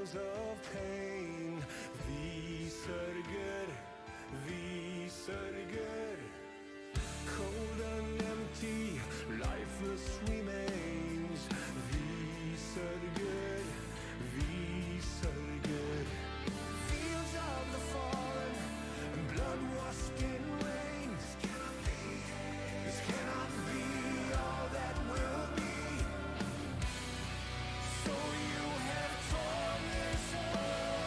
shadows of pain. Vi sörger, vi sörger. Cold and empty, lifeless remains. Vi sörger, vi sörger. Fields of the fallen and blood-washed in rain. This cannot be all that will be. So you have torn this earth.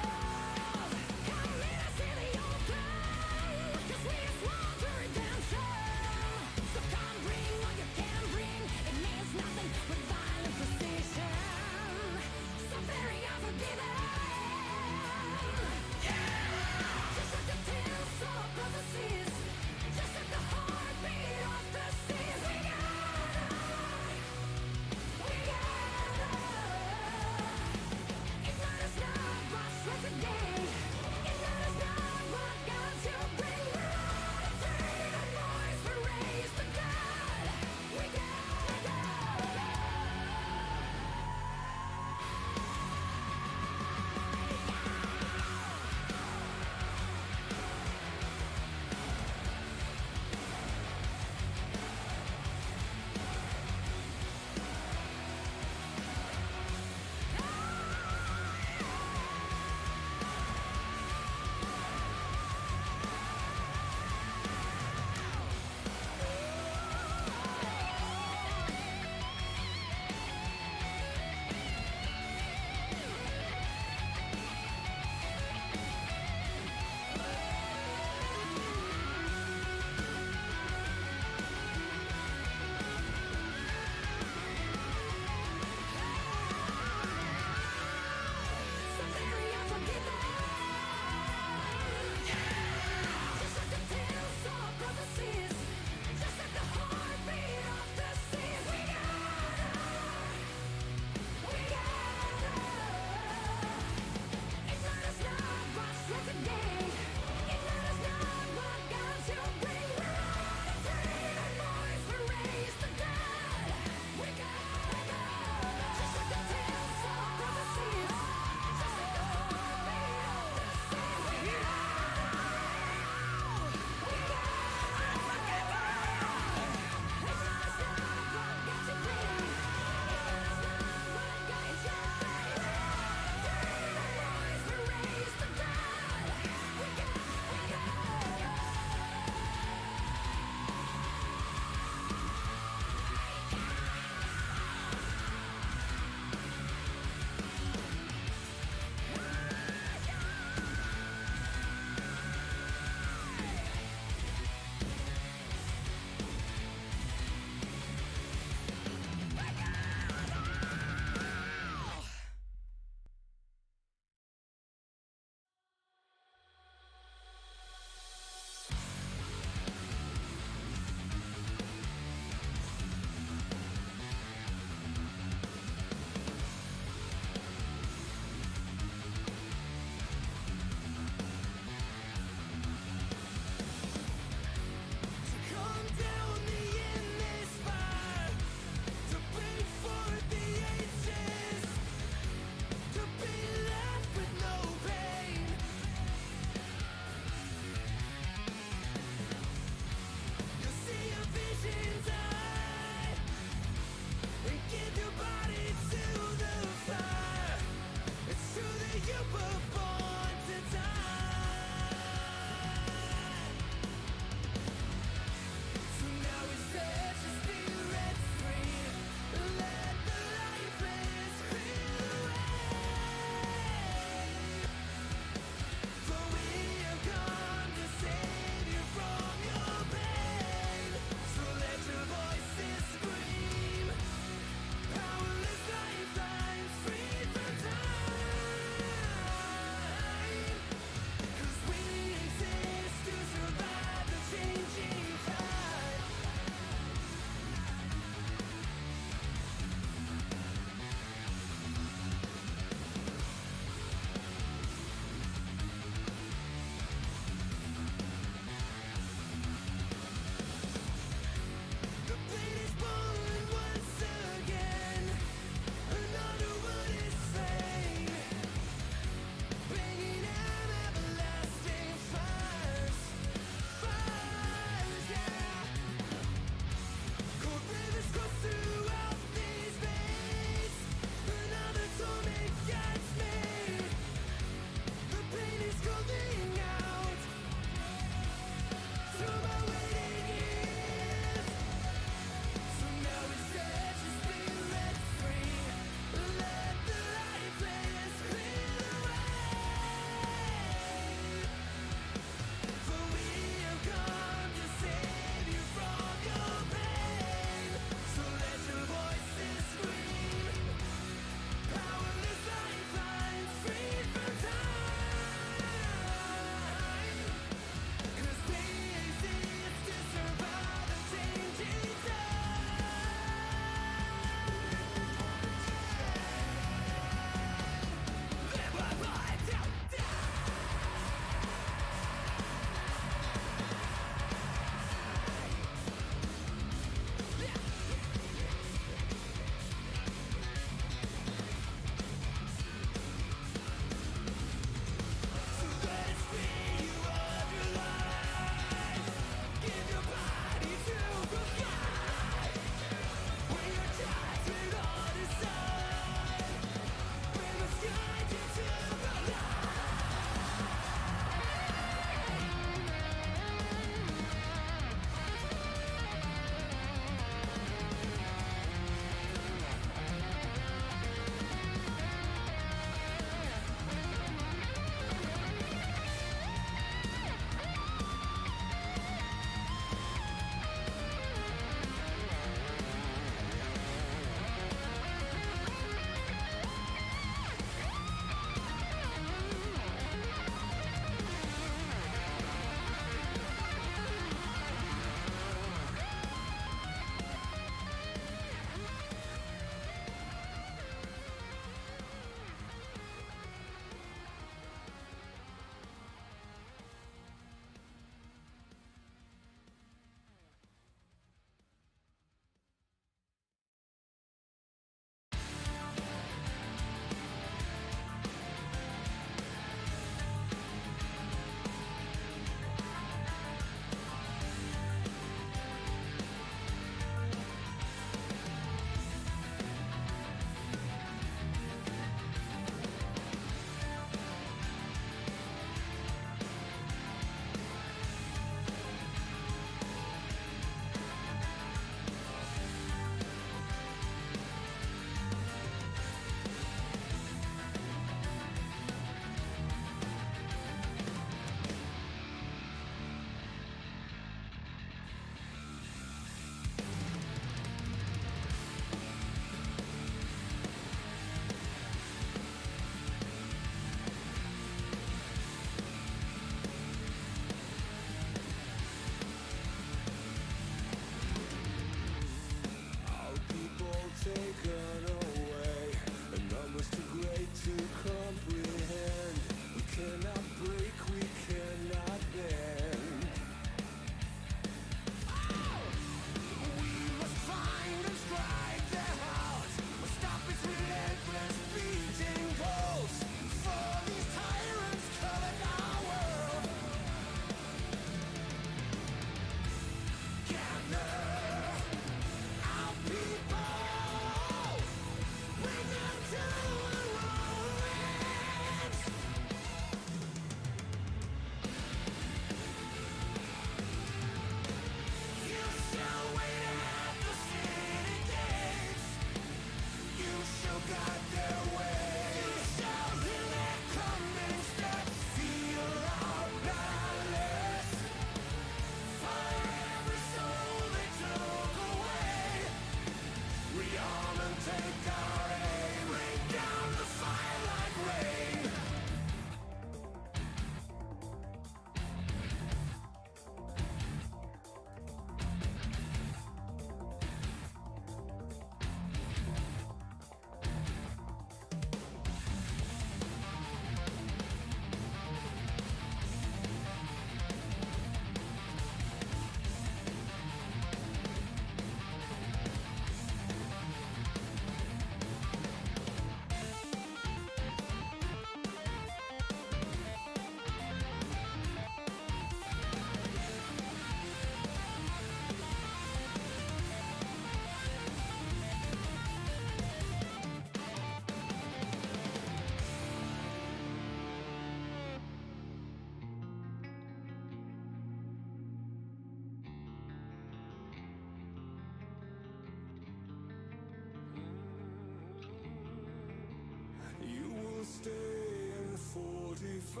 You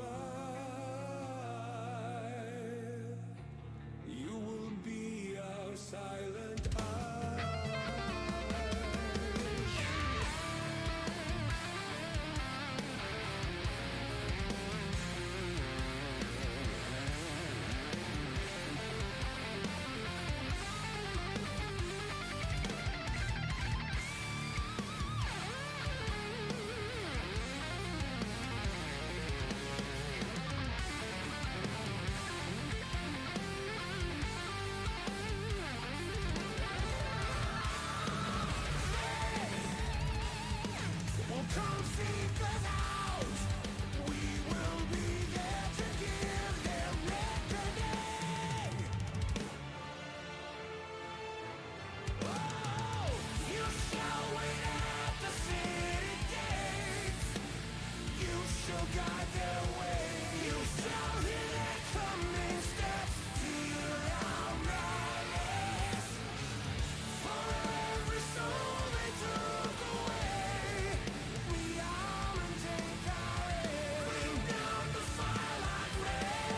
will be our silent come seek us out. We will be there to give them reckoning. Oh, you shall wait at the city gates. You shall guide their way. You shall hear their coming steps. Till our malice. For every soul they took away. We are and take our aim. Bring down the firelight ray.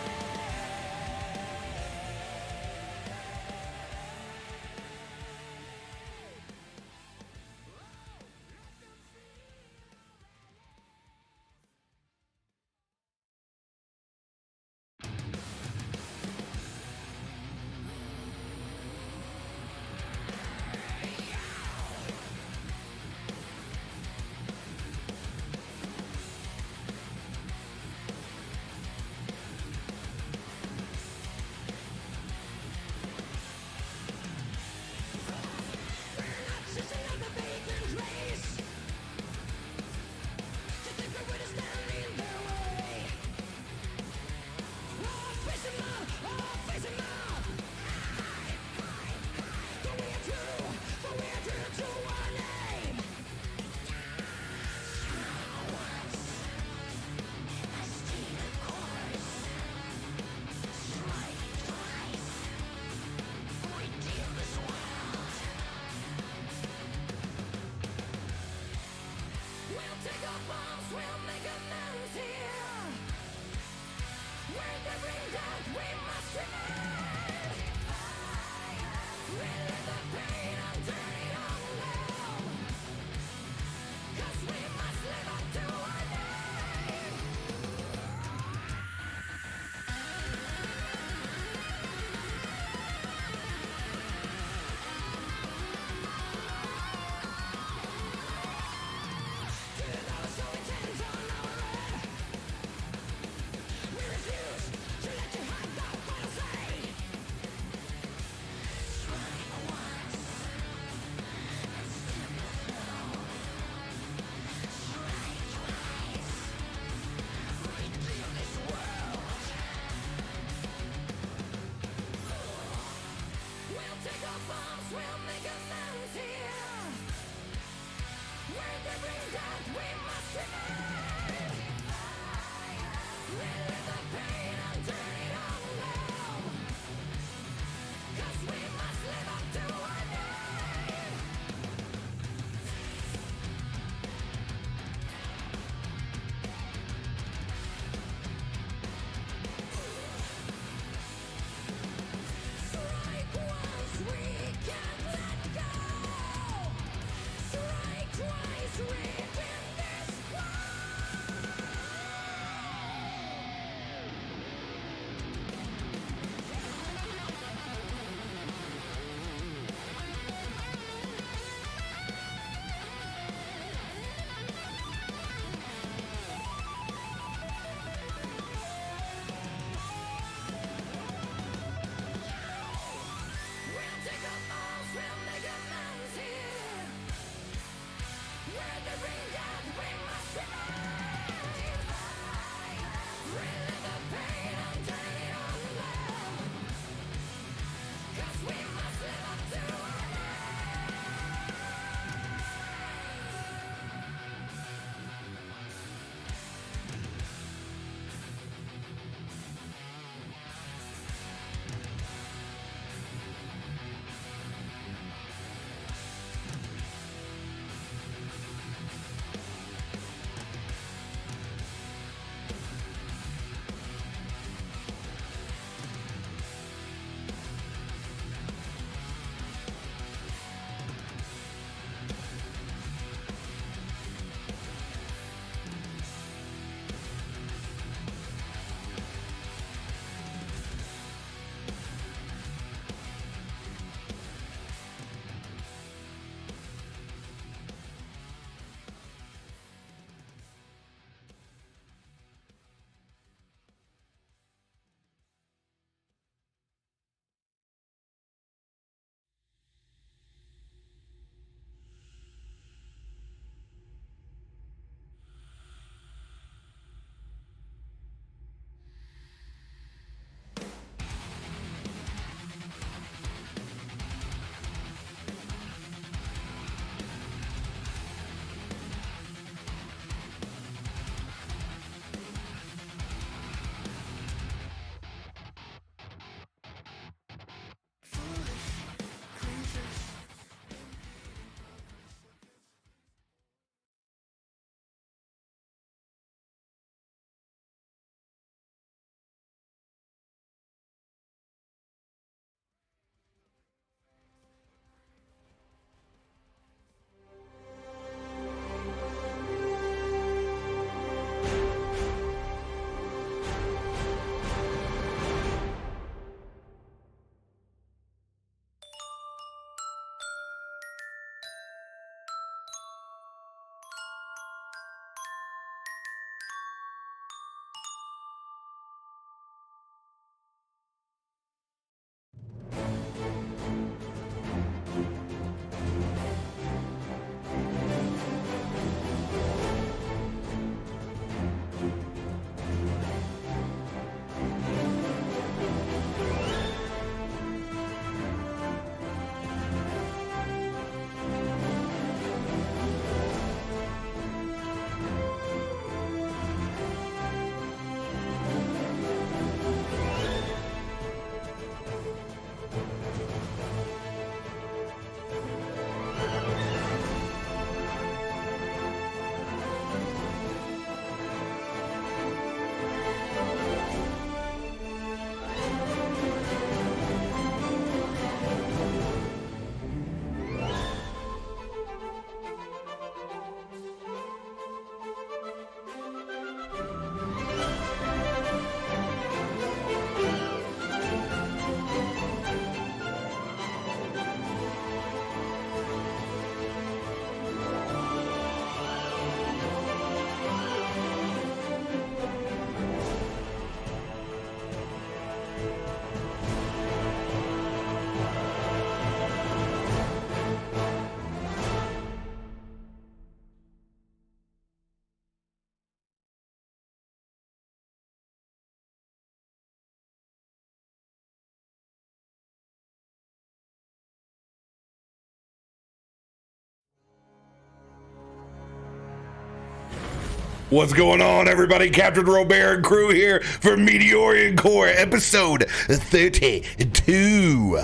What's going on, everybody? CaptainRoBear and crew here for Meteorian Core, episode 32.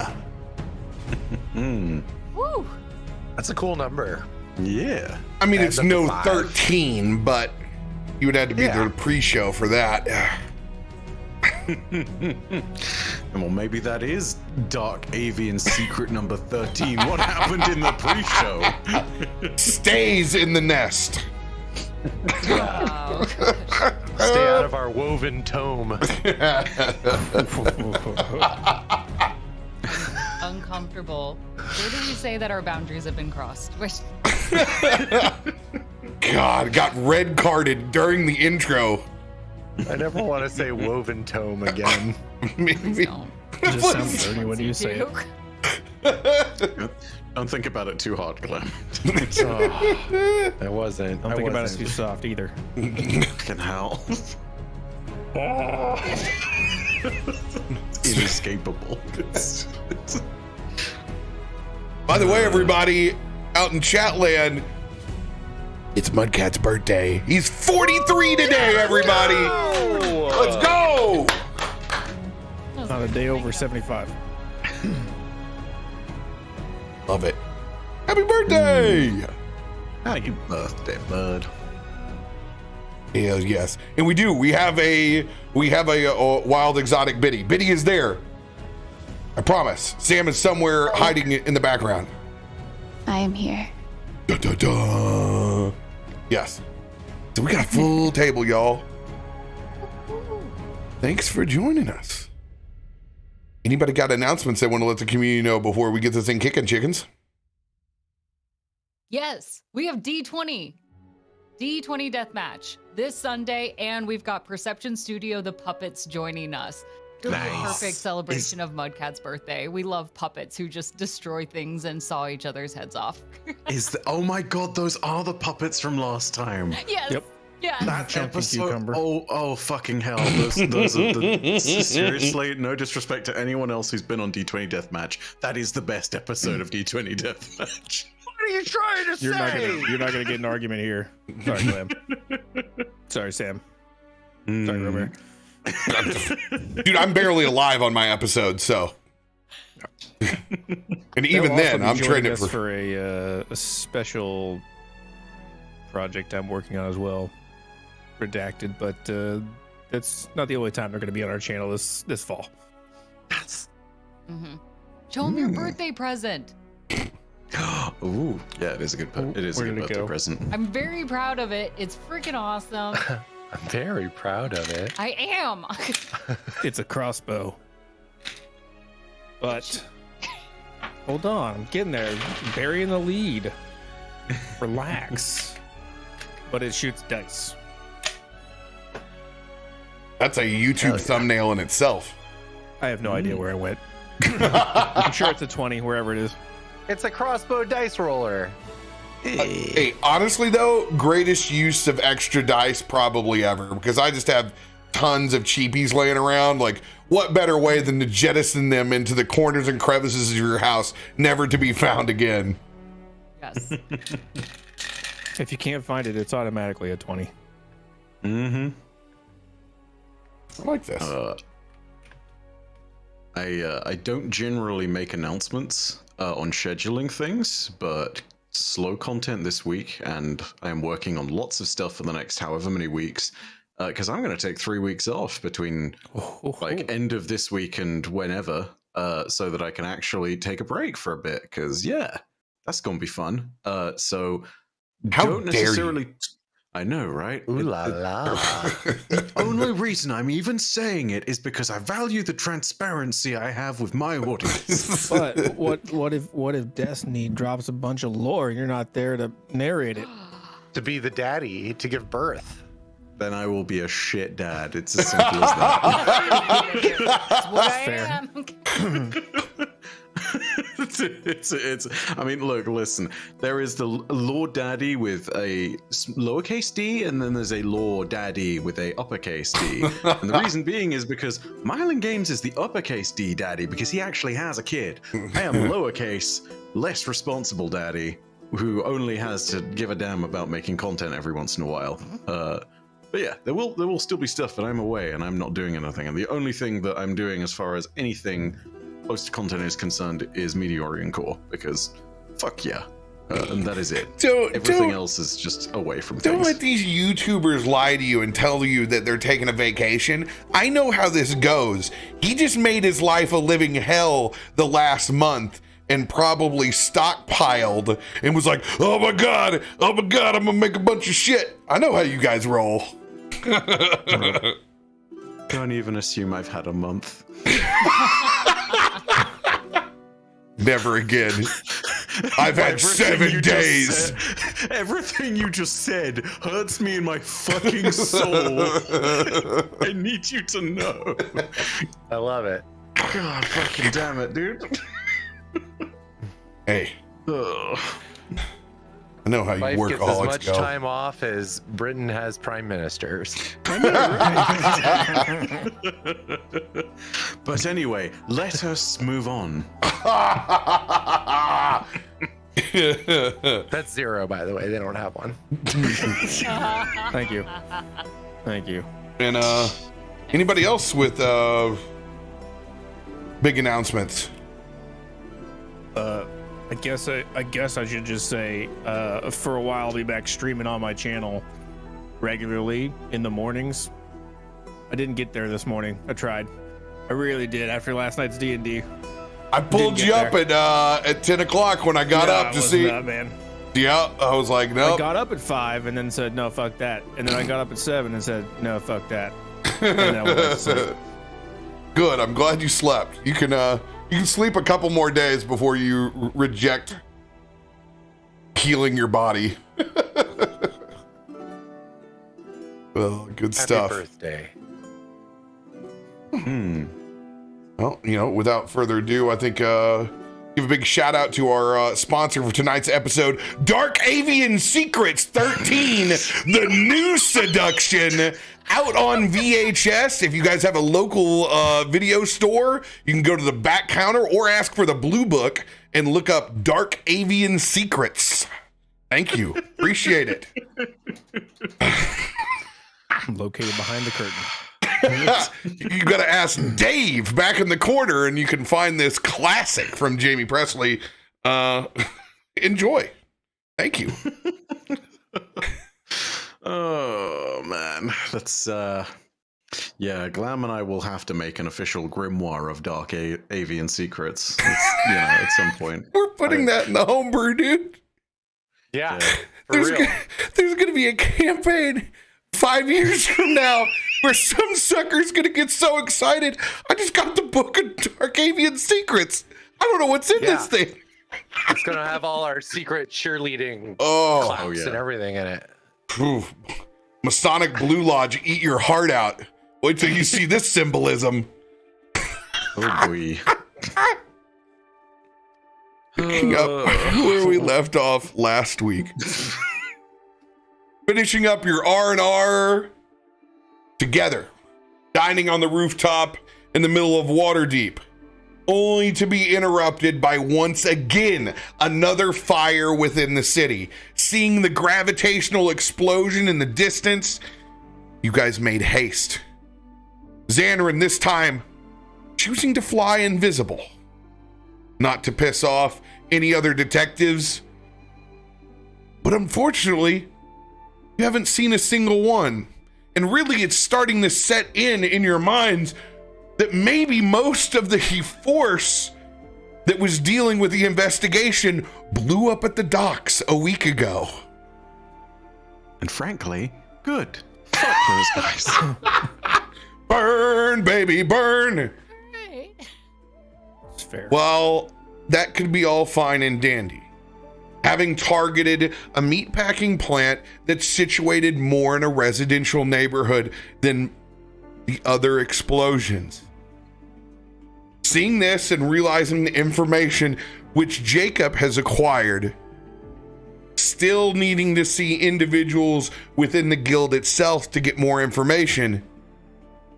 Woo! That's a cool number. Yeah. I mean, Add it's up to no 5. 13, but you would have to be Yeah. the pre-show for that. Well, maybe that is Dark Avian secret number 13. What happened in the pre-show? Stays in the nest. Wow. Stay out of our woven tome. Uncomfortable. Where do we say that our boundaries have been crossed? God, got red carded during the intro. I never want to say woven tome again. Maybe. Don't. It just sounds dirty when you say it. Duke. Don't think about it too hard, Glam. I wasn't. Don't think about it too soft either. Fucking hell. Inescapable. By the way, everybody out in Chatland, it's Mudcat's birthday. He's 43 today, everybody. Let's go. Not a day over 75. Love it. Happy birthday. Happy birthday, bud. Hell yes. And we do. We have a wild exotic Biddy. Biddy is there. I promise. Sam is somewhere hiding in the background. I am here. Da, da, da. Yes. So we got a full table, y'all. Thanks for joining us. Anybody got announcements they want to let the community know before we get this thing kicking, chickens? Yes, we have D20 Deathmatch this Sunday, and we've got Perception Studio, the puppets, joining us. It'll be a Nice. perfect celebration of Mudcat's birthday. We love puppets who just destroy things and saw each other's heads off. Oh my god, those are the puppets from last time. Yes. Yep. Yeah. That Chunky episode. cucumber. Oh, fucking hell. Those are the. Seriously, no disrespect to anyone else who's been on D20 Deathmatch. That is the best episode of D20 Deathmatch. What are you trying to say? You're not gonna get an argument here. Sorry, Glam. Sorry, Sam. Sorry, RoBear. Dude, I'm barely alive on my episode, so. And even then, I'm training us for a special project I'm working on as well. Redacted, but that's not the only time they're going to be on our channel this fall. Mm-hmm. Show them your birthday present. Ooh, yeah, it is a good. It is a Where good did it birthday go? present. I'm very proud of it. It's freaking awesome. I'm very proud of it. I am. It's a crossbow. But hold on, I'm getting there. Burying the lead. Relax. But it shoots dice. That's a YouTube Hell yeah. thumbnail in itself. I have no idea where I went. I'm sure it's a 20, wherever it is. It's a crossbow dice roller. Hey, honestly though, greatest use of extra dice probably ever, because I just have tons of cheapies laying around. Like, what better way than to jettison them into the corners and crevices of your house, never to be found again? Yes. If you can't find it, it's automatically a 20. Mm-hmm. I like this. I don't generally make announcements on scheduling things, but slow content this week, and I am working on lots of stuff for the next however many weeks, because I'm going to take 3 weeks off between like end of this week and whenever, so that I can actually take a break for a bit, because yeah, that's going to be fun. So How don't dare you. necessarily... I know, right? Ooh la la. The only reason I'm even saying it is because I value the transparency I have with my audience. But what if Destiny drops a bunch of lore and you're not there to narrate it? To be the daddy, to give birth. Then I will be a shit dad. It's as simple as that. That's what I Fair. am. it's I mean, look, listen, there is the lore daddy with a lowercase d, and then there's a lore daddy with a uppercase d. And the reason being is because Mylan Games is the uppercase d daddy because he actually has a kid. I am lowercase, less responsible daddy who only has to give a damn about making content every once in a while. But yeah, there will still be stuff, but I'm away and I'm not doing anything. And the only thing that I'm doing as far as anything close to content is concerned is Meteorian core, because fuck yeah. And that is it. Everything else is just away from things. Don't let these YouTubers lie to you and tell you that they're taking a vacation. I know how this goes. He just made his life a living hell the last month and probably stockpiled and was like, oh my God, I'm gonna make a bunch of shit. I know how you guys roll. Don't even assume I've had a month. Never again. I've had 7 days. Everything you just said hurts me in my fucking soul. I need you to know. I love it. God fucking damn it, dude. Hey. Ugh. I know how you Life work gets all as it's much go. time off as Britain has prime ministers. But anyway, let us move on. That's 0, by the way. They don't have one. Thank you. Thank you. And anybody else with big announcements? I guess I should just say, for a while I'll be back streaming on my channel regularly in the mornings. I didn't get there this morning. I tried. I really did after last night's D&D. I pulled you up at 10 o'clock when I got up to see. Man. Yeah, I was like, I no. got up at 5 and then said, no, fuck that. And then I got up at 7 and said, no, fuck that. And then I went back to sleep. Good. I'm glad you slept. You can sleep a couple more days before you reject healing your body. Well, good stuff. Happy birthday. Well, without further ado, I think give a big shout out to our sponsor for tonight's episode, Dark Avian Secrets 13, the new seduction, out on VHS. If you guys have a local video store, you can go to the back counter or ask for the blue book and look up Dark Avian Secrets. Thank you. Appreciate it. I'm located behind the curtain. You got to ask Dave back in the corner and you can find this classic from Jamie Presley. Enjoy. Thank you. Oh man, that's yeah. Glam and I will have to make an official grimoire of Dark Avian Secrets. At some point. We're putting that in the homebrew, dude. Yeah. For There's real. there's gonna be a campaign 5 years from now where some sucker's gonna get so excited. I just got the book of Dark Avian Secrets. I don't know what's in this thing. It's going to have all our secret cheerleading claps and everything in it. Oof. Masonic Blue Lodge, eat your heart out. Wait till you see this symbolism. Oh boy. Picking up where we left off last week. Finishing up your R&R together. Dining on the rooftop in the middle of Waterdeep. Only to be interrupted by once again another fire within the city. Seeing the gravitational explosion in the distance, you guys made haste. Zanryn this time choosing to fly invisible. Not to piss off any other detectives, but unfortunately, you haven't seen a single one. And really, it's starting to set in your minds that maybe most of the force that was dealing with the investigation blew up at the docks a week ago. And frankly, good. Fuck those guys. Burn, baby, burn. It's fair. Well, that could be all fine and dandy. Having targeted a meatpacking plant that's situated more in a residential neighborhood than the other explosions. Seeing this and realizing the information which Jacob has acquired, still needing to see individuals within the guild itself to get more information,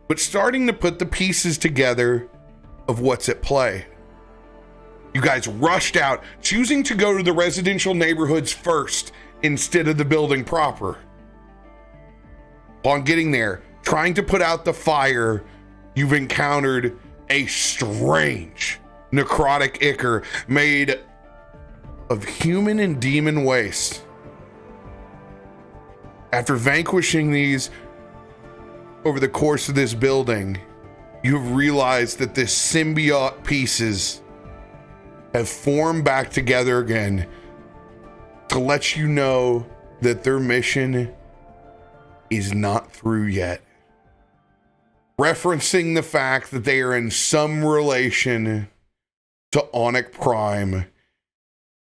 but starting to put the pieces together of what's at play. You guys rushed out, choosing to go to the residential neighborhoods first instead of the building proper. Upon getting there, trying to put out the fire, you've encountered a strange necrotic ichor made of human and demon waste. After vanquishing these over the course of this building, you've realized that the symbiote pieces have formed back together again to let you know that their mission is not through yet. Referencing the fact that they are in some relation to Onyx Prime,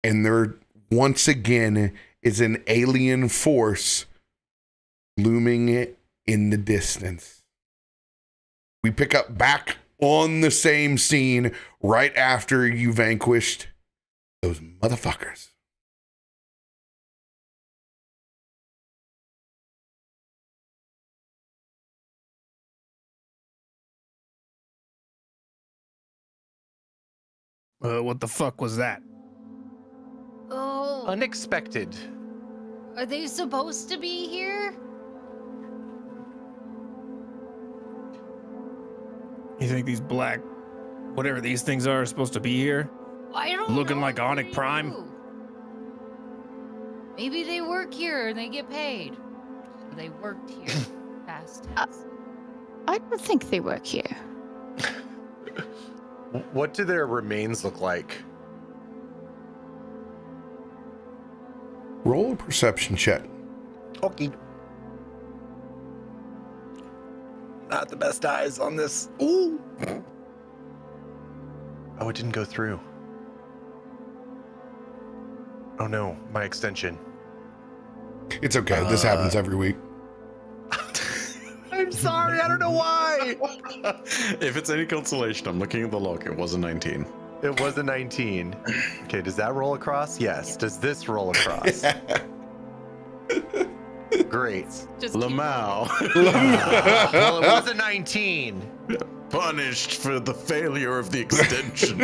and there once again is an alien force looming in the distance. We pick up back on the same scene right after you vanquished those motherfuckers. What the fuck was that? Oh, Unexpected. are they supposed to be here? You think these black, whatever these things are supposed to be here? I don't Looking know like if Onyx they Prime? do. Maybe they work here and they get paid. Or they worked here. Past tense. I don't think they work here. What do their remains look like? Roll a perception check. Okay. Not the best eyes on this. Ooh. Oh, it didn't go through. Oh no, my extension. It's okay. This happens every week. I'm sorry, I don't know why. If it's any consolation, I'm looking at the log. It was a 19. It was a 19. Okay, does that roll across? Yes. Does this roll across? Great. Just Lamau. Well, it was a 19. Punished for the failure of the extension.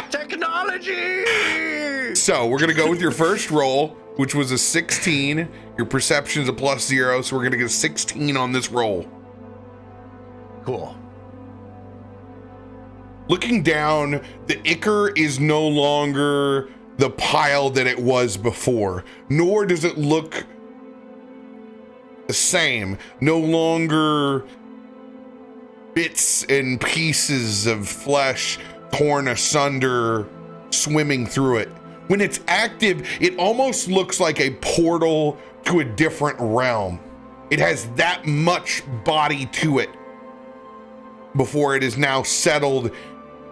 Technology! So we're going to go with your first roll, which was a 16. Your perception is a +0, so we're going to get a 16 on this roll. Cool. Looking down, the ichor is no longer the pile that it was before, nor does it look the same. No longer bits and pieces of flesh torn asunder, swimming through it. When it's active, it almost looks like a portal to a different realm. It has that much body to it before it is now settled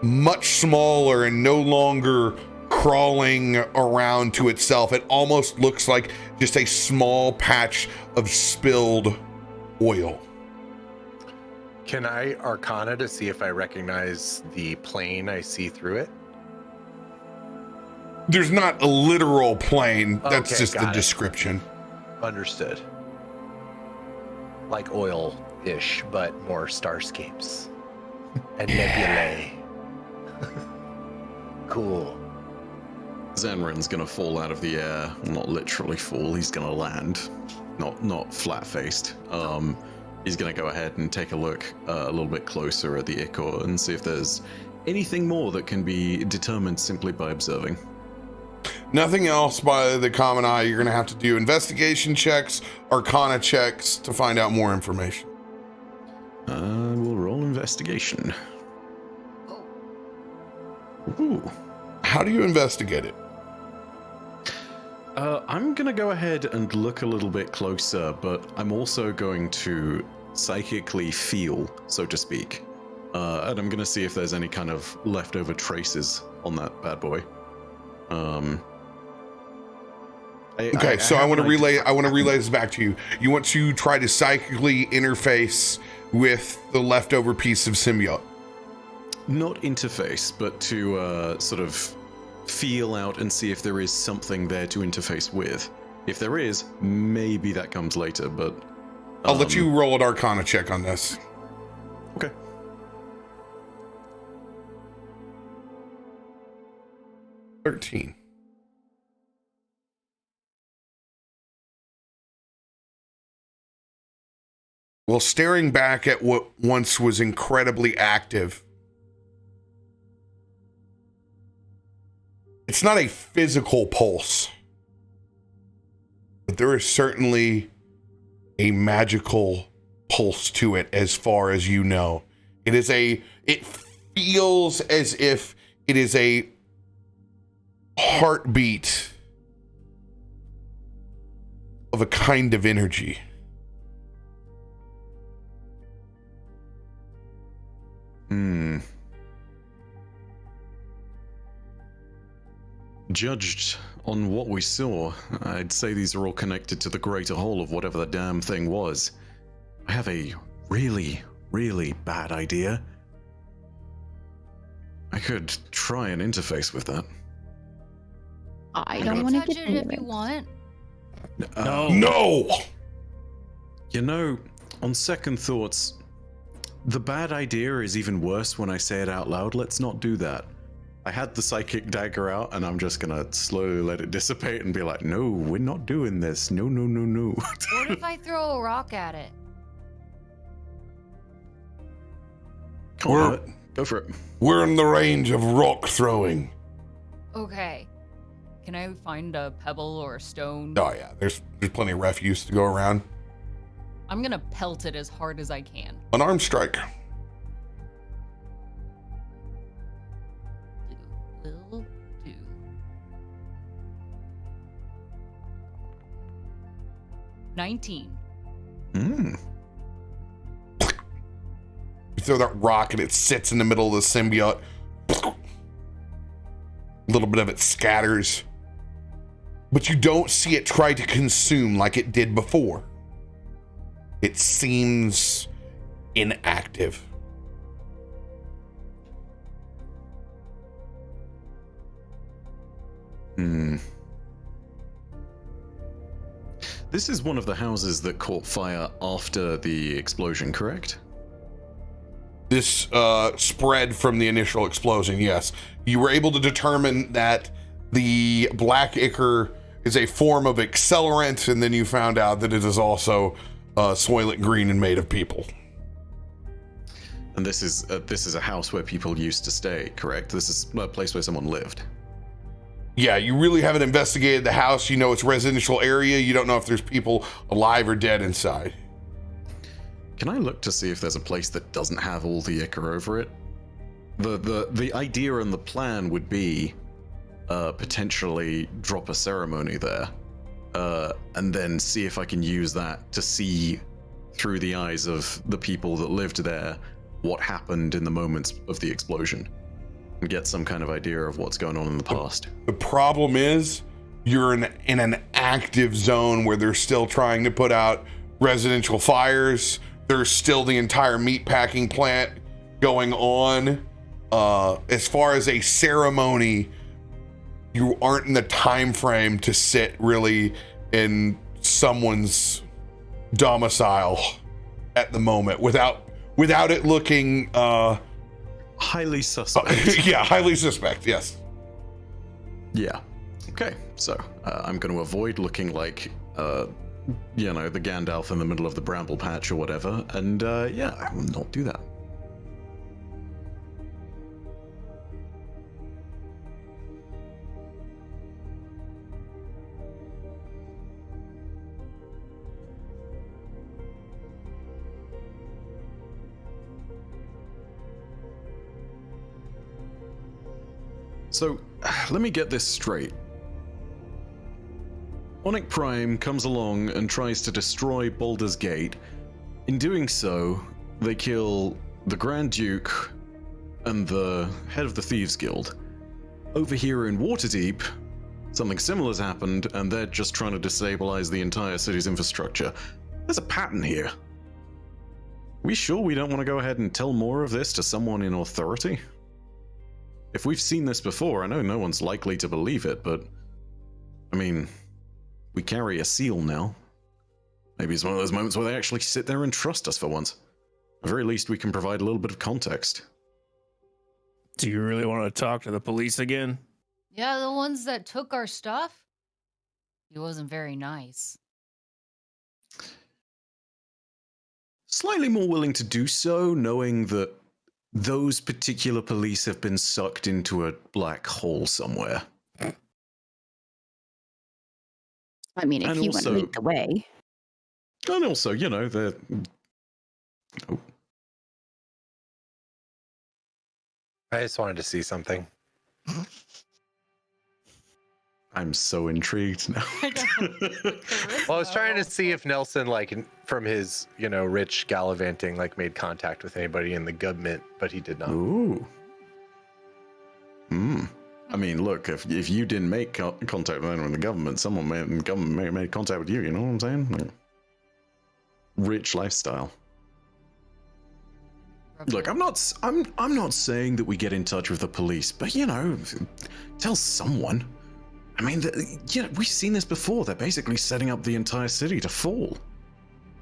much smaller and no longer crawling around to itself. It almost looks like just a small patch of spilled oil. Can I Arcana to see if I recognize the plane I see through it? There's not a literal plane. That's Okay, just the got it. description. Understood. Like oil-ish, but more starscapes and nebulae. Cool. Zanryn's gonna fall out of the air. Well, not literally fall. He's gonna land, not flat-faced. He's gonna go ahead and take a look a little bit closer at the ichor and see if there's anything more that can be determined simply by observing. Nothing else by the common eye. You're going to have to do investigation checks, arcana checks to find out more information. We'll roll investigation. Ooh. How do you investigate it? I'm gonna go ahead and look a little bit closer, but I'm also going to psychically feel, so to speak. And I'm gonna see if there's any kind of leftover traces on that bad boy. Okay, so I want to relay this back to you. You want to try to psychically interface with the leftover piece of symbiote. Not interface, but to sort of feel out and see if there is something there to interface with. If there is, maybe that comes later, but... I'll let you roll an arcana check on this. Okay. $13. while staring back at what once was incredibly active. It's not a physical pulse, but there is certainly a magical pulse to it as far as you know. It feels as if it is a heartbeat of a kind of energy. Judged on what we saw, I'd say these are all connected to the greater whole of whatever the damn thing was. I have a really, really bad idea. I could try an interface with that. I You don't can want to touch get it if into you it. want. No! You know, on second thoughts, the bad idea is even worse when I say it out loud. Let's not do that. I had the psychic dagger out, and I'm just gonna slowly let it dissipate and be like, no, we're not doing this. No, no, no, no. What if I throw a rock at it? Go for it. We're in the range of rock throwing. Okay. Can I find a pebble or a stone? Oh yeah, there's plenty of refuse to go around. I'm gonna pelt it as hard as I can. Unarmed strike. Will do. $19. You throw that rock and it sits in the middle of the symbiote. A little bit of it scatters. But you don't see it try to consume like it did before. It seems inactive. This is one of the houses that caught fire after the explosion, correct? This spread from the initial explosion, yes. You were able to determine that the black ichor is a form of accelerant, and then you found out that it is also soylent green and made of people. And this is a house where people used to stay, correct? This is a place where someone lived. Yeah, you really haven't investigated the house. You know it's a residential area. You don't know if there's people alive or dead inside. Can I look to see if there's a place that doesn't have all the ichor over it? The idea and the plan would be potentially drop a ceremony there, and then see if I can use that to see through the eyes of the people that lived there what happened in the moments of the explosion, and get some kind of idea of what's going on in the past. The problem is you're in an active zone where they're still trying to put out residential fires. There's still the entire meatpacking plant going on. As far as a ceremony, you aren't in the time frame to sit really in someone's domicile at the moment without it looking Highly suspect. yeah, highly suspect, yes. Yeah. Okay, so I'm going to avoid looking like, the Gandalf in the middle of the bramble patch or whatever, and yeah, I will not do that. So, let me get this straight. Onyx Prime comes along and tries to destroy Baldur's Gate. In doing so, they kill the Grand Duke and the head of the Thieves Guild. Over here in Waterdeep, something similar has happened, and they're just trying to destabilize the entire city's infrastructure. There's a pattern here. We sure we don't want to go ahead and tell more of this to someone in authority? If we've seen this before, I know no one's likely to believe it, but I mean, we carry a seal now. Maybe it's one of those moments where they actually sit there and trust us for once. At the very least, we can provide a little bit of context. Do you really want to talk to the police again? Yeah, the ones that took our stuff? He wasn't very nice. slightly more willing to do so, knowing that those particular police have been sucked into a black hole somewhere. I mean, if And you want to also- lead the way. And also, you know, they're... Oh, I just wanted to see something. I'm so intrigued now. Well, I was trying to see if Nelson, like, from his, you know, rich gallivanting, like, made contact with anybody in the government, but he did not. Ooh. Hmm. I mean, look, if you didn't make contact with anyone in the government, someone in the government may have made contact with you, you know what I'm saying? Like, rich lifestyle. Look, I'm not saying that we get in touch with the police, but, you know, tell someone. I mean, we've seen this before. They're basically setting up the entire city to fall.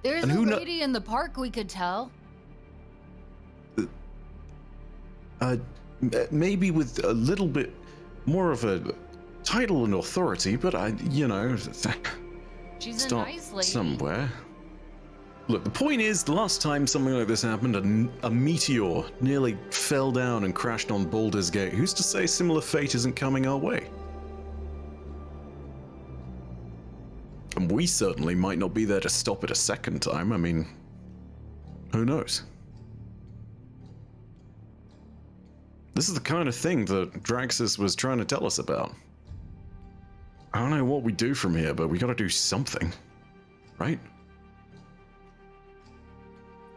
There's And a who kno- lady in the park we could tell. Maybe with a little bit more of a title and authority, but She's a start nice lady. somewhere. Look, the point is, the last time something like this happened, a meteor nearly fell down and crashed on Baldur's Gate. Who's to say similar fate isn't coming our way? And we certainly might not be there to stop it a second time. I mean, who knows? This is the kind of thing that Draxus was trying to tell us about. I don't know what we do from here, but we gotta do something, right?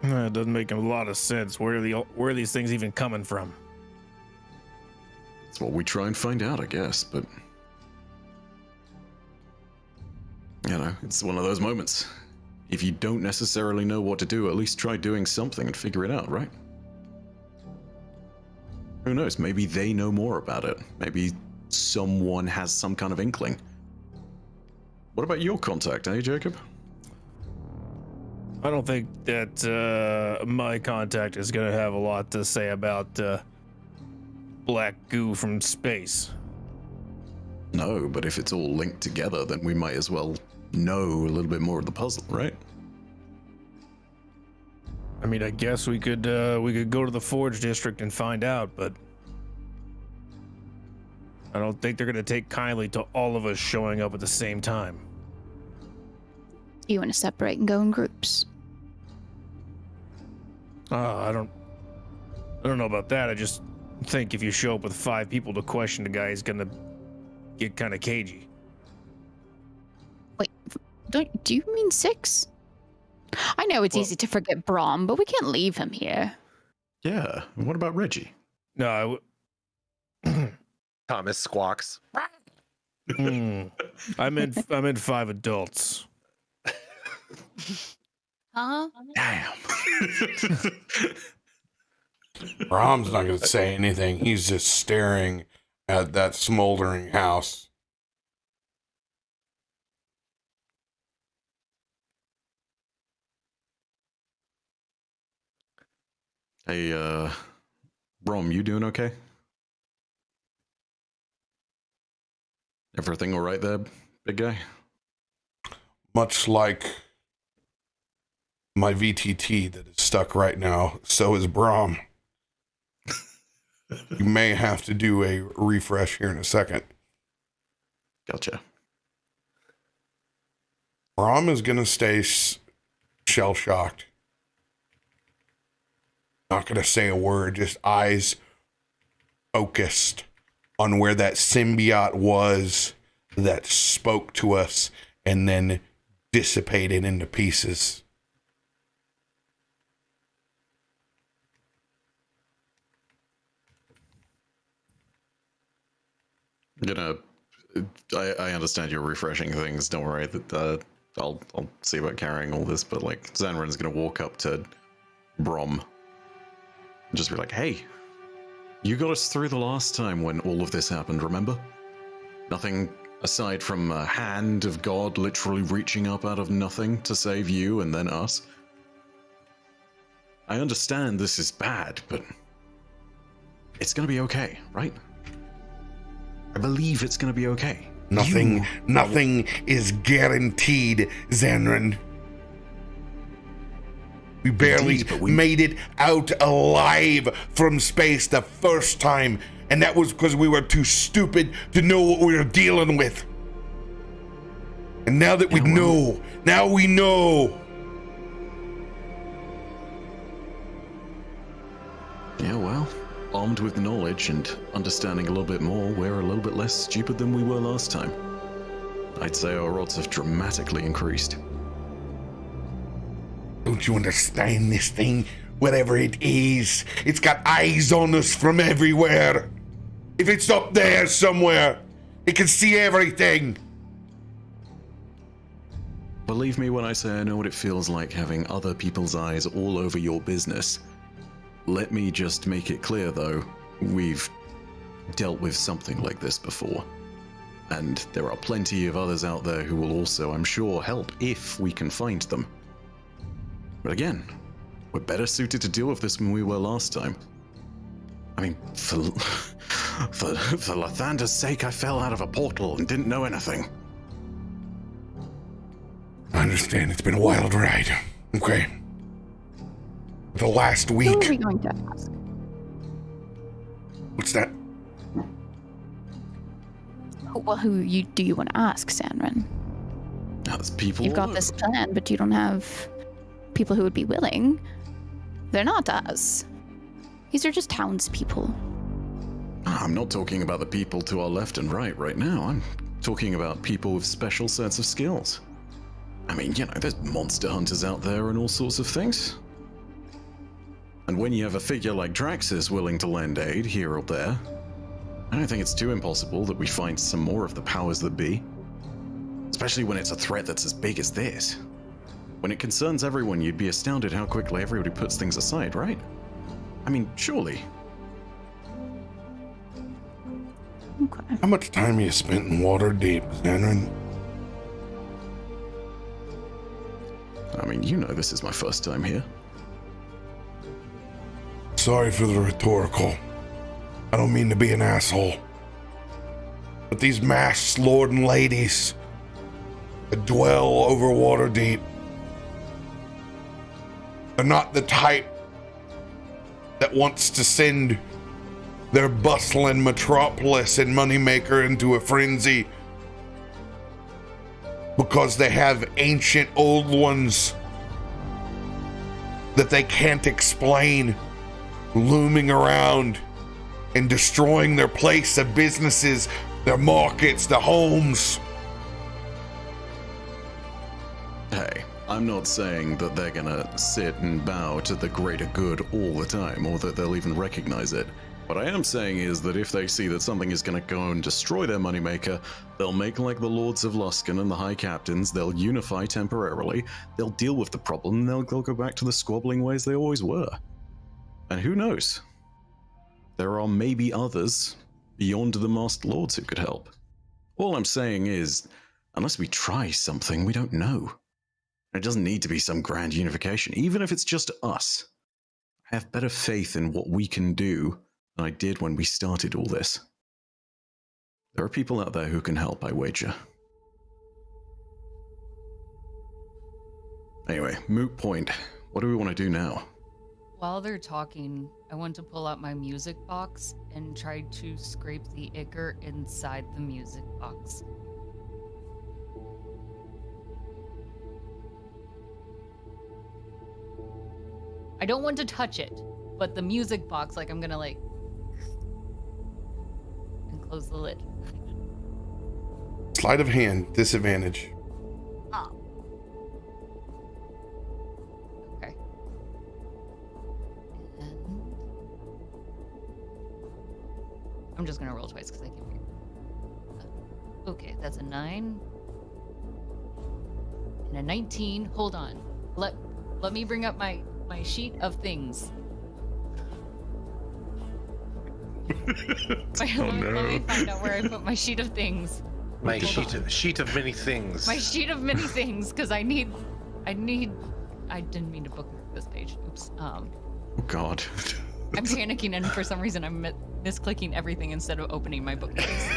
It doesn't make a lot of sense. Where are these things even coming from? That's what we try and find out, I guess, but... You know, it's one of those moments. If you don't necessarily know what to do, at least try doing something and figure it out, right? Who knows? Maybe they know more about it. Maybe someone has some kind of inkling. What about your contact, eh, Jacob? I don't think that my contact is going to have a lot to say about black goo from space. No, but if it's all linked together, then we might as well know a little bit more of the puzzle, right? I mean, I guess we could go to the Forge District and find out, but I don't think they're going to take kindly to all of us showing up at the same time. You want to separate and go in groups. I don't know about that. I just think if you show up with 5 people to question the guy, he's going to get kind of cagey. Wait, do you mean 6? I know it's easy to forget Brom, but we can't leave him here. Yeah. And what about Reggie? No, Thomas squawks. I meant 5 adults. Huh? Damn. Brom's not going to say anything. He's just staring at that smoldering house. Hey, Brom, you doing okay? Everything all right there, big guy? Much like my VTT that is stuck right now, so is Brom. You may have to do a refresh here in a second. Gotcha. Brom is going to stay shell-shocked. Not going to say a word, just eyes focused on where that symbiote was that spoke to us and then dissipated into pieces. I understand you're refreshing things. Don't worry. I'll see about carrying all this. But like, Zanryn's gonna walk up to Brom and just be like, "Hey, you got us through the last time when all of this happened. Remember? Nothing aside from a hand of God literally reaching up out of nothing to save you and then us. I understand this is bad, but it's gonna be okay, right? I believe it's gonna be okay. Nothing is guaranteed, Zanryn. We barely Indeed, but we- made it out alive from space the first time, and that was because we were too stupid to know what we were dealing with. And now that we know, now we know. Yeah, well, armed with knowledge and understanding a little bit more, we're a little bit less stupid than we were last time. I'd say our odds have dramatically increased. Don't you understand this thing? Whatever it is, it's got eyes on us from everywhere. If it's up there somewhere, it can see everything. Believe me when I say I know what it feels like having other people's eyes all over your business. Let me just make it clear, though, we've dealt with something like this before. And there are plenty of others out there who will also, I'm sure, help if we can find them. But again, we're better suited to deal with this than we were last time. I mean, for Lathander's sake, I fell out of a portal and didn't know anything. I understand it's been a wild ride. Okay. The last Who week. are we going to ask? What's that? Well, do you want to ask, Zanryn? Now, there's people. You've all got this over. plan, but you don't have people who would be willing. They're not us. These are just townspeople. I'm not talking about the people to our left and right now. I'm talking about people with special sets of skills. I mean, you know, there's monster hunters out there and all sorts of things. And when you have a figure like Draxus willing to lend aid here or there, I don't think it's too impossible that we find some more of the powers that be. Especially when it's a threat that's as big as this. When it concerns everyone, you'd be astounded how quickly everybody puts things aside, right? I mean, surely. Okay. How much time you spent in Waterdeep, Zanryn? I mean, you know this is my first time here. Sorry for the rhetorical. I don't mean to be an asshole. But these masked lord and ladies that dwell over Waterdeep, they're not the type that wants to send their bustling metropolis and moneymaker into a frenzy because they have ancient old ones that they can't explain looming around and destroying their place of businesses, their markets, their homes. Hey, I'm not saying that they're gonna sit and bow to the greater good all the time, or that they'll even recognize it. What I am saying is that if they see that something is gonna go and destroy their moneymaker, they'll make like the Lords of Luskan and the High Captains, they'll unify temporarily, they'll deal with the problem, and they'll go back to the squabbling ways they always were. And who knows? There are maybe others beyond the Masked Lords who could help. All I'm saying is, unless we try something, we don't know. It doesn't need to be some grand unification, even if it's just us. I have better faith in what we can do than I did when we started all this. There are people out there who can help, I wager. Anyway, moot point. What do we want to do now? While they're talking, I want to pull out my music box and try to scrape the ichor inside the music box. I don't want to touch it, but the music box, like I'm gonna like and close the lid. Sleight of hand, disadvantage. Oh. Okay. And I'm just gonna roll twice because I can hear. Okay, that's a 9 and a 19. Hold on. Let me bring up my sheet of things. Let me find out where I put my sheet of things. My Hold on. sheet of many things. My sheet of many things, because I didn't mean to bookmark this page. Oops. Oh God. I'm panicking, and for some reason I'm misclicking everything instead of opening my bookmarks.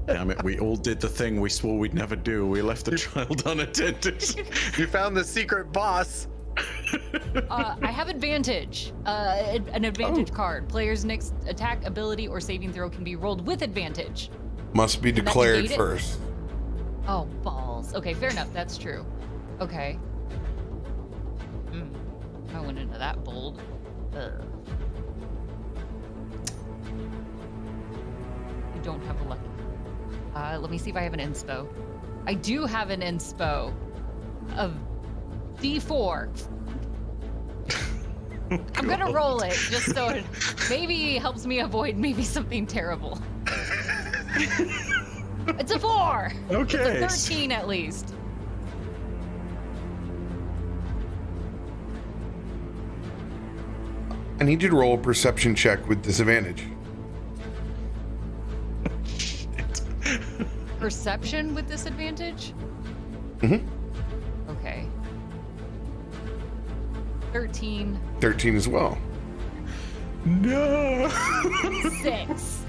Damn it, we all did the thing we swore we'd never do. We left the child unattended. You found the secret boss. I have advantage. An advantage card. Player's next attack, ability, or saving throw can be rolled with advantage. Must be Can that declared negate it? first. Oh, balls. Okay, fair enough. That's true. Okay. I went into that bold. Ugh. I don't have a lucky. Let me see if I have an inspo. I do have an inspo of D4. I'm gonna roll it just so it maybe helps me avoid maybe something terrible. It's a 4. Okay. It's a 13 at least. I need you to roll a perception check with disadvantage. Perception with disadvantage? Mm-hmm. Okay. 13. 13 as well. No. 6.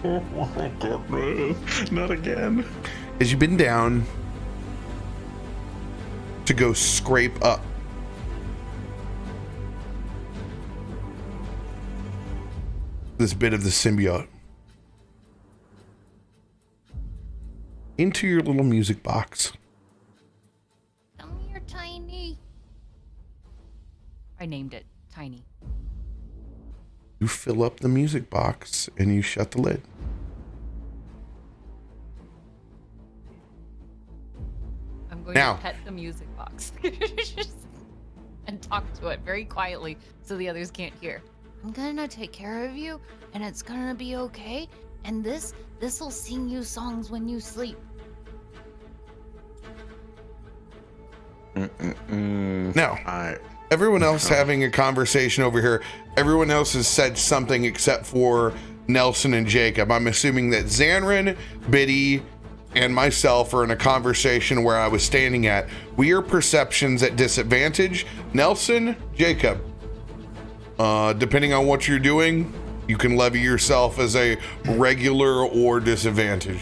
Oh my god, no. Not again. As you bend down to go scrape up, this bit of the symbiote into your little music box. Come here, Tiny. I named it Tiny. You fill up the music box and you shut the lid. I'm going Now. to pet the music box and talk to it very quietly so the others can't hear. I'm gonna take care of you, and it's gonna be okay. And this'll sing you songs when you sleep. Now, everyone else having a conversation over here, everyone else has said something except for Nelson and Jacob. I'm assuming that Zanryn, Biddy, and myself are in a conversation where I was standing at. We are perceptions at disadvantage. Nelson, Jacob, depending on what you're doing, you can levy yourself as a regular or disadvantage.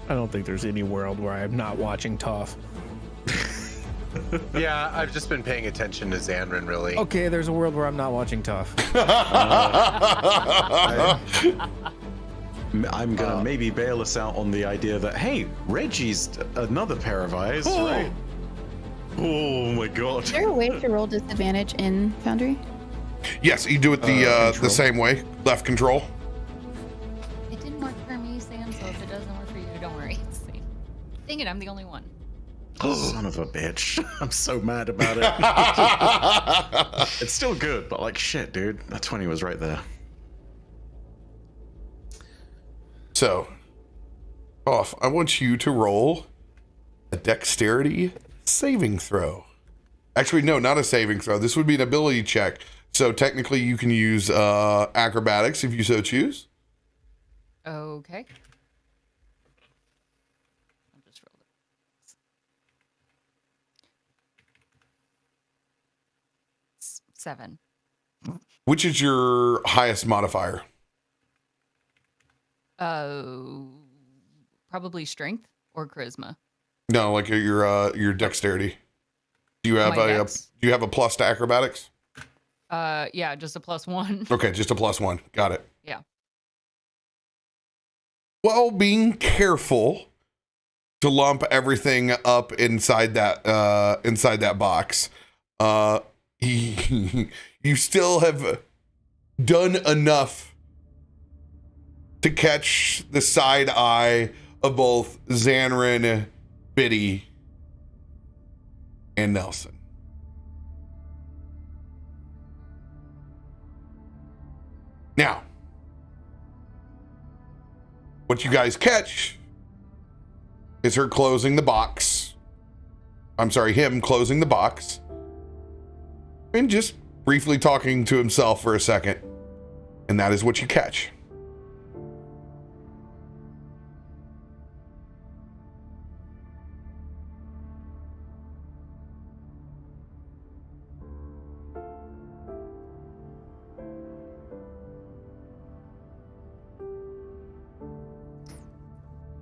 I don't think there's any world where I'm not watching Toff. Yeah, I've just been paying attention to Zanryn, really. Okay, there's a world where I'm not watching Toff. I'm gonna maybe bail us out on the idea that, hey, Reggie's another pair of eyes, right? Oh my god. Is there a way to roll disadvantage in Foundry? Yes, you do it the Control. same way. Left control. It didn't work for me, Sam, so if it doesn't work for you, don't worry. It's safe. Dang it, I'm the only one. Son of a bitch. I'm so mad about it. It's still good, but like shit, dude. That 20 was right there. So, Toff, I want you to roll a dexterity saving throw. Actually, no, not a saving throw. This would be an ability check. So technically you can use acrobatics if you so choose. Okay. I'll just roll it. 7. Which is your highest modifier? Probably strength or charisma. No, like your dexterity. Do you have My a dex? do you have a plus to acrobatics? Yeah, just a +1. Okay, just a +1. Got it. Yeah. Well, being careful to lump everything up inside that box. You still have done enough to catch the side eye of both Zanryn, Biddy, and Nelson. Now, what you guys catch is her closing the box. I'm sorry, him closing the box. And just briefly talking to himself for a second. And that is what you catch.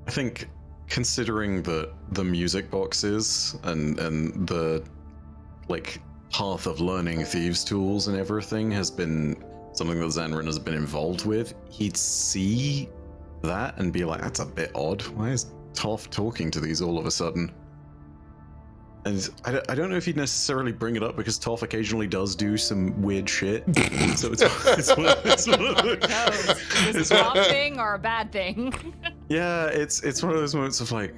I think considering the music boxes and the like path of learning thieves' tools and everything has been something that Zanryn has been involved with, he'd see that and be like, that's a bit odd. Why is Toff talking to these all of a sudden? And I don't know if he'd necessarily bring it up because Toff occasionally does do some weird shit. So it's one of those. Is it a good thing or a bad thing? Yeah, it's one of those moments of like,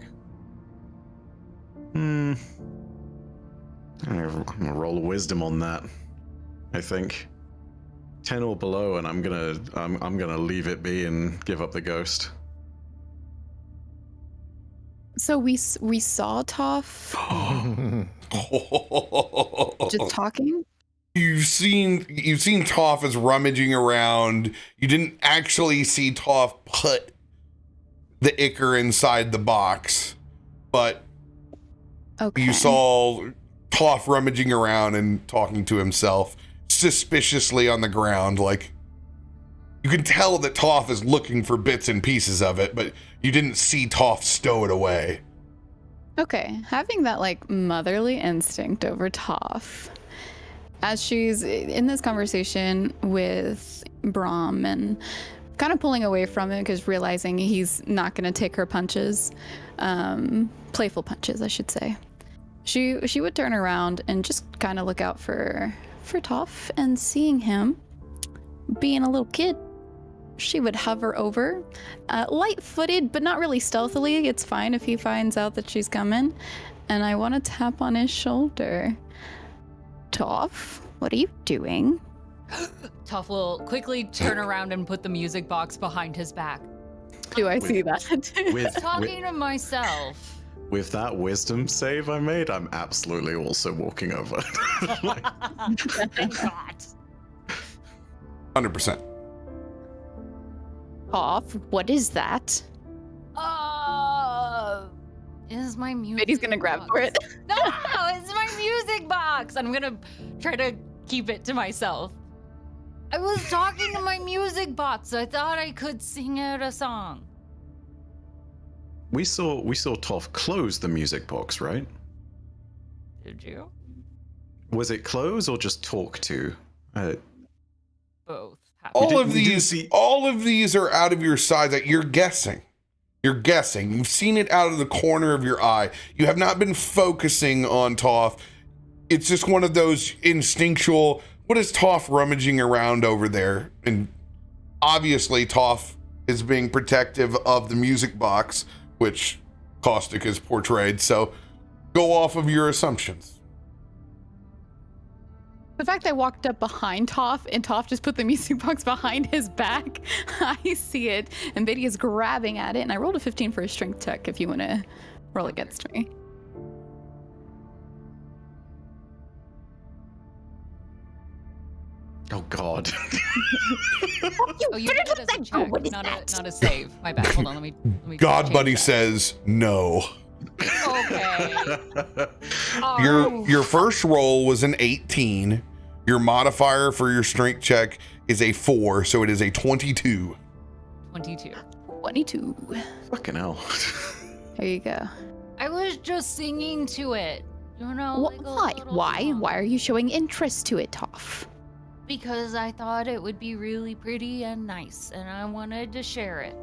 I'm gonna roll a wisdom on that. I think 10 or below, and I'm gonna leave it be and give up the ghost. So we saw Toff just talking. You've seen Toff as rummaging around. You didn't actually see Toff put the ichor inside the box, but Okay. you saw Toff rummaging around and talking to himself suspiciously on the ground. Like, you can tell that Toff is looking for bits and pieces of it, but you didn't see Toff stow it away. Okay, having that like motherly instinct over Toff, as she's in this conversation with Brom and kind of pulling away from it because realizing he's not going to take her punches, playful punches, I should say. She would turn around and just kind of look out for Toff, and seeing him being a little kid, she would hover over, light-footed, but not really stealthily. It's fine if he finds out that she's coming. And I want to tap on his shoulder. Toff, what are you doing? Toff will quickly turn around and put the music box behind his back. Do I see that? Talking to myself. With that wisdom save I made, I'm absolutely also walking over. Thank God. 100%. Toff, what is that? Is my music Betty's gonna grab box. for it. No, it's my music box. I'm gonna try to keep it to myself. I was talking to my music box. I thought I could sing out a song. We saw Toff close the music box, right? Did you? Was it close or just talk to? Both. All of these are out of your sight. That you're guessing. You're guessing. You've seen it out of the corner of your eye. You have not been focusing on Toff. It's just one of those instinctual, what is Toff rummaging around over there? And obviously Toff is being protective of the music box, which Caustic is portrayed. So go off of your assumptions. The fact I walked up behind Toff and Toff just put the music box behind his back, I see it, and Betty is grabbing at it, and I rolled a 15 for a strength check if you want to roll against me. Oh God. Oh, you did it as a check, not a save. My bad. Hold on, let me God change Buddy that. says no. Okay. Your first roll was an 18. Your modifier for your strength check is a 4, so it is a 22. 22. 22. Fucking hell. There you go. I was just singing to it. You know, like a Why? little Why? song. Why are you showing interest to it, Toff? Because I thought it would be really pretty and nice, and I wanted to share it.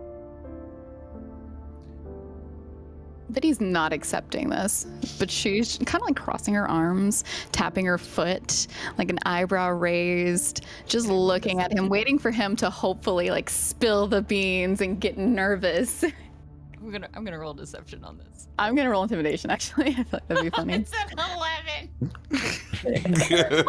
Betty's not accepting this, but she's kind of like crossing her arms, tapping her foot, like an eyebrow raised, just looking at him, waiting for him to hopefully like spill the beans and get nervous. I'm gonna roll deception on this. I'm gonna roll intimidation. Actually, I feel like that'd be funny. It's an 11.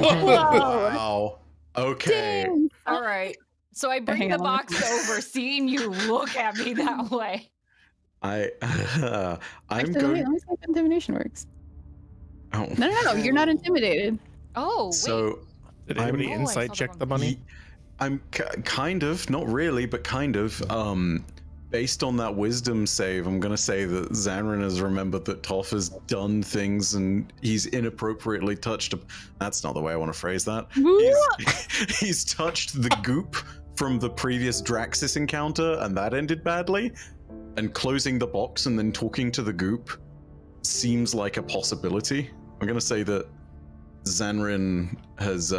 Wow. Okay. Dang. All right. So I bring Hang the on. box over, seeing you look at me that way. I'm Actually, going. let me see if intimidation works. Oh. No, you're not intimidated. Oh, wait. So Did anybody I insight saw the check wrong the money? Ye- I'm kind of, not really, but kind of. Based on that wisdom save, I'm gonna say that Zanryn has remembered that Toff has done things and he's inappropriately touched. That's not the way I want to phrase that. He's touched the goop from the previous Draxis encounter, and that ended badly. And closing the box and then talking to the goop seems like a possibility. I'm going to say that Zanryn has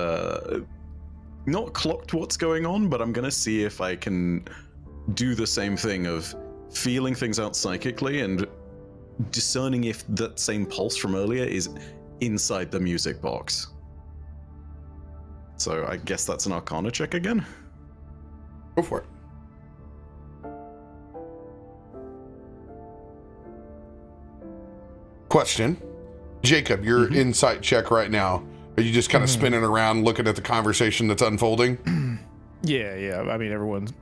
not clocked what's going on, but I'm going to see if I can do the same thing of feeling things out psychically and discerning if that same pulse from earlier is inside the music box. So I guess that's an Arcana check again. Go for it. Question. Jacob, your insight check right now. Are you just kind of spinning around looking at the conversation that's unfolding? Yeah. I mean, everyone's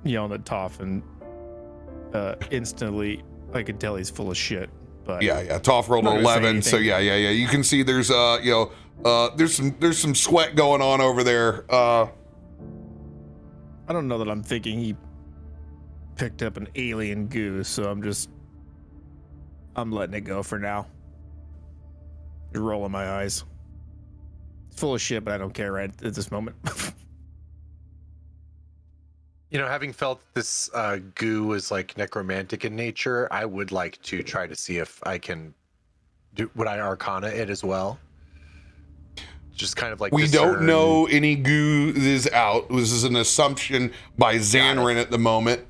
yelling at Toff, and instantly I can tell he's full of shit. But Yeah. Toff rolled an 11, so yeah. You can see there's there's some sweat going on over there. I don't know that I'm thinking he picked up an alien goose, so I'm letting it go for now. Just rolling my eyes. It's full of shit, but I don't care right at this moment. You know, having felt this goo is like necromantic in nature, I would like to try to see if I can would I Arcana it as well? Just kind of like we don't know any goo is out. This is an assumption by Zanryn at the moment.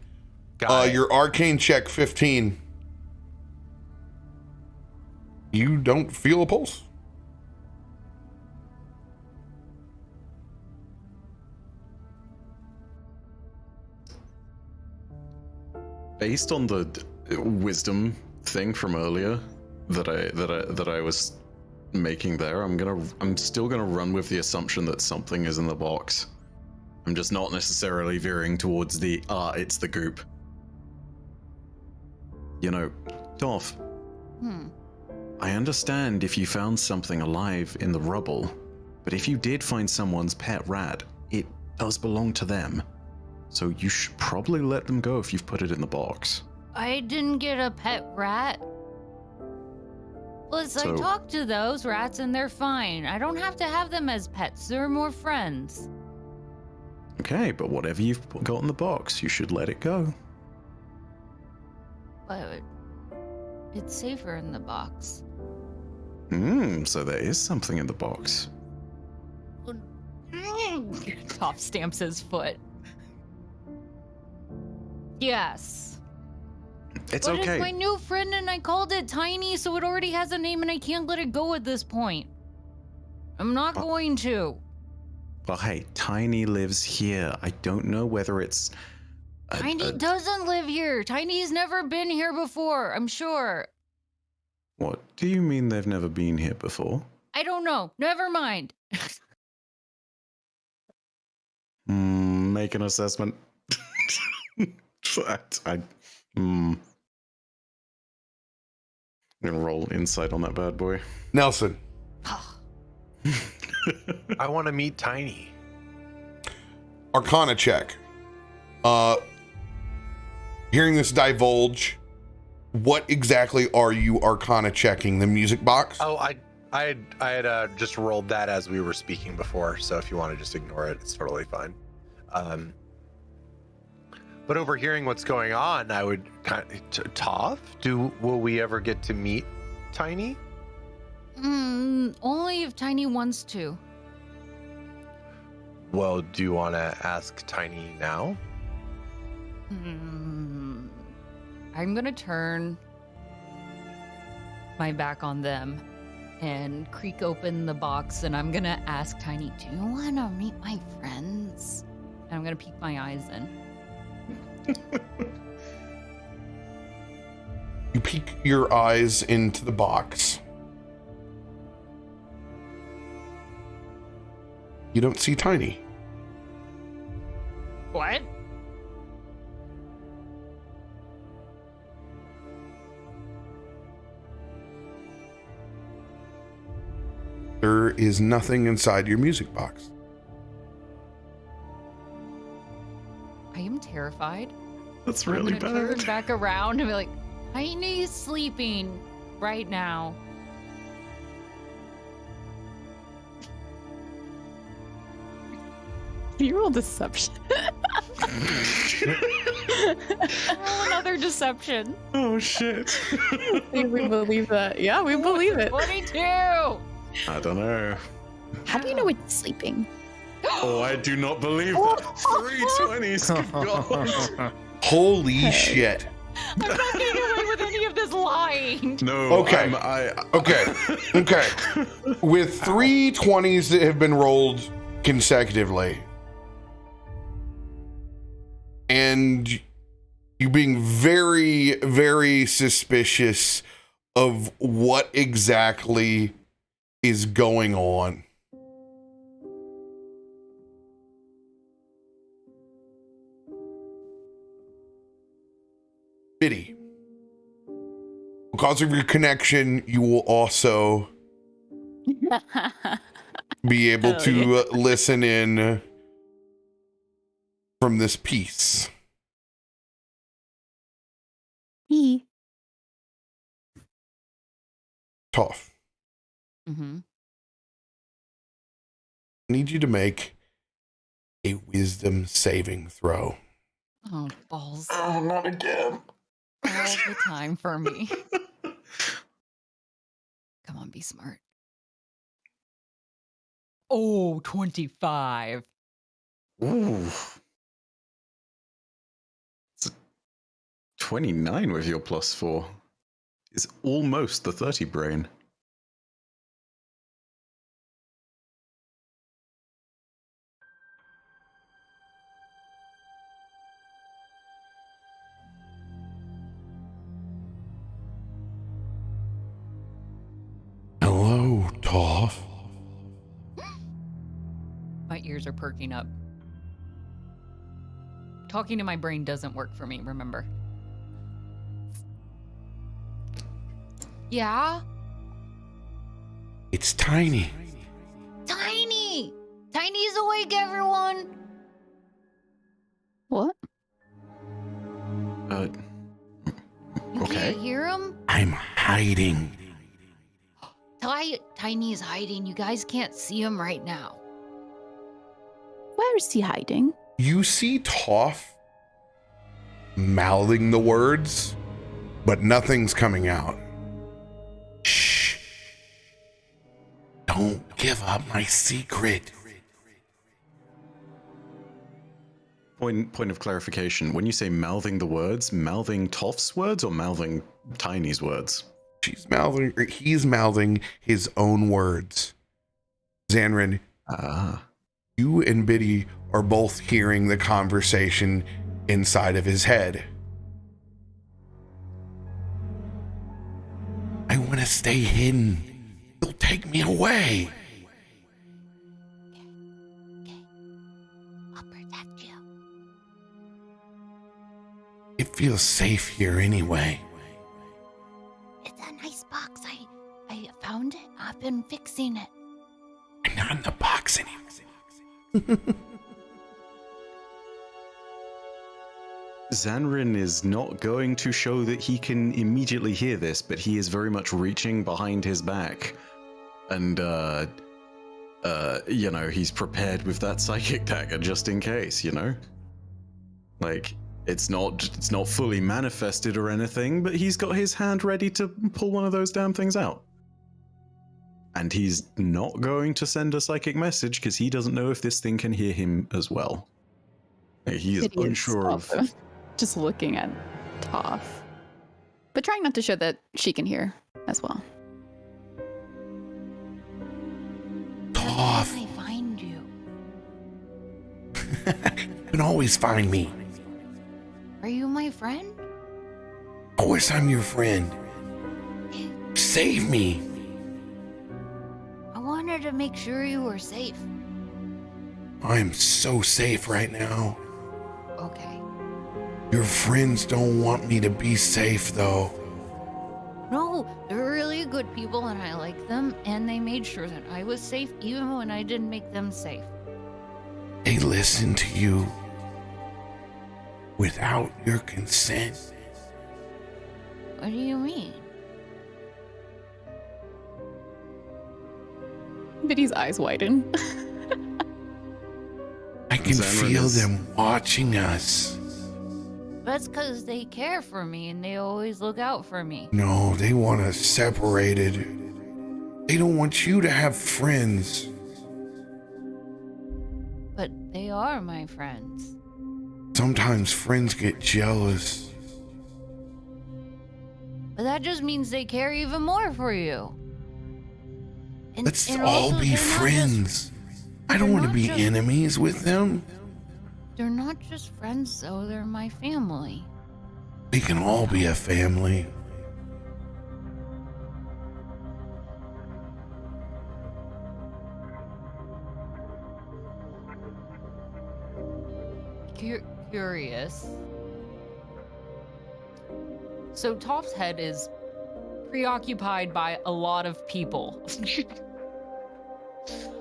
Your arcane check 15. You don't feel a pulse. Based on the wisdom thing from earlier that I was making there, I'm still gonna run with the assumption that something is in the box. I'm just not necessarily veering towards it's the goop. You know, Toff. I understand if you found something alive in the rubble, but if you did find someone's pet rat, it does belong to them. So you should probably let them go if you've put it in the box. I didn't get a pet rat. Plus, I talked to those rats and they're fine. I don't have to have them as pets. They're more friends. Okay, but whatever you've got in the box, you should let it go. But it's safer in the box. So there is something in the box. Toff stamps his foot. Yes. It's but okay. It's my new friend and I called it Tiny, so it already has a name and I can't let it go at this point. I'm not going to. Well, hey, Tiny lives here. I don't know whether it's... Tiny doesn't live here. Tiny's never been here before, I'm sure. What do you mean they've never been here before? I don't know. Never mind. Make an assessment. I'm gonna roll insight on that bad boy. Nelson. I want to meet Tiny. Arcana check. Hearing this divulge, what exactly are you Arcana checking? The music box? Oh, I had just rolled that as we were speaking before, so if you want to just ignore it, it's totally fine. But overhearing what's going on, I would Toff, will we ever get to meet Tiny? Only if Tiny wants to. Well, do you want to ask Tiny now? I'm gonna turn my back on them and creak open the box, and I'm gonna ask Tiny, do you want to meet my friends? And I'm gonna peek my eyes in. You peek your eyes into the box. You don't see Tiny. What? There is nothing inside your music box. I am terrified. That's really I'm gonna bad. turn back around and be like, Tiny's sleeping right now. You roll deception. Roll another deception. Oh shit. We believe that. Yeah, we believe it. 22. I don't know. How do you know it's sleeping? Oh, I do not believe that. 320s. Good God. Holy shit. I'm not getting away with any of this lying. No. Okay. Okay. With 3 20s that have been rolled consecutively, and you being very, very suspicious of what exactly is going on. Biddy, because of your connection, you will also be able to listen in from this piece. Me. Toff, Mm-hmm. I need you to make a wisdom saving throw. Oh, balls. Oh, not again. All the time for me. Come on, be smart. Oh, 25. Ooh. It's a 29 with your +4. Is almost the 30 brain. Hello, Toff. My ears are perking up. Talking to my brain doesn't work for me, remember? Yeah? It's Tiny. Tiny! Tiny's awake, everyone! What? You Okay. can't hear him? I'm hiding. Tiny's hiding. You guys can't see him right now. Where is he hiding? You see Toff mouthing the words, but nothing's coming out. Shh. Don't give up my secret. Point of clarification. When you say mouthing the words, mouthing Toff's words or mouthing Tiny's words? He's mouthing his own words. Zanryn, you and Biddy are both hearing the conversation inside of his head. I want to stay hidden. He'll take me away. Okay. I'll protect you. It feels safe here anyway. It's a nice box. I found it. I've been fixing it. I'm not in the box anymore. Zanryn is not going to show that he can immediately hear this, but he is very much reaching behind his back. And, you know, he's prepared with that psychic dagger just in case, you know? Like, it's not fully manifested or anything, but he's got his hand ready to pull one of those damn things out. And he's not going to send a psychic message because he doesn't know if this thing can hear him as well. He is unsure of... Just looking at Toff. But trying not to show that she can hear as well. Toff. How can I find you? You can always find me. Are you my friend? Of course I'm your friend. Save me. I wanted to make sure you were safe. I'm so safe right now. Okay. Your friends don't want me to be safe, though. No, they're really good people and I like them, and they made sure that I was safe even when I didn't make them safe. They listen to you without your consent. What do you mean? Biddy's eyes widen. I can Zanryn feel is- them watching us. That's because they care for me and they always look out for me. No, they want us separated. They don't want you to have friends. But they are my friends. Sometimes friends get jealous. But that just means they care even more for you. And, Let's and all also, be they're not just- friends. I don't they're want to not be just- enemies with them. They're not just friends, though. They're my family. We can all be a family. Curious. So Toff's head is preoccupied by a lot of people.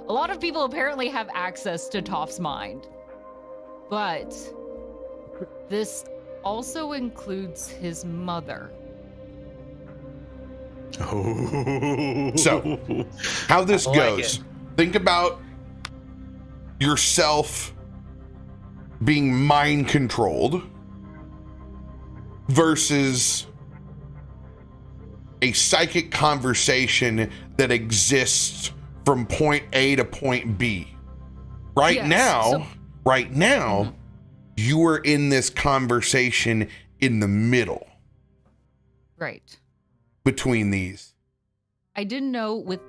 A lot of people apparently have access to Toff's mind. But this also includes his mother. Oh. So, how this I like goes, it. think about yourself being mind controlled versus a psychic conversation that exists from point A to point B. Right Yes, now, Mhm. you are in this conversation in the middle Right. between these. I didn't know with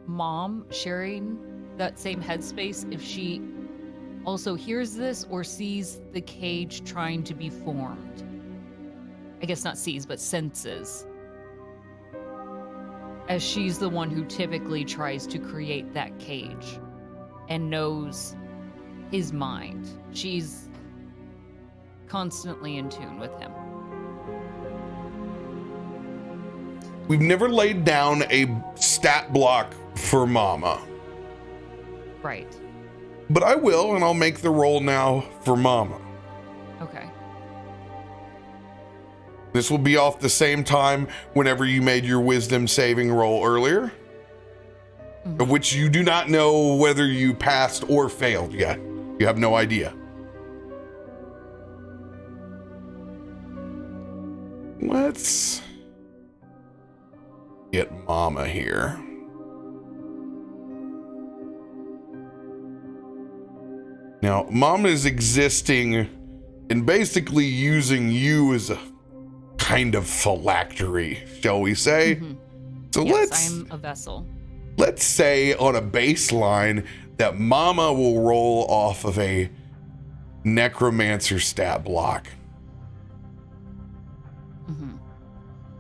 mom sharing that same headspace if she also hears this or sees the cage trying to be formed. I guess not sees, but senses. As she's the one who typically tries to create that cage and knows his mind. She's constantly in tune with him. We've never laid down a stat block for Mama, Right. but I will, and I'll make the roll now for Mama. Okay. This will be off the same time whenever you made your wisdom saving roll earlier, of which you do not know whether you passed or failed yet. You have no idea. Let's get Mama here. Now, Mama is existing and basically using you as a kind of phylactery, shall we say? So Yes, I'm a vessel. let's say on a baseline that Mama will roll off of a necromancer stat block.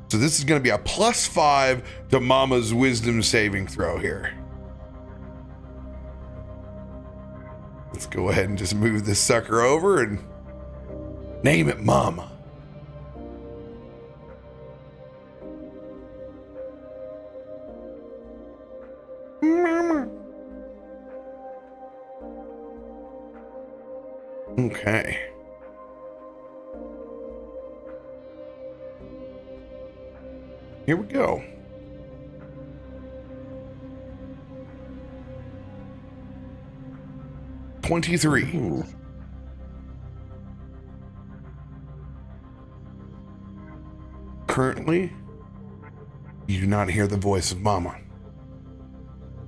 So this is going to be a +5 to Mama's wisdom saving throw here. Let's go ahead and just move this sucker over and name it Mama. Mama. Okay. Here we go. $23. Ooh. Currently, you do not hear the voice of Mama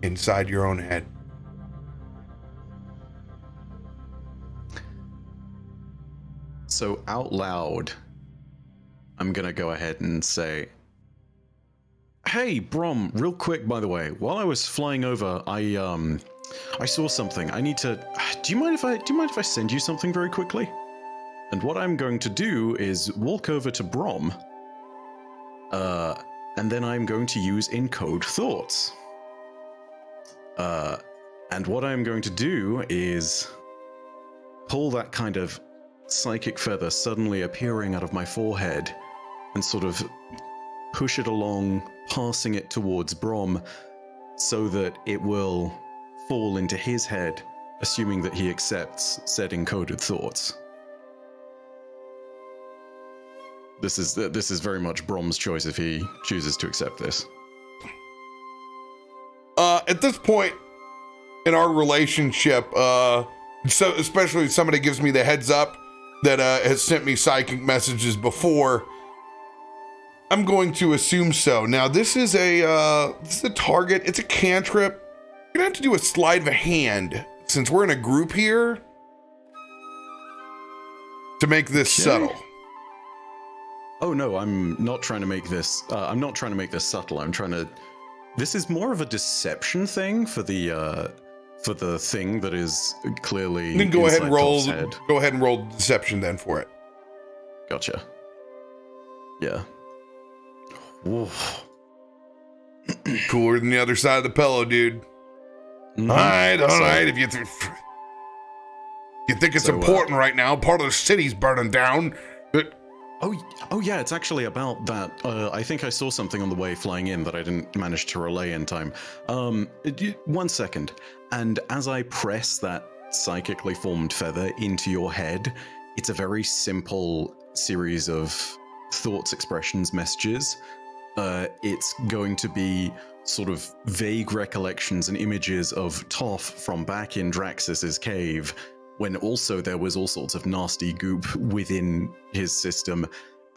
inside your own head. So out loud, I'm gonna go ahead and say, "Hey, Brom, real quick, by the way, while I was flying over, I saw something. I need to. Do you mind if I send you something very quickly?" And what I'm going to do is walk over to Brom, and then I'm going to use encode thoughts. And what I'm going to do is pull that kind of psychic feather suddenly appearing out of my forehead and sort of push it along, passing it towards Brom so that it will fall into his head, assuming that he accepts said encoded thoughts. This is very much Brom's choice if he chooses to accept this. At this point in our relationship, So especially if somebody gives me the heads up that has sent me psychic messages before, I'm going to assume so. Now this is a target. It's a cantrip. You're gonna have to do a sleight of hand since we're in a group here to make this subtle. Oh no, I'm not trying to make this. I'm not trying to make this subtle. I'm trying to. This is more of a deception thing for the thing that is clearly. Then go ahead and roll. Toff's head. Go ahead and roll deception then for it. Gotcha. Yeah. Oof. Cooler than the other side of the pillow, dude. Mhm. All So- right. If you think it's So, important right now, part of the city's burning down. Oh yeah, it's actually about that. I think I saw something on the way flying in that I didn't manage to relay in time. 1 second. And as I press that psychically formed feather into your head, it's a very simple series of thoughts, expressions, messages. It's going to be sort of vague recollections and images of Toff from back in Draxus's cave, when also there was all sorts of nasty goop within his system,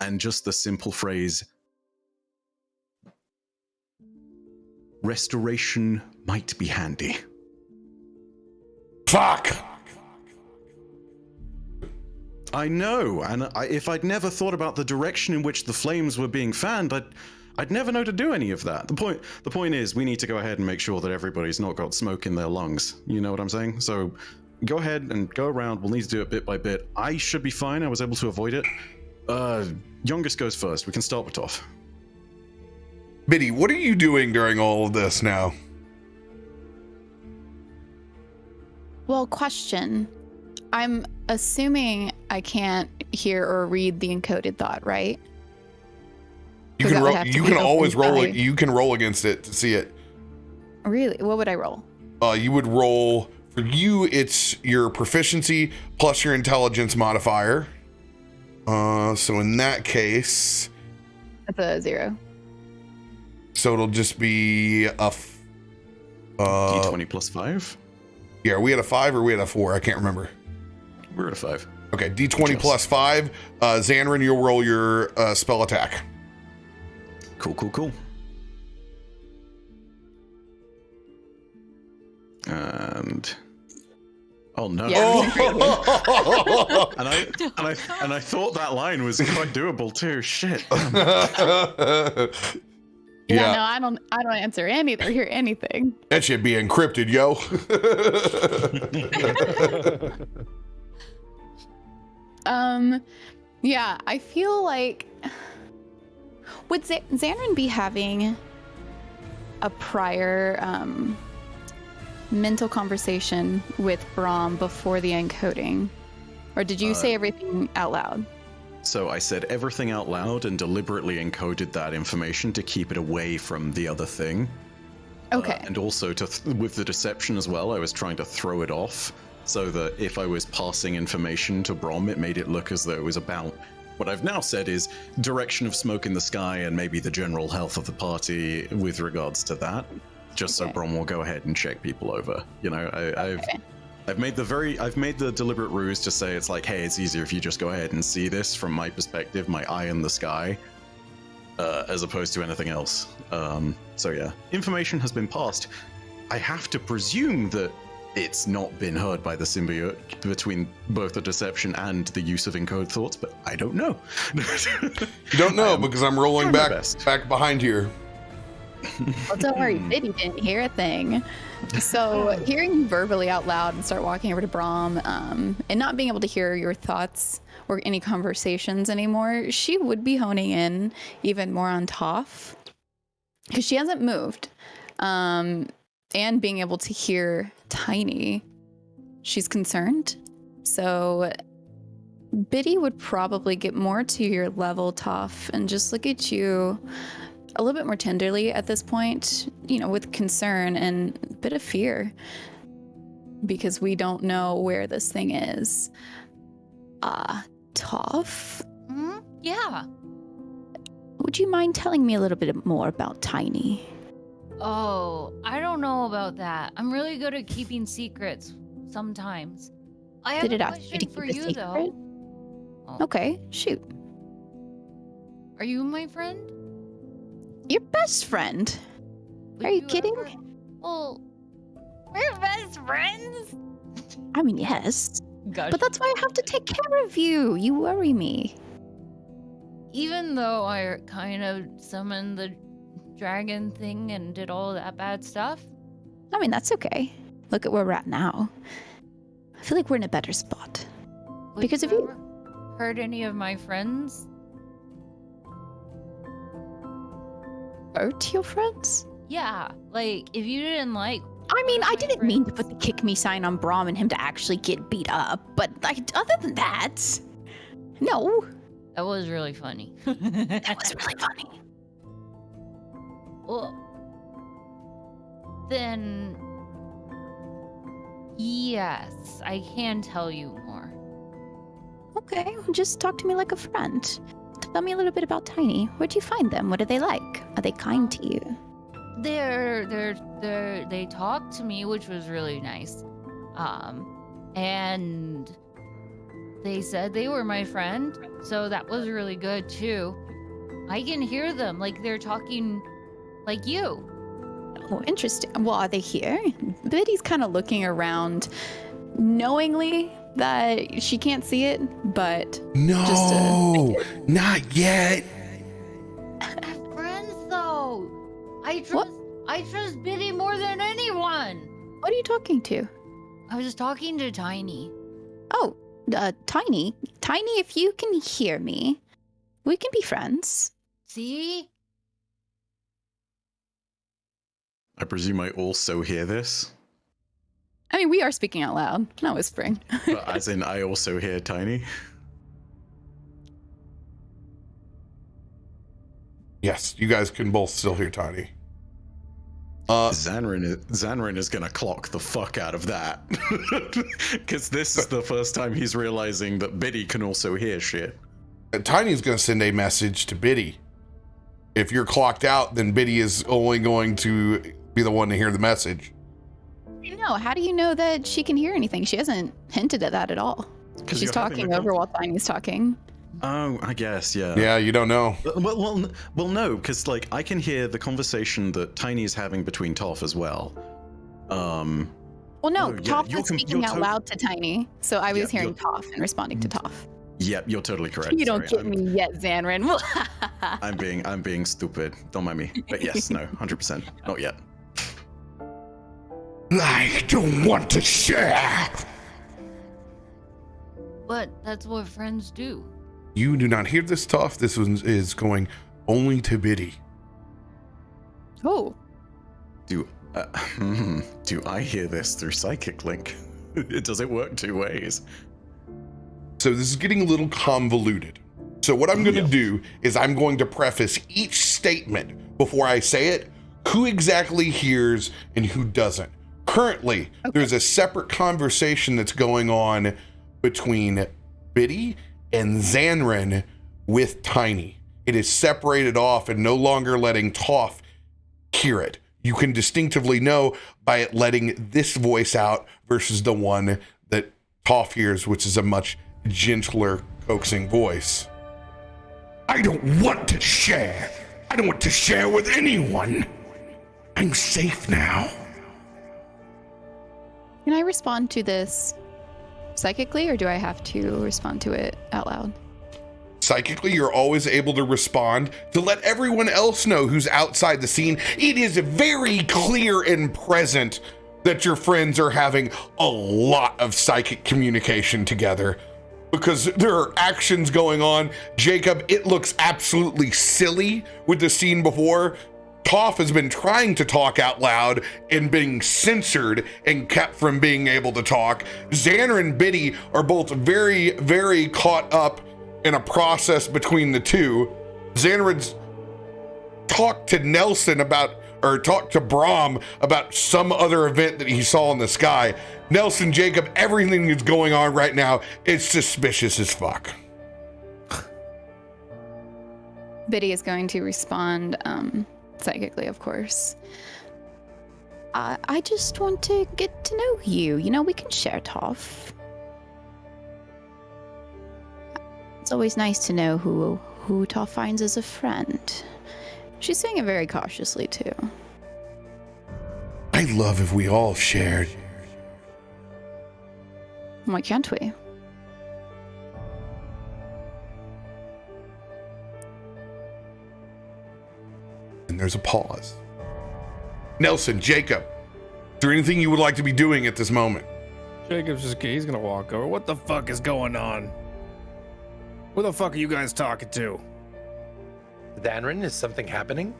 and just the simple phrase, restoration might be handy. Fuck. I know, and if I'd never thought about the direction in which the flames were being fanned, I'd never know to do any of that. The point is, we need to go ahead and make sure that everybody's not got smoke in their lungs. You know what I'm saying? So go ahead and go around. We'll need to do it bit by bit. I should be fine. I was able to avoid it. Youngest goes first. We can start with Toff. Biddy, what are you doing during all of this now? Well, question. I'm assuming I can't hear or read the encoded thought, right? You 'Cause can that would roll. have to You be can always open roll. side. You can roll against it to see it. Really? What would I roll? You would roll for you. It's your proficiency plus your intelligence modifier. So in that case, That's a 0. so it'll just be a. D20 plus 5? Yeah, we had a 5 or we had a 4. I can't remember. We're at a 5. Okay, D20 Just. plus 5. Zanryn, you'll roll your spell attack. Cool. And oh no! Yeah. And I thought that line was quite doable too. Shit. Yeah, no, I don't answer anything or hear anything. That should be encrypted, yo. Yeah, I feel like would Zanryn be having a prior mental conversation with Brom before the encoding, or did you say everything out loud? So I said everything out loud and deliberately encoded that information to keep it away from the other thing. Okay. And also with the deception as well, I was trying to throw it off so that if I was passing information to Brom, it made it look as though it was about what I've now said is direction of smoke in the sky and maybe the general health of the party with regards to that. Just so Okay. Brom will go ahead and check people over. You know, I've made the deliberate ruse to say it's like, hey, it's easier if you just go ahead and see this from my perspective, my eye in the sky, as opposed to anything else. So yeah, information has been passed. I have to presume that it's not been heard by the symbiote between both the deception and the use of encode thoughts, but I don't know. You don't know because I'm rolling trying my back best. behind here. Well, don't worry, Biddy didn't hear a thing. So hearing you verbally out loud and start walking over to Brom, and not being able to hear your thoughts or any conversations anymore, she would be honing in even more on Toff because she hasn't moved. And being able to hear Tiny, she's concerned. So Biddy would probably get more to your level, Toff, and just look at you a little bit more tenderly at this point, you know, with concern and a bit of fear because we don't know where this thing is. Toff, Yeah. would you mind telling me a little bit more about Tiny? Oh, I don't know about that. I'm really good at keeping secrets sometimes. I have Did it a ask you to question keep for it you, secret? though. Oh, Okay, shoot. Are you my friend? Your best friend. Would Are you kidding? Well, we're best friends. I mean, yes. Gosh. But that's why I have to take care of you. You worry me. Even though I kind of summoned the dragon thing and did all that bad stuff. I mean, that's okay. Look at where we're at now. I feel like we're in a better spot. Would Because of you. ever hurt any of my friends? Hurt your friends? Yeah, like if you didn't like. I mean, one of I my didn't mean to friends- put the kick me sign on Brom and him to actually get beat up, but like, other than that, no. That was really funny. That was really funny. Well, then, yes, I can tell you more. Okay, just talk to me like a friend. Tell me a little bit about Tiny. Where'd you find them? What are they like? Are they kind to you? They talked to me, which was really nice. And they said they were my friend, so that was really good too. I can hear them like they're talking like you. Oh, interesting. Well, are they here? Biddy's kind of looking around knowingly that she can't see it, but No, not yet. Friends though. I trust Biddy more than anyone. what are you talking to? I was talking to Tiny. Oh, Tiny. Tiny, if you can hear me, we can be friends. See? I presume I also hear this, I mean, we are speaking out loud, not whispering. but as in I also hear Tiny. Yes, you guys can both still hear Tiny. Zanryn is gonna clock the fuck out of that, because this is the first time he's realizing that Biddy can also hear shit. Tiny's going to send a message to Biddy. If you're clocked out, then Biddy is only going to be the one to hear the message. No, how do you know that she can hear anything? She hasn't hinted at that at all. 'Cause She's you're having talking a over while Tiny's talking. Oh, I guess, yeah. Yeah, you don't know. Well, no, because like I can hear the conversation that Tiny is having between Toff as well. Well, no, Oh, yeah, Toff you're was com- speaking you're out to- loud to Tiny, so I was Yeah, hearing you're- Toff and responding to Toff. Yep, you're totally correct. You don't Sorry, get me yet, Zanryn. I'm being stupid. Don't mind me. But yes, no, 100%. Not yet. I don't want to share. But that's what friends do. You do not hear this stuff. This one is going only to Biddy. Oh, Do I hear this through Psychic Link? Does it work two ways? So this is getting a little convoluted. So what I'm going to do is I'm going to preface each statement before I say it, who exactly hears and who doesn't. Currently, there's a separate conversation that's going on between Biddy and Zanryn with Tiny. It is separated off and no longer letting Toff hear it. You can distinctively know by it letting this voice out versus the one that Toff hears, which is a much gentler, coaxing voice. I don't want to share. I don't want to share with anyone. I'm safe now. can I respond to this psychically, or do I have to respond to it out loud? Psychically, you're always able to respond to let everyone else know who's outside the scene. It is very clear and present that your friends are having a lot of psychic communication together because there are actions going on. Jacob, it looks absolutely silly with the scene before. Toff has been trying to talk out loud and being censored and kept from being able to talk. Xander and Biddy are both very, very caught up in a process between the two. Zanryn's talked to Nelson about, or talked to Brom about some other event that he saw in the sky. Nelson, Jacob, everything that's going on right now is suspicious as fuck. Biddy is going to respond psychically, of course. I just want to get to know you. You know, we can share Toff. It's always nice to know who Toff finds as a friend. She's saying it very cautiously, too. I'd love if we all shared. Why can't we? And there's a pause. Nelson, Jacob, is there anything you would like to be doing at this moment? Jacob's just, he's gonna walk over. What the fuck is going on? Who the fuck are you guys talking to? Zanryn, is something happening?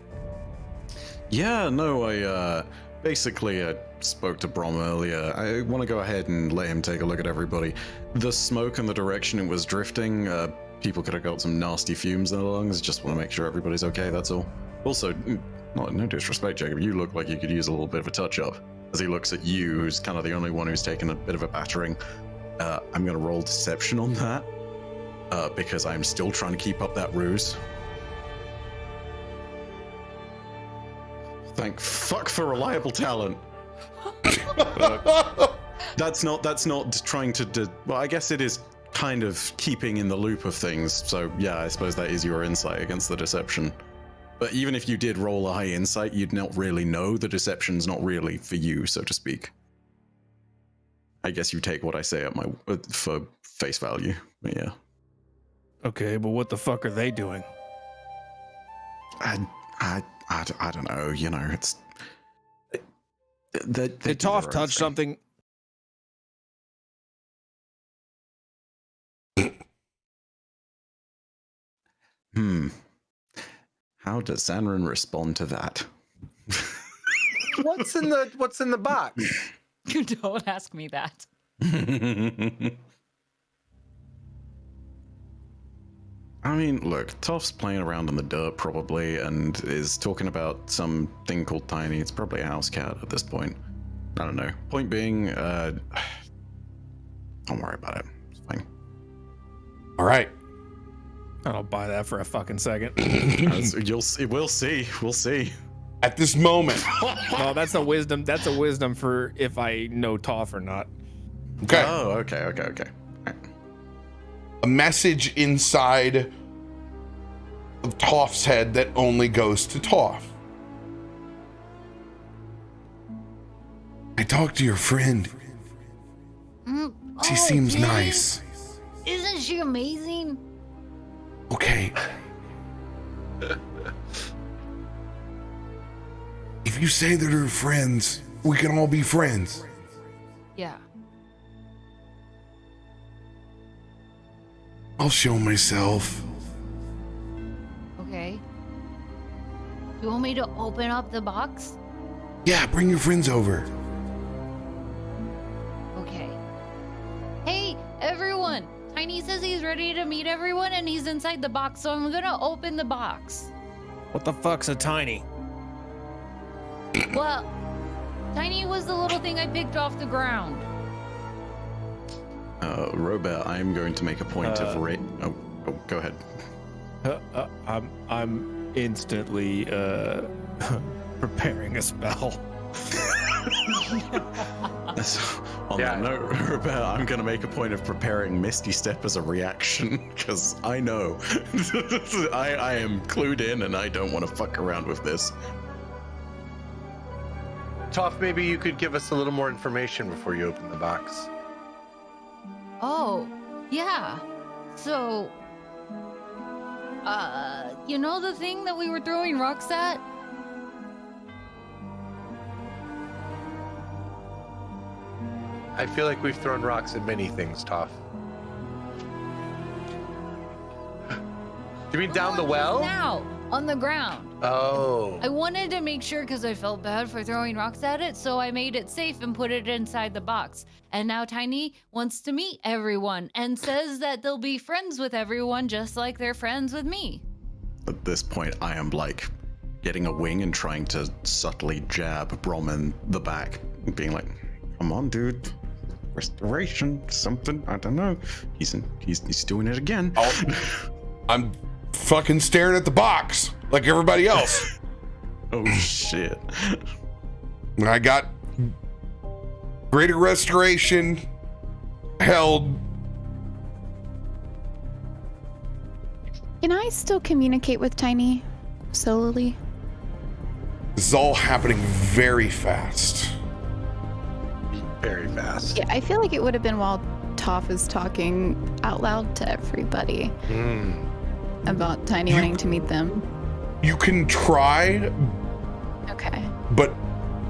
Yeah, no, I spoke to Brom earlier. I want to go ahead and let him take a look at everybody. The smoke and the direction it was drifting, people could have got some nasty fumes in their lungs. Just want to make sure everybody's okay, that's all. Also, no disrespect, Jacob, you look like you could use a little bit of a touch-up. As he looks at you, who's kind of the only one who's taken a bit of a battering. I'm going to roll deception on that, because I'm still trying to keep up that ruse. Thank fuck for reliable talent. That's not trying to well, I guess it is kind of keeping in the loop of things. So yeah, I suppose that is your insight against the deception. But even if you did roll a high insight, you'd not really know the deception's not really for you, so to speak. I guess you take what I say at my for face value. But yeah. Okay, but what the fuck are they doing? I don't know. You know, it's. Did Toff touch something? How does Zanryn respond to that? What's in the box? You don't ask me that. I mean, look, Toff's playing around in the dirt probably and is talking about some thing called Tiny. It's probably a house cat at this point. I don't know. Point being, don't worry about it. It's fine. All right. I don't buy that for a fucking second. You'll see. We'll see. We'll see. At this moment. Well, that's a wisdom. That's a wisdom for if I know Toff or not. Okay. Oh, okay. A message inside of Toff's head that only goes to Toff. I talked to your friend. She seems really? nice. Isn't she amazing? Okay. If you say that we're friends, we can all be friends. Yeah. I'll show myself. Okay. You want me to open up the box? Yeah, bring your friends over. Okay. Hey, everyone! Tiny says he's ready to meet everyone and he's inside the box, so I'm gonna open the box. What the fuck's a tiny? Well, Tiny was the little thing I picked off the ground. RoBear, I'm going to make a point of rate. Oh, go ahead. I'm instantly preparing a spell. On that note, RoBear, I'm going to make a point of preparing Misty Step as a reaction, because I know. I am clued in and I don't want to fuck around with this. Toff, maybe you could give us a little more information before you open the box. Oh, yeah. So, you know the thing that we were throwing rocks at? I feel like we've thrown rocks at many things, Toff. You mean down the well? Now, on the ground. Oh. I wanted to make sure because I felt bad for throwing rocks at it, so I made it safe and put it inside the box. And now Tiny wants to meet everyone and says that they'll be friends with everyone just like they're friends with me. At this point, I am like getting a wing and trying to subtly jab Brom in the back, being like, "Come on, dude, restoration, something. I don't know. He's doing it again." I'm fucking staring at the box like everybody else. Oh shit! And I got greater restoration held Can I still communicate with Tiny solely? This is all happening very fast. Very fast. Yeah, I feel like it would have been while Toff is talking out loud to everybody about Tiny wanting to meet them. You can try, Okay. but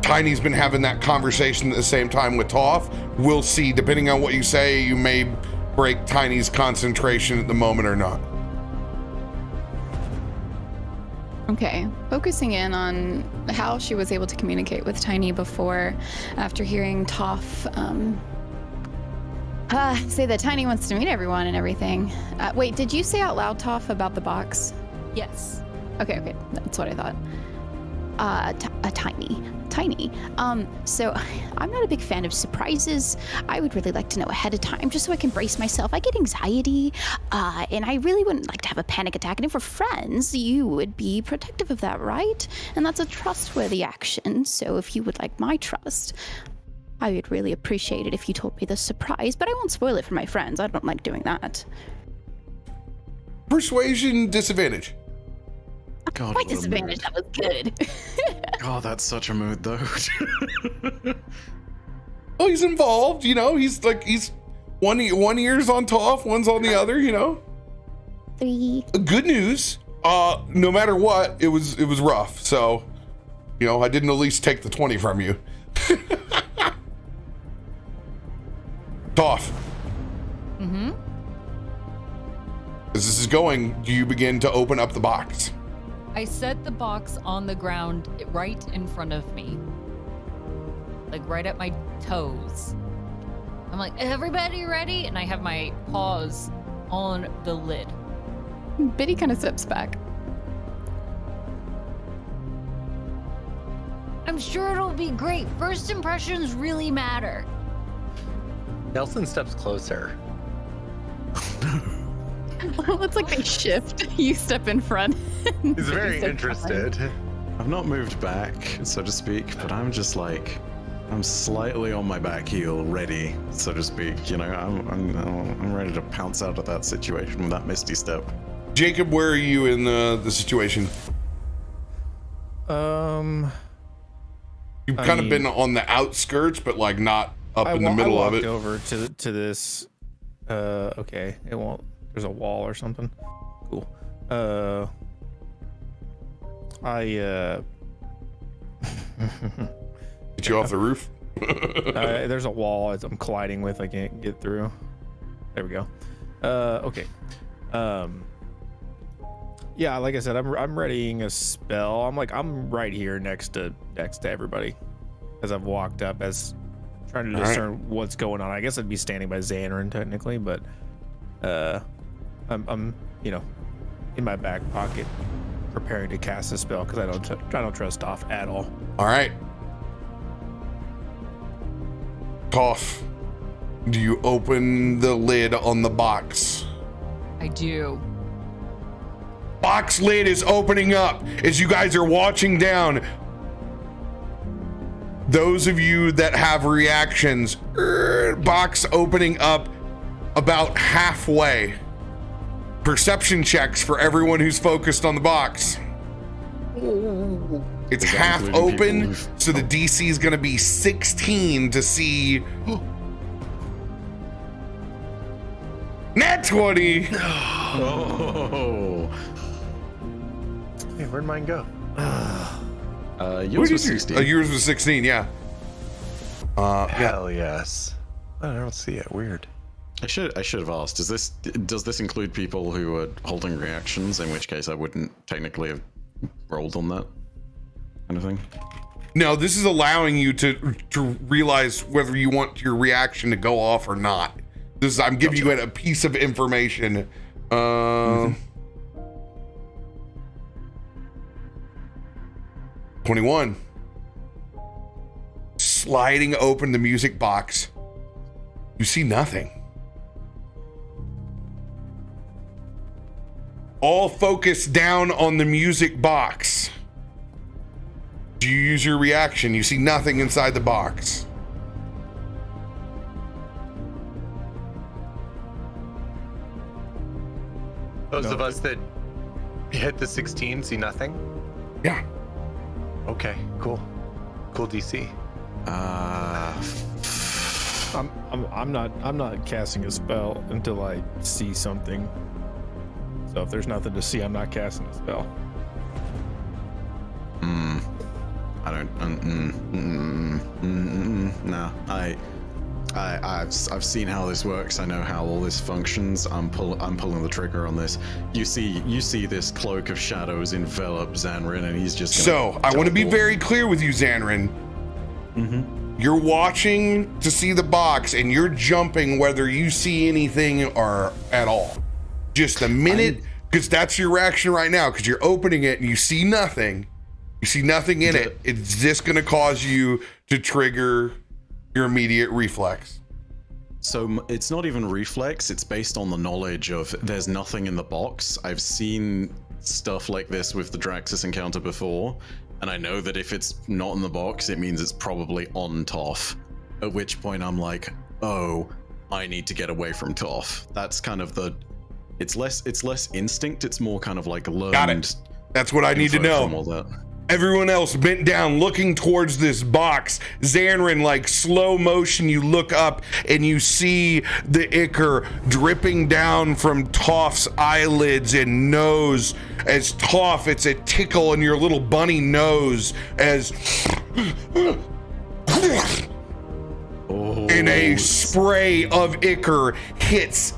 Tiny's been having that conversation at the same time with Toff. We'll see. Depending on what you say, you may break Tiny's concentration at the moment or not. Okay, focusing in on how she was able to communicate with Tiny before, after hearing Toff say that Tiny wants to meet everyone and everything. Wait, did you say out loud, Toff, about the box? Yes. Okay, that's what I thought. Tiny. So I'm not a big fan of surprises. I would really like to know ahead of time, just so I can brace myself. I get anxiety, and I really wouldn't like to have a panic attack. And if we're friends, you would be protective of that, right? And that's a trustworthy action. So if you would like my trust, I would really appreciate it if you told me the surprise, but I won't spoil it for my friends. I don't like doing that. Persuasion disadvantage. God, My what a disadvantage, that was good. God, that's such a mood, though. Oh, he's involved, you know. He's one ear's on Toff, one's on the other, you know. 3. Good news. No matter what, it was rough. So, you know, I didn't at least take the 20 from you. Toff. Mm-hmm. As this is going, do you begin to open up the box? I set the box on the ground right in front of me. Like right at my toes. I'm like, everybody ready? And I have my paws on the lid. Biddy kind of steps back. I'm sure it'll be great. First impressions really matter. Nelson steps closer. It's like they shift. You step in front. He's very interested. I've not moved back, so to speak, but I'm just like, I'm slightly on my back heel, ready, so to speak. You know, I'm ready to pounce out of that situation with that misty step. Jacob, where are you in the situation? You've kind of been on the outskirts, but like not up in the middle of it. I walked over to this. Okay, it won't. There's a wall or something. Cool. Get you off the roof? There's a wall I'm colliding with. I can't get through. There we go. Okay. Yeah, like I said, I'm readying a spell. I'm right here next to everybody as I've walked up, as trying to discern what's going on. I guess I'd be standing by Zanryn technically, but I'm you know, in my back pocket preparing to cast a spell because I don't trust Toff at all. All right. Toff, do you open the lid on the box? I do. Box lid is opening up as you guys are watching down. Those of you that have reactions, box opening up about halfway. Perception checks for everyone who's focused on the box. It's half open, so the DC is going to be 16 to see. Nat 20! Oh. Hey, where'd mine go? Yours was 16. Yours was 16, yeah. Hell yes. I don't see it. Weird. I should have asked. Does this include people who are holding reactions? In which case, I wouldn't technically have rolled on that kind of thing. No, this is allowing you to realize whether you want your reaction to go off or not. I'm giving you a piece of information. 21. Sliding open the music box. You see nothing. All focus down on the music box. Do you use your reaction? You see nothing inside the box. Those of us that You hit the 16, see nothing? Yeah. Okay, cool. Cool DC. I'm not casting a spell until I see something. So if there's nothing to see, I'm not casting a spell. I don't. No, I've seen how this works. I know how all this functions. I'm pulling the trigger on this. You see this cloak of shadows envelop Zanryn, and he's just. So I want to be very clear with you, Zanryn. You're watching to see the box, and you're jumping whether you see anything or at all. Just a minute, because that's your reaction right now. Because you're opening it and you see nothing. You see nothing in it. It's just going to cause you to trigger your immediate reflex. So it's not even reflex. It's based on the knowledge of there's nothing in the box. I've seen stuff like this with the Draxus encounter before, and I know that if it's not in the box, it means it's probably on Toff. At which point I'm like, oh, I need to get away from Toff. That's kind of the. It's less instinct. It's more kind of like learned. Got it. That's what I need to know. From all that. Everyone else bent down looking towards this box. Zanryn, like slow motion, you look up and you see the ichor dripping down from Toff's eyelids and nose. As Toff, it's a tickle in your little bunny nose as and a spray of ichor hits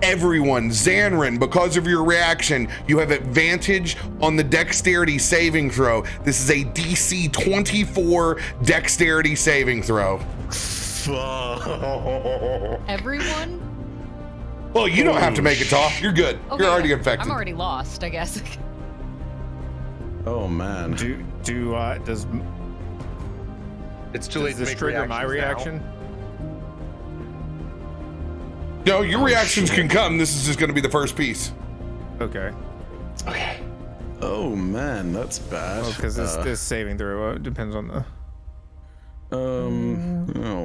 everyone. Zanryn, because of your reaction, you have advantage on the dexterity saving throw. This is a DC 24 dexterity saving throw. Everyone? Well, you don't have to make it, Toff. You're good. Okay, You're already infected. I'm already lost, I guess. Oh man. Does It's too late to this make trigger my reactions reaction? No, your reactions can come. This is just going to be the first piece. Okay. now. Okay. Oh man, that's bad. Oh, because this saving throw depends on the. Oh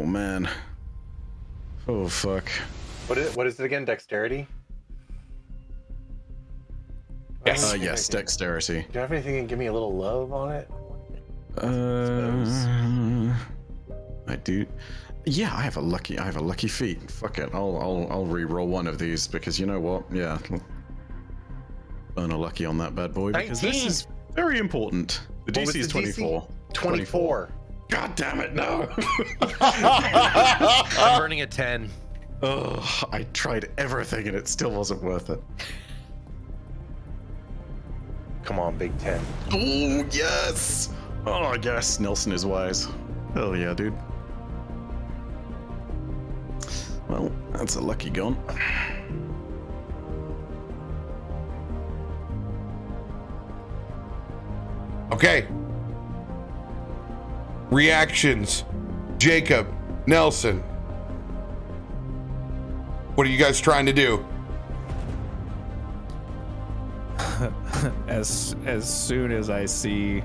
man. Oh fuck. What is it again? Dexterity? Yes. Yes, dexterity. Do you have anything that can give me a little love on it? I do. Yeah, I have a lucky feat. Fuck it. I'll re-roll one of these because you know what? Yeah. Earn a lucky on that bad boy because this 19. is very important. The What was DC is the 24. 24. God damn it, no. I'm burning a 10. Oh, I tried everything and it still wasn't worth it. Come on, Big 10. Oh, yes. Oh, I guess Nelson is wise. Hell yeah, dude. Well, that's a lucky gun. Okay. Reactions. Jacob, Nelson. What are you guys trying to do? As soon as I see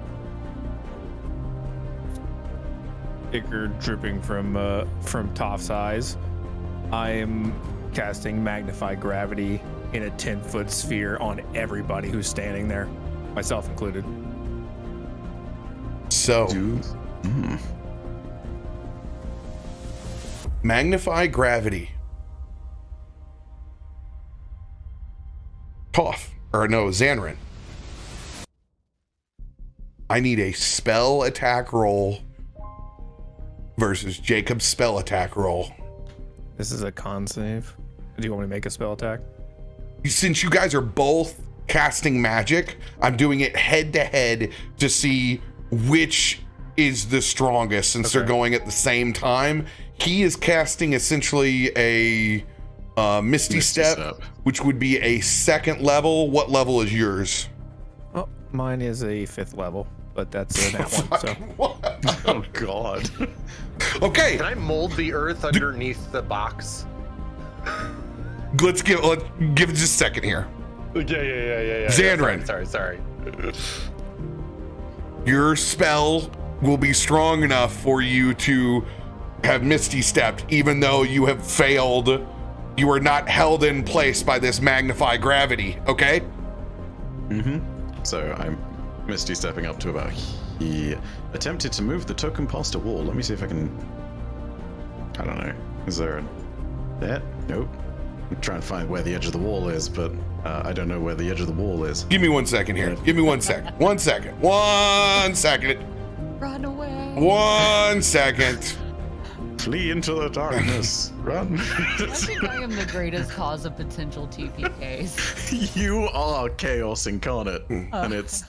ichor dripping from Toff's eyes, I am casting Magnify Gravity in a 10-foot sphere on everybody who's standing there, myself included. So, Magnify Gravity. Toff, or no, Zanryn. I need a spell attack roll versus Jacob's spell attack roll. This is a con save. Do you want me to make a spell attack? Since you guys are both casting magic, I'm doing it head to head to see which is the strongest since they're going at the same time. He is casting essentially a Misty Step, which would be a second level. What level is yours? Oh, mine is a 5th level, but that's a nat one. So Oh god. Okay, Can I mold the earth underneath the box? let's give it just a second here. Yeah. Zanryn. Sorry. Your spell will be strong enough for you to have Misty Stepped, even though you have failed. You are not held in place by this Magnify Gravity, okay? So I'm Misty stepping up to about here. Attempted to move the token past a wall. Let me see if I can. I don't know. Is there a that? Nope. I'm trying to find where the edge of the wall is, but I don't know where the edge of the wall is. Give me 1 second here. Give me 1 second. 1 second. 1 second. Run away. 1 second. Flee into the darkness. Run. I think I am the greatest cause of potential TPKs. You are chaos incarnate, and it's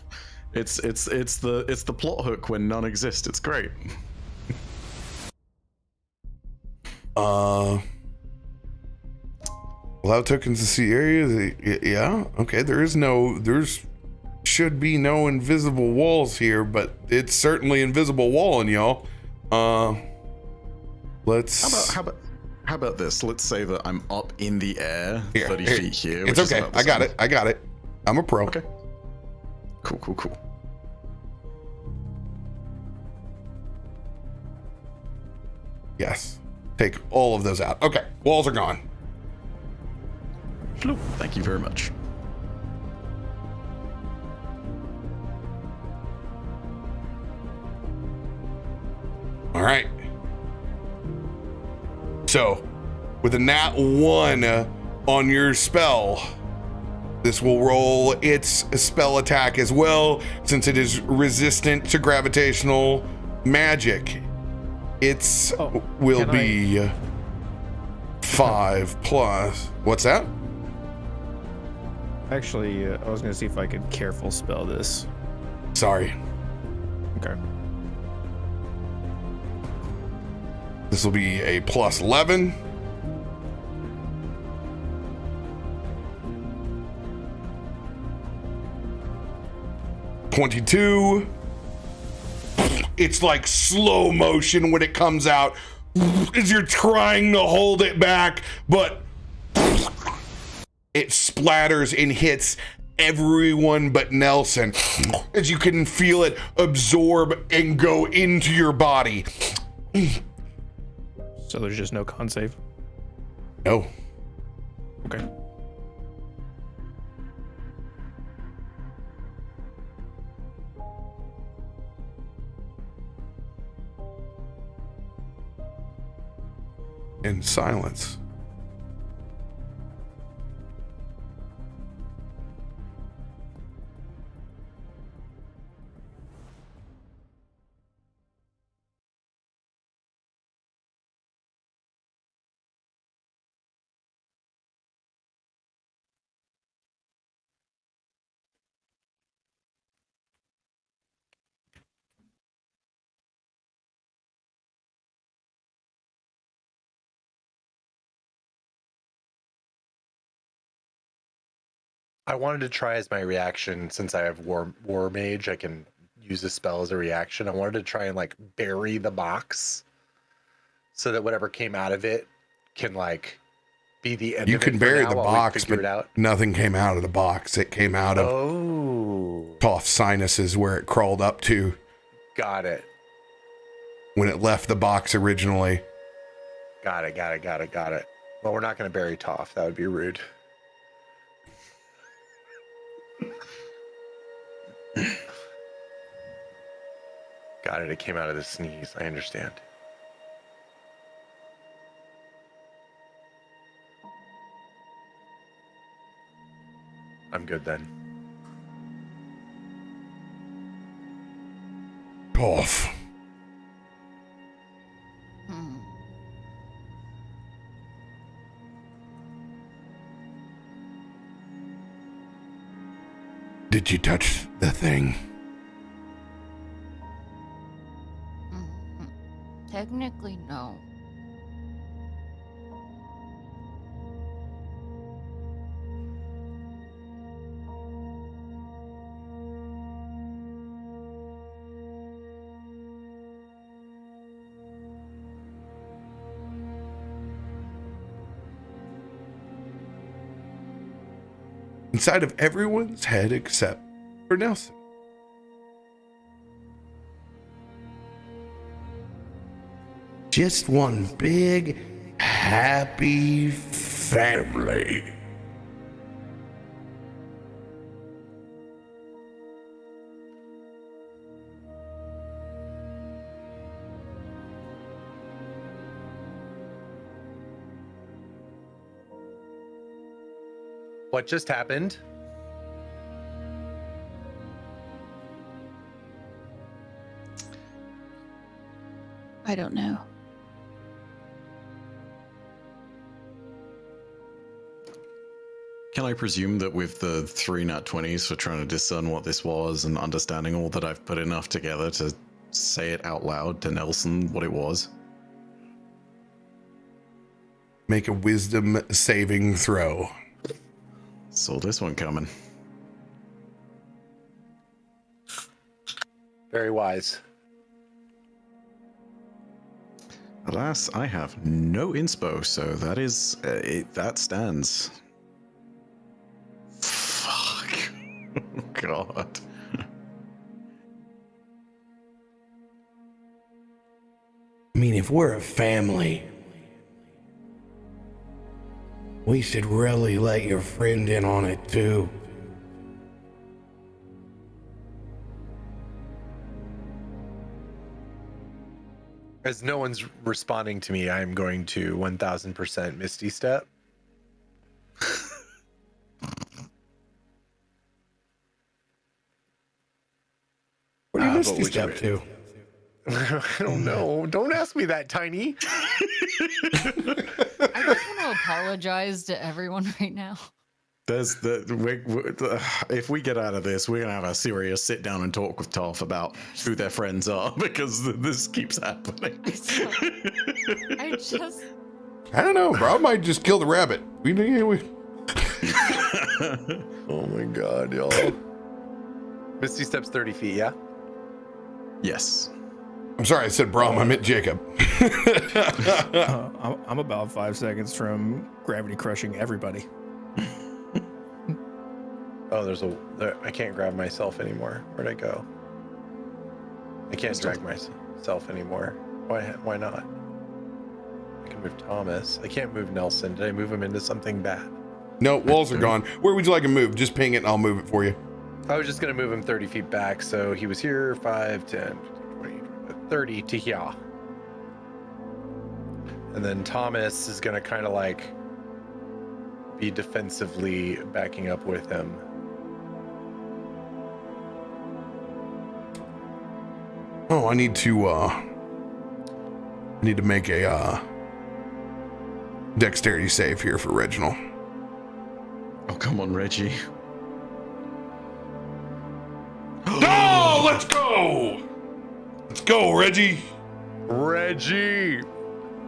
the plot hook when none exist. It's great. Allow tokens to see areas. Yeah. Okay. There's should be no invisible walls here, but it's certainly invisible walling, y'all. Let's. How about this? Let's say that I'm up in the air, 30 feet here. It's okay. I got it. I'm a pro. Okay. Cool. Yes. Take all of those out. Okay. Walls are gone. Thank you very much. All right. So, with a nat 1 on your spell, this will roll its spell attack as well, since it is resistant to gravitational magic. It's will be 5 plus. What's that? Actually, I was gonna see if I could careful spell this. Sorry. Okay. This will be a plus 11. $22. It's like slow motion when it comes out as you're trying to hold it back, but it splatters and hits everyone but Nelson as you can feel it absorb and go into your body. So there's just no con save? No. Okay. In silence. I wanted to try as my reaction, since I have War Mage, I can use the spell as a reaction. I wanted to try and like bury the box so that whatever came out of it can like be the end You of it can for bury now the while we box, figure but it out. nothing came out of the box. It came out of Toff's sinuses where it crawled up to Got it. when it left the box originally. Got it. Well, we're not going to bury Toff. That would be rude. Got it. It came out of the sneeze. I understand. I'm good then. Toff. Did you touch the thing? Technically, no. Inside of everyone's head except for Nelson. Just one big, happy family. What just happened? I don't know. Can I presume that with the 3 nat 20s for trying to discern what this was and understanding all that I've put enough together to say it out loud to Nelson what it was? Make a wisdom saving throw. Saw this one coming. Very wise. Alas, I have no inspo, so that is that stands. Fuck. God. I mean, if we're a family, we should really let your friend in on it too. As no one's responding to me, I'm going to 1000% Misty Step. What do you But Misty would Step you- to? I don't know. Don't ask me that, Tiny. I just want to apologize to everyone right now. There's if we get out of this, we're gonna have a serious sit down and talk with Toff about who their friends are because this keeps happening. I just. I don't know, bro. I might just kill the rabbit. We Oh my god, y'all. Misty Step's 30 feet, yeah? Yes. I'm sorry, I said Brom. I meant Jacob. I'm about 5 seconds from gravity crushing everybody. Oh, I can't grab myself anymore. Where'd I go? I can't drag myself anymore. Why not? I can move Thomas. I can't move Nelson. Did I move him into something bad? No, walls are gone. Where would you like him moved? Just ping it and I'll move it for you. I was just going to move him 30 feet back. So he was here 5, 10, 20, 30 to here. And then Thomas is going to kind of like be defensively backing up with him. Oh, I need to make a dexterity save here for Reginald. Oh, come on, Reggie. Oh, let's go! Let's go, Reggie. Reggie!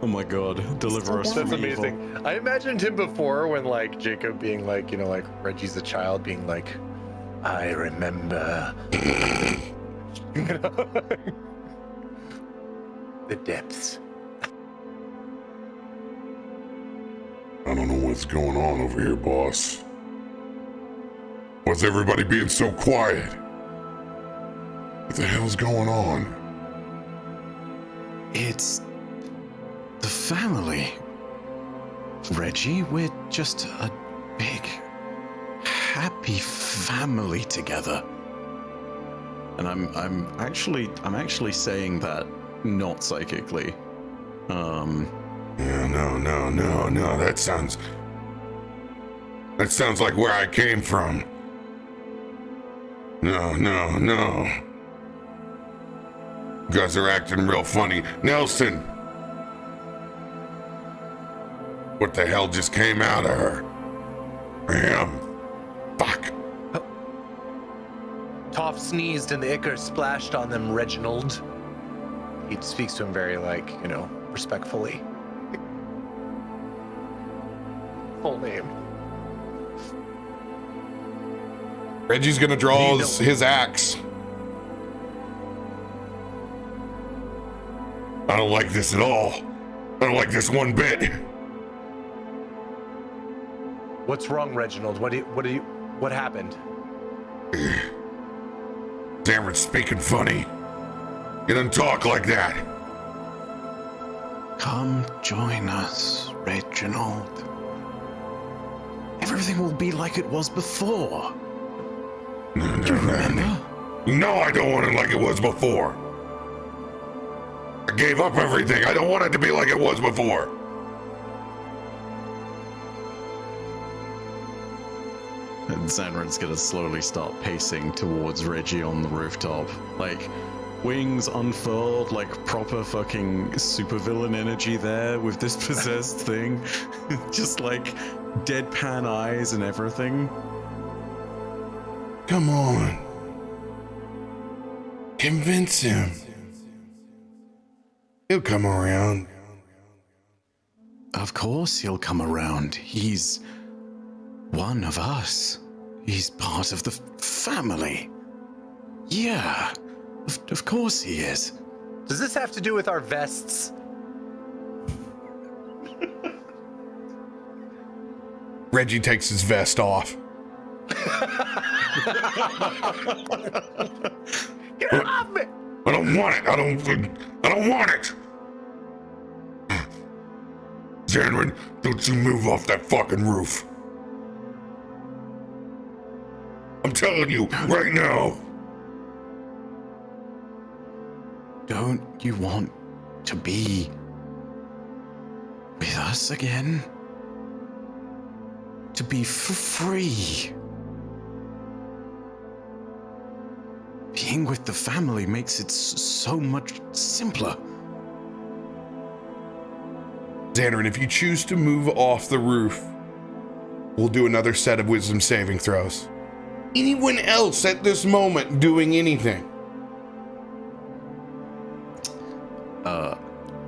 Oh my god, deliver us That's from That's evil. amazing. I imagined him before when like Jacob being like, like Reggie's a child being like, I remember. The depths. I don't know what's going on over here, boss. What's everybody being so quiet? What the hell's going on? It's the family. Reggie, we're just a big, happy family together. And I'm actually saying that not psychically. Yeah, no. That sounds like where I came from. No. You guys are acting real funny. Nelson! What the hell just came out of her? Or him? Fuck. Toff sneezed and the ichor splashed on them, Reginald. He speaks to him very respectfully. Full name. Reggie's gonna draw his axe. I don't like this at all. I don't like this one bit. What's wrong, Reginald? What happened? Zanryn's speaking funny. You don't talk like that. Come join us, Reginald. Everything will be like it was before. No, Remember? No, I don't want it like it was before. I gave up everything. I don't want it to be like it was before. And Zanryn's gonna slowly start pacing towards Reggie on the rooftop. Like, wings unfurled, like proper fucking supervillain energy there with this possessed thing. Just like deadpan eyes and everything. Come on. Convince him. He'll come around. Of course he'll come around. He's one of us. He's part of the family. Yeah, of course he is. Does this have to do with our vests? Reggie takes his vest off. Get it off me! I don't want it. I don't want it. Zanryn, don't you move off that fucking roof. I'm telling you right now. Don't you want to be with us again? To be free? Being with the family makes it so much simpler. Zanryn, if you choose to move off the roof, we'll do another set of wisdom saving throws. Anyone else at this moment doing anything?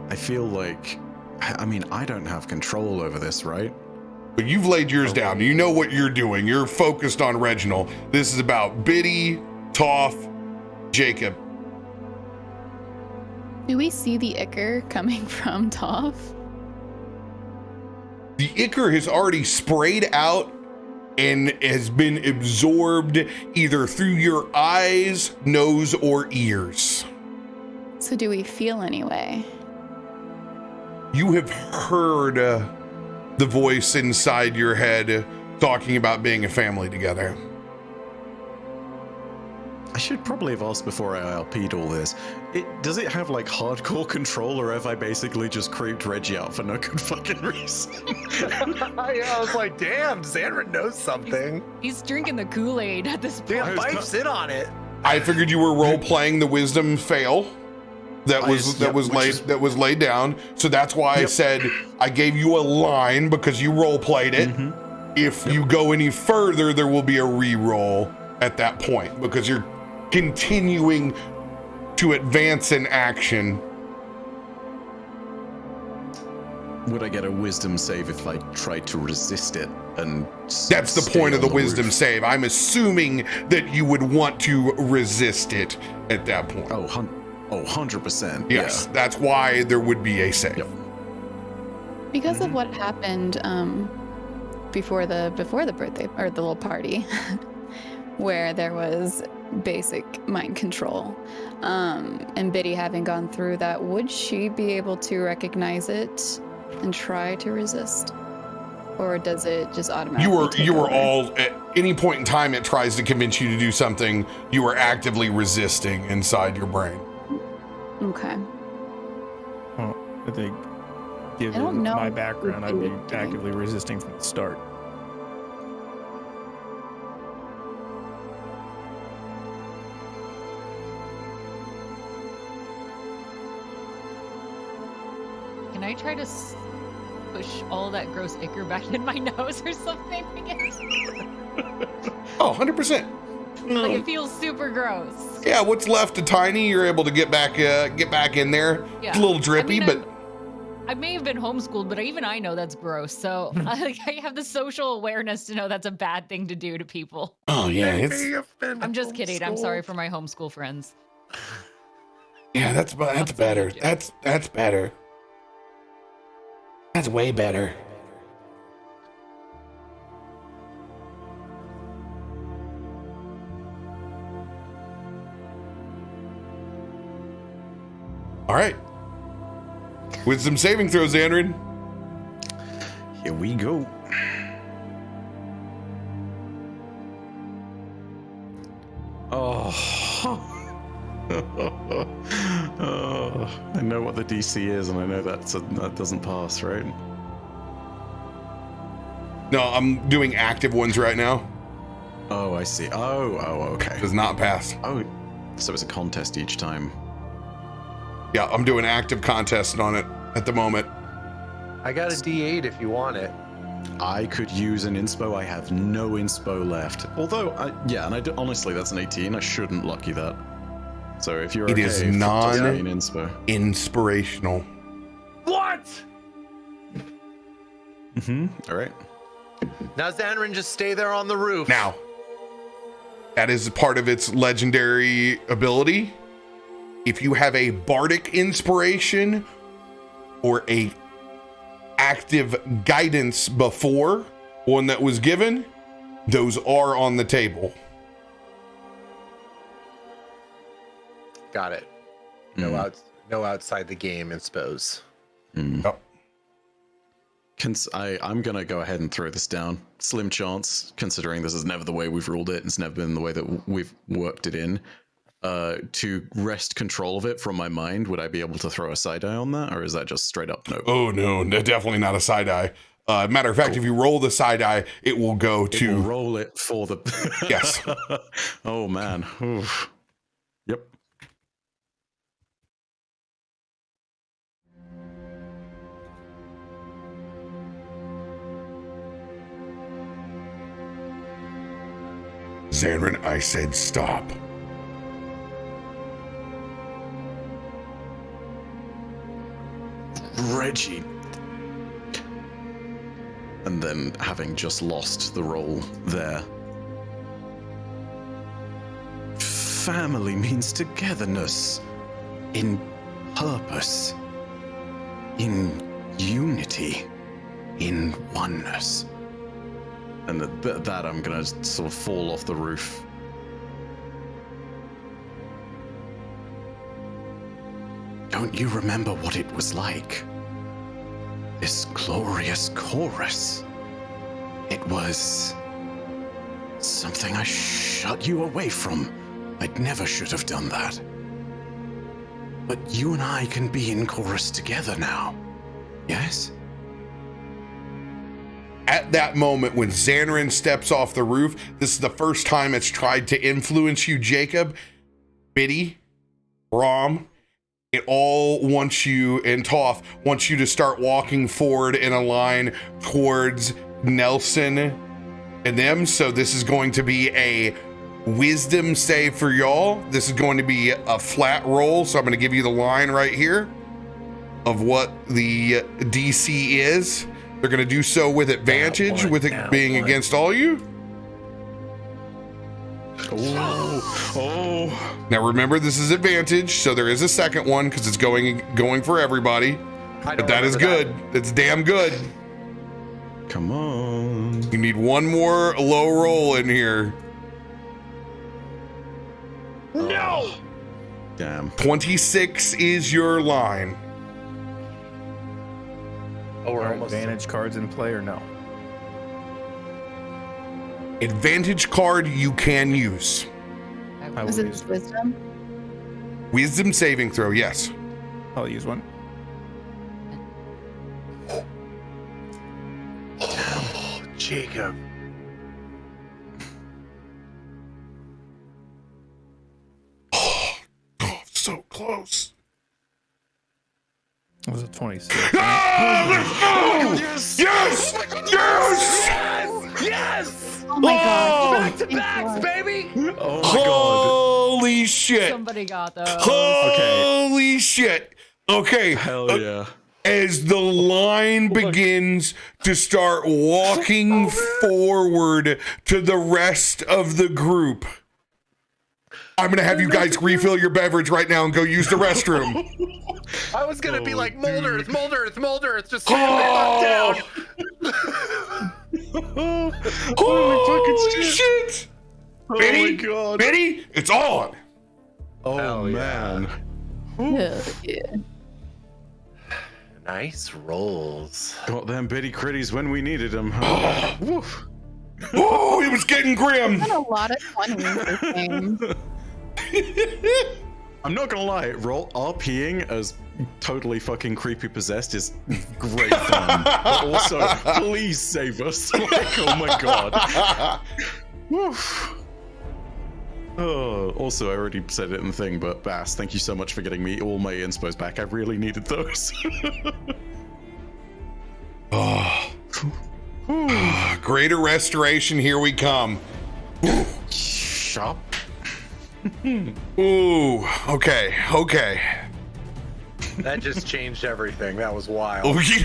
I feel like, I mean, I don't have control over this, right? But you've laid yours down. You know what you're doing. You're focused on Reginald. This is about Biddy, Toff, Jacob. Do we see the ichor coming from Toff? The ichor has already sprayed out and has been absorbed either through your eyes, nose, or ears. So do we feel anyway? You have heard the voice inside your head talking about being a family together. I should probably have asked before I LP'd all this. Does it have like hardcore control, or have I basically just creeped Reggie out for no good fucking reason? I was like, damn, Zanryn knows something. He's drinking the Kool-Aid at this point. Damn, Bife's in on it. I figured you were role playing the wisdom fail that was laid down. So that's why I said I gave you a line because you role played it. If you go any further, there will be a re-roll at that point because you're continuing to advance in action. Would I get a wisdom save if I tried to resist it? And that's the point of the wisdom save. I'm assuming that you would want to resist it at that point. Oh, 100%. Yes, yeah. that's why there would be a save. Yep. Because of what happened before the birthday or the little party, where there was basic mind control, and Biddy having gone through that, would she be able to recognize it and try to resist, or does it just automatically? You were all at any point in time it tries to convince you to do something, you were actively resisting inside your brain. Okay. Well, I think, given my background, I'd be actively resisting from the start. Can I try to push all that gross ichor back in my nose or something? I guess. Oh, 100%. Like it feels super gross. Yeah, what's left of Tiny, you're able to get back in there. Yeah. It's a little drippy, but I may have been homeschooled, but even I know that's gross. So I have the social awareness to know that's a bad thing to do to people. Oh yeah, I'm just kidding. I'm sorry for my homeschool friends. yeah, that's better. That's better. That's way better. all right. Wisdom saving throws, Zanryn. Here we go. Oh. I know what the DC is, and I know that doesn't pass, right? No, I'm doing active ones right now. Oh, I see. Oh, okay. Does not pass. Oh, so it's a contest each time. Yeah, I'm doing active contest on it at the moment. I got a D8 if you want it. I could use an inspo. I have no inspo left. Although, honestly, that's an 18. I shouldn't lucky that. So if you're It okay, is for taking inspo. inspirational. What? All right. Now Zanryn, just stay there on the roof. Now, that is part of its legendary ability. If you have a bardic inspiration or a active guidance before one that was given, those are on the table. Got it. No outside the game inspos. Yep. I'm going to go ahead and throw this down. Slim chance, considering this is never the way we've ruled it. It's never been the way that we've worked it in. To wrest control of it from my mind, would I be able to throw a side eye on that? Or is that just straight up no? Oh, no, definitely not a side eye. Matter of fact, if you roll the side eye, it will go to... It will roll it for the... Yes. Oh, man. Oof. Yep. Zanryn, I said stop. Reggie. And then having just lost the roll there. Family means togetherness. In purpose. In unity. In oneness. And that I'm gonna sort of fall off the roof. Don't you remember what it was like? This glorious chorus. It was something I shut you away from. I never should have done that. But you and I can be in chorus together now. Yes? At that moment, when Zanryn steps off the roof, this is the first time it's tried to influence you, Jacob, Biddy, Rom. It all wants you, and Toff wants you to start walking forward in a line towards Nelson and them. So this is going to be a wisdom save for y'all. This is going to be a flat roll. So I'm going to give you the line right here of what the DC is. They're going to do so with advantage, with it being against all you. Oh. Now remember, this is advantage, so there is a second one because it's going for everybody. But that is good. It's damn good. Come on. You need one more low roll in here. No! Damn. 26 is your line. Oh, we're Are almost advantage cards in play or no? Advantage card you can use. I Was will it use, wisdom? Wisdom saving throw, yes. I'll use one. Oh, Jacob. Oh, so close. It was a 26. Ah, let's go! Yes! Yes! Yes! Yes! Oh my god. Back to backs, baby! Oh my god. Holy shit! Somebody got those. Holy shit! Okay. Hell yeah. As the line begins to start walking forward to the rest of the group, I'm gonna have you guys refill your beverage right now and go use the restroom. I was gonna be like, mold earth, just down. Holy shit! Oh Biddy, my god. Biddy, it's on. Oh Hell man. Hell yeah. Nice rolls. Got them bitty critties when we needed them. Woof. Oh, it was getting grim. Got a lot of 20s this game. I'm not gonna lie, RPing as totally fucking creepy possessed is great fun. But also, please save us. Like, oh my god. Woof. Oh, also, I already said it in the thing, but Bass, thank you so much for getting me all my inspos back. I really needed those. Greater restoration, here we come. Shop. Ooh, okay. That just changed everything. That was wild. Oh, yeah.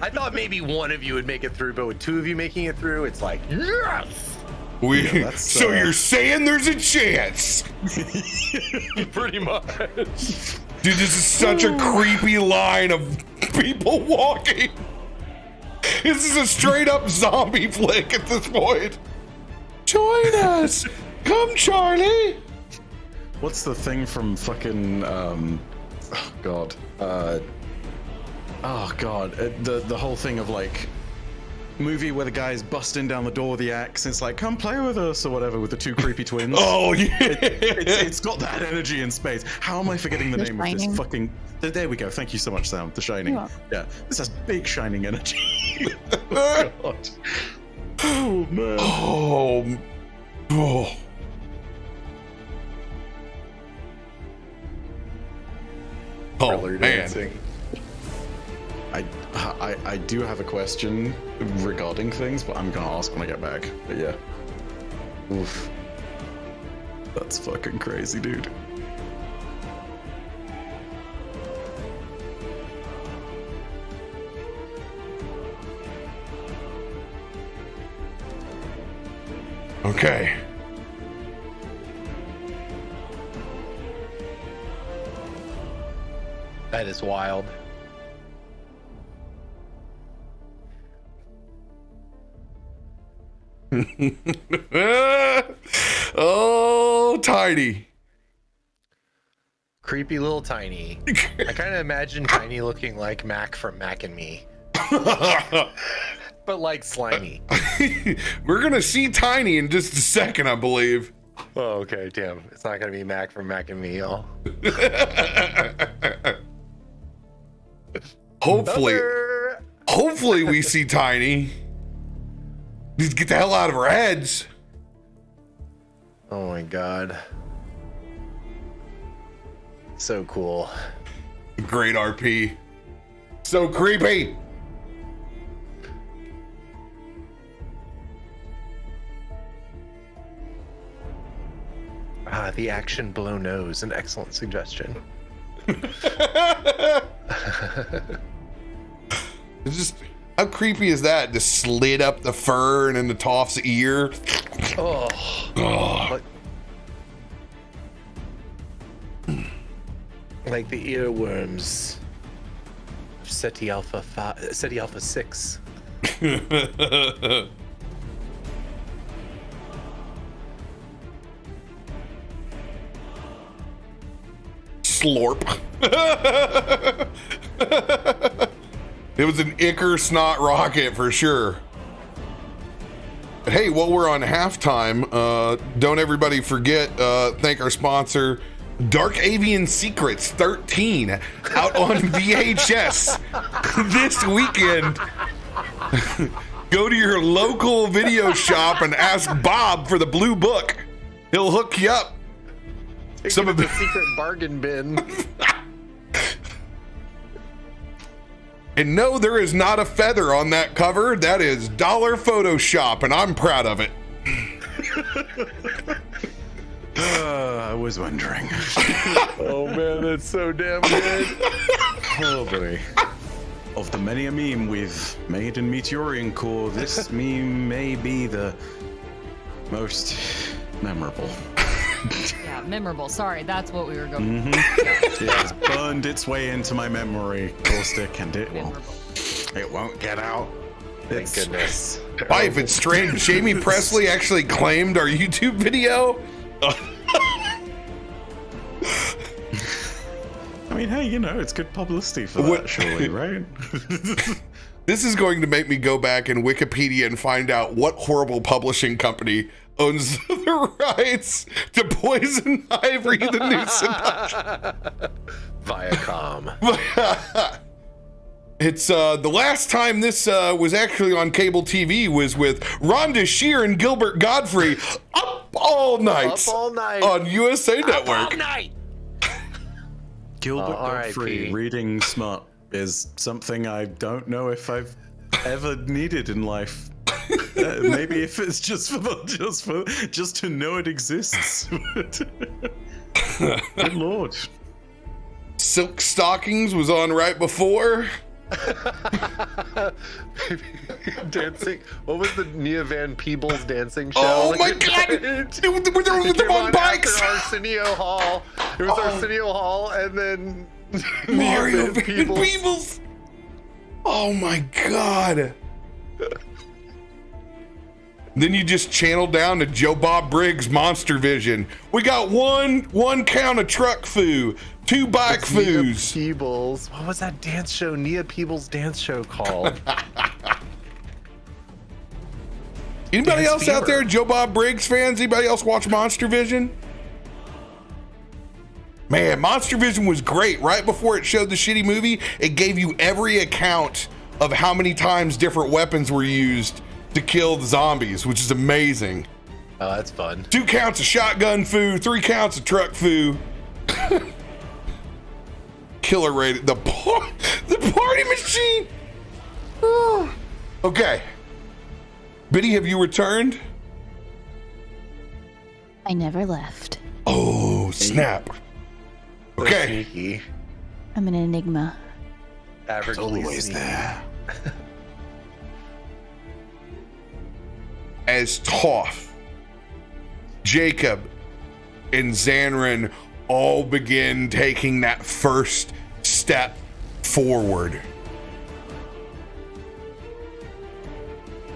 I thought maybe one of you would make it through, but with two of you making it through, it's like, yes! So you're saying there's a chance? Pretty much. Dude, this is such a creepy line of people walking. This is a straight up zombie flick at this point. Join us. Come, Charlie. What's the thing from fucking the whole thing of like movie where the guy's busting down the door with the axe and it's like, come play with us or whatever, with the two creepy twins. Oh yeah. It's got that energy in space. How am I forgetting the name of this fucking... There we go. Thank you so much, Sam. The Shining. Yeah, this has big shining energy. Oh god. Oh man. Oh. Oh man. Dancing. I do have a question regarding things, but I'm gonna ask when I get back. But yeah. Oof. That's fucking crazy, dude. Okay. That is wild. Oh, Tiny. Creepy little Tiny. I kind of imagine Tiny looking like Mac from Mac and Me. But like slimy. We're gonna see Tiny in just a second, I believe. Oh, okay, damn. It's not gonna be Mac from Mac and Me, y'all. Hopefully we see Tiny. Need to get the hell out of our heads. Oh my god. So cool. Great RP. So creepy. Ah, the action below nose, an excellent suggestion. It's just, how creepy is that? Just slid up the fur and into Toff's ear. Oh. Like the earworms of SETI Alpha 6. Slorp. It was an Icker snot rocket for sure. But hey, while we're on halftime, don't everybody forget, thank our sponsor, Dark Avian Secrets 13, out on VHS this weekend. Go to your local video shop and ask Bob for the blue book. He'll hook you up. Some of the secret bargain bin. And no, there is not a feather on that cover. That is dollar Photoshop, and I'm proud of it. I was wondering. Oh man, that's so damn good. Oh boy. Of the many a meme we've made in Meteorian core, this meme may be the most memorable. Yeah, memorable. Sorry, that's what we were going. It has burned its way into my memory, Caustic, and it won't get out. Thank goodness. Why, if it's strange, Jamie Presley actually claimed our YouTube video. I mean, hey, you know, it's good publicity for that, surely, right? This is going to make me go back in Wikipedia and find out what horrible publishing company owns the rights to Poison Ivory, the new seduction. Viacom. It's the last time this was actually on cable TV was with Rhonda Shear and Gilbert Godfrey up all night. Up all night on USA Up Network. all night. Gilbert Oh, Godfrey RIP. reading smut is something I don't know if I've ever needed in life. Maybe if it's just to know it exists. Good lord. Silk Stockings was on right before. Dancing. What was the Nia Van Peebles dancing show? Oh my god! Were they It came on on bikes? after Arsenio Hall. It was Arsenio Hall, and then Mario Nia Van Van Peebles. Peebles. Oh my god. Then you just channel down to Joe Bob Briggs' Monster Vision. We got one count of truck foo, 2 bike It's Nia foos. Peebles. What was that dance show? Nia Peebles dance show called? Anybody Dance else out Fever. there, Joe Bob Briggs fans? Anybody else watch Monster Vision? Man, Monster Vision was great. Right before it showed the shitty movie, it gave you every account of how many times different weapons were used to kill the zombies, which is amazing. Oh, that's fun. 2 counts of shotgun foo, 3 counts of truck foo. Killer rated. The party machine. Okay. Biddy, have you returned? I never left. Oh, snap. So Okay. sneaky. I'm an enigma. Averagely Always sneaky. there. As Toff, Jacob, and Zanryn all begin taking that first step forward.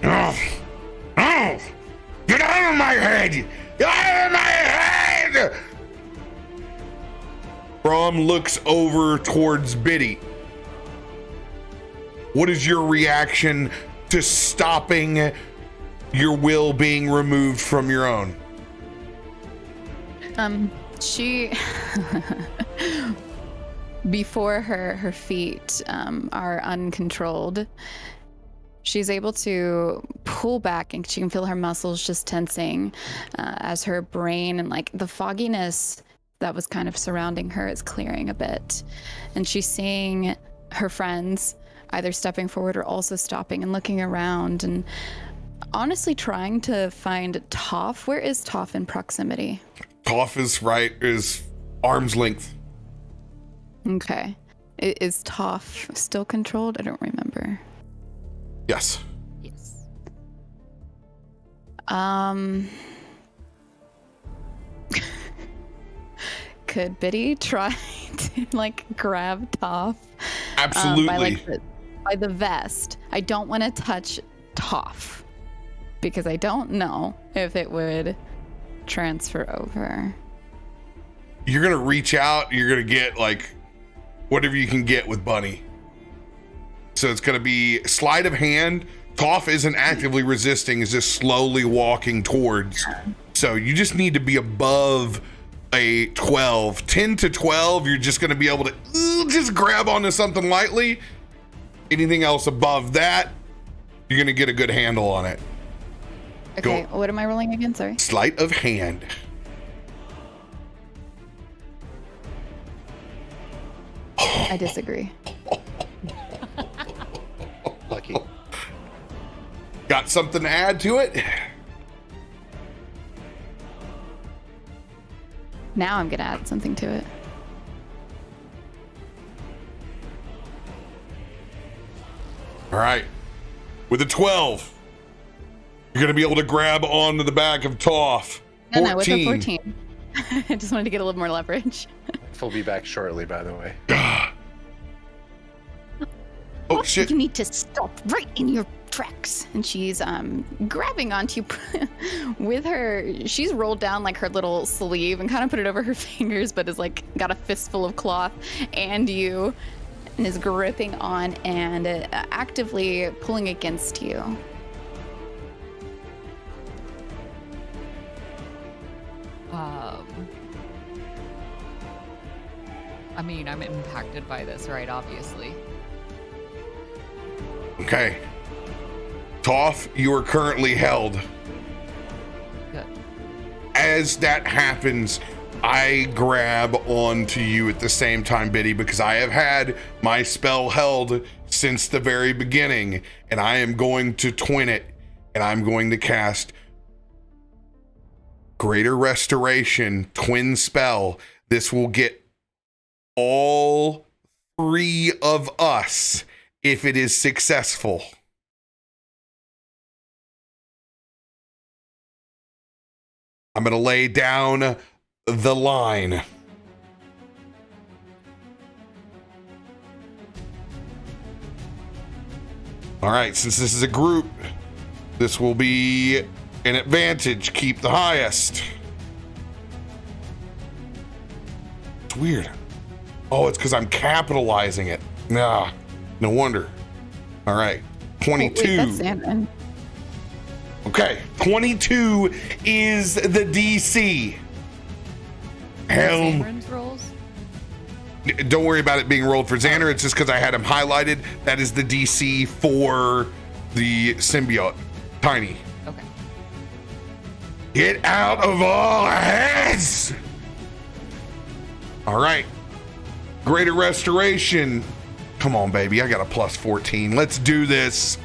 Oh, get out of my head! Get out of my head! Brom looks over towards Biddy. What is your reaction to stopping your will being removed from your own? She before her feet are uncontrolled, she's able to pull back and she can feel her muscles just tensing as her brain and like the fogginess that was kind of surrounding her is clearing a bit, and she's seeing her friends either stepping forward or also stopping and looking around and honestly trying to find Toff. Where is Toff in proximity? Toff is arm's length. Okay. Is Toff still controlled? I don't remember. Yes. Yes. Could Biddy try to like grab Toff? Absolutely. By the vest. I don't want to touch Toff because I don't know if it would transfer over. You're gonna reach out, you're gonna get like whatever you can get with Bunny. So it's gonna be sleight of hand. Toff isn't actively resisting, is just slowly walking towards. So you just need to be above a 12. 10 to 12, you're just gonna be able to just grab onto something lightly. Anything else above that, you're gonna get a good handle on it. Okay, Go. what am I rolling again? Sorry. Sleight of hand. I disagree. Lucky. Got something to add to it? Now I'm gonna add something to it. All right. With a 12, you're going to be able to grab onto the back of Toff. No, with a 14. I just wanted to get a little more leverage. We'll be back shortly, by the way. Oh, shit. You need to stop right in your tracks. And she's grabbing onto you with her. She's rolled down like her little sleeve and kind of put it over her fingers, but is like got a fistful of cloth and you, and is gripping on and actively pulling against you. I mean, I'm impacted by this, right? Obviously. Okay. Toff, you are currently held. Good. As that happens, I grab onto you at the same time, Biddy, because I have had my spell held since the very beginning, and I am going to twin it, and I'm going to cast Greater Restoration, twin spell. This will get all 3 of us if it is successful. I'm going to lay down the line. All right, since this is a group, this will be an advantage. Keep the highest. It's weird. Oh, it's because I'm capitalizing it. Nah, no wonder. All right, 22. Oh, wait, that's Zanryn. Okay, 22 is the DC. Helm. Zanryn's rolls? Don't worry about it being rolled for Xander. It's just because I had him highlighted. That is the DC for the symbiote. Tiny. Okay. Get out of all heads! All right. Greater Restoration. Come on, baby. I got a plus 14. Let's do this.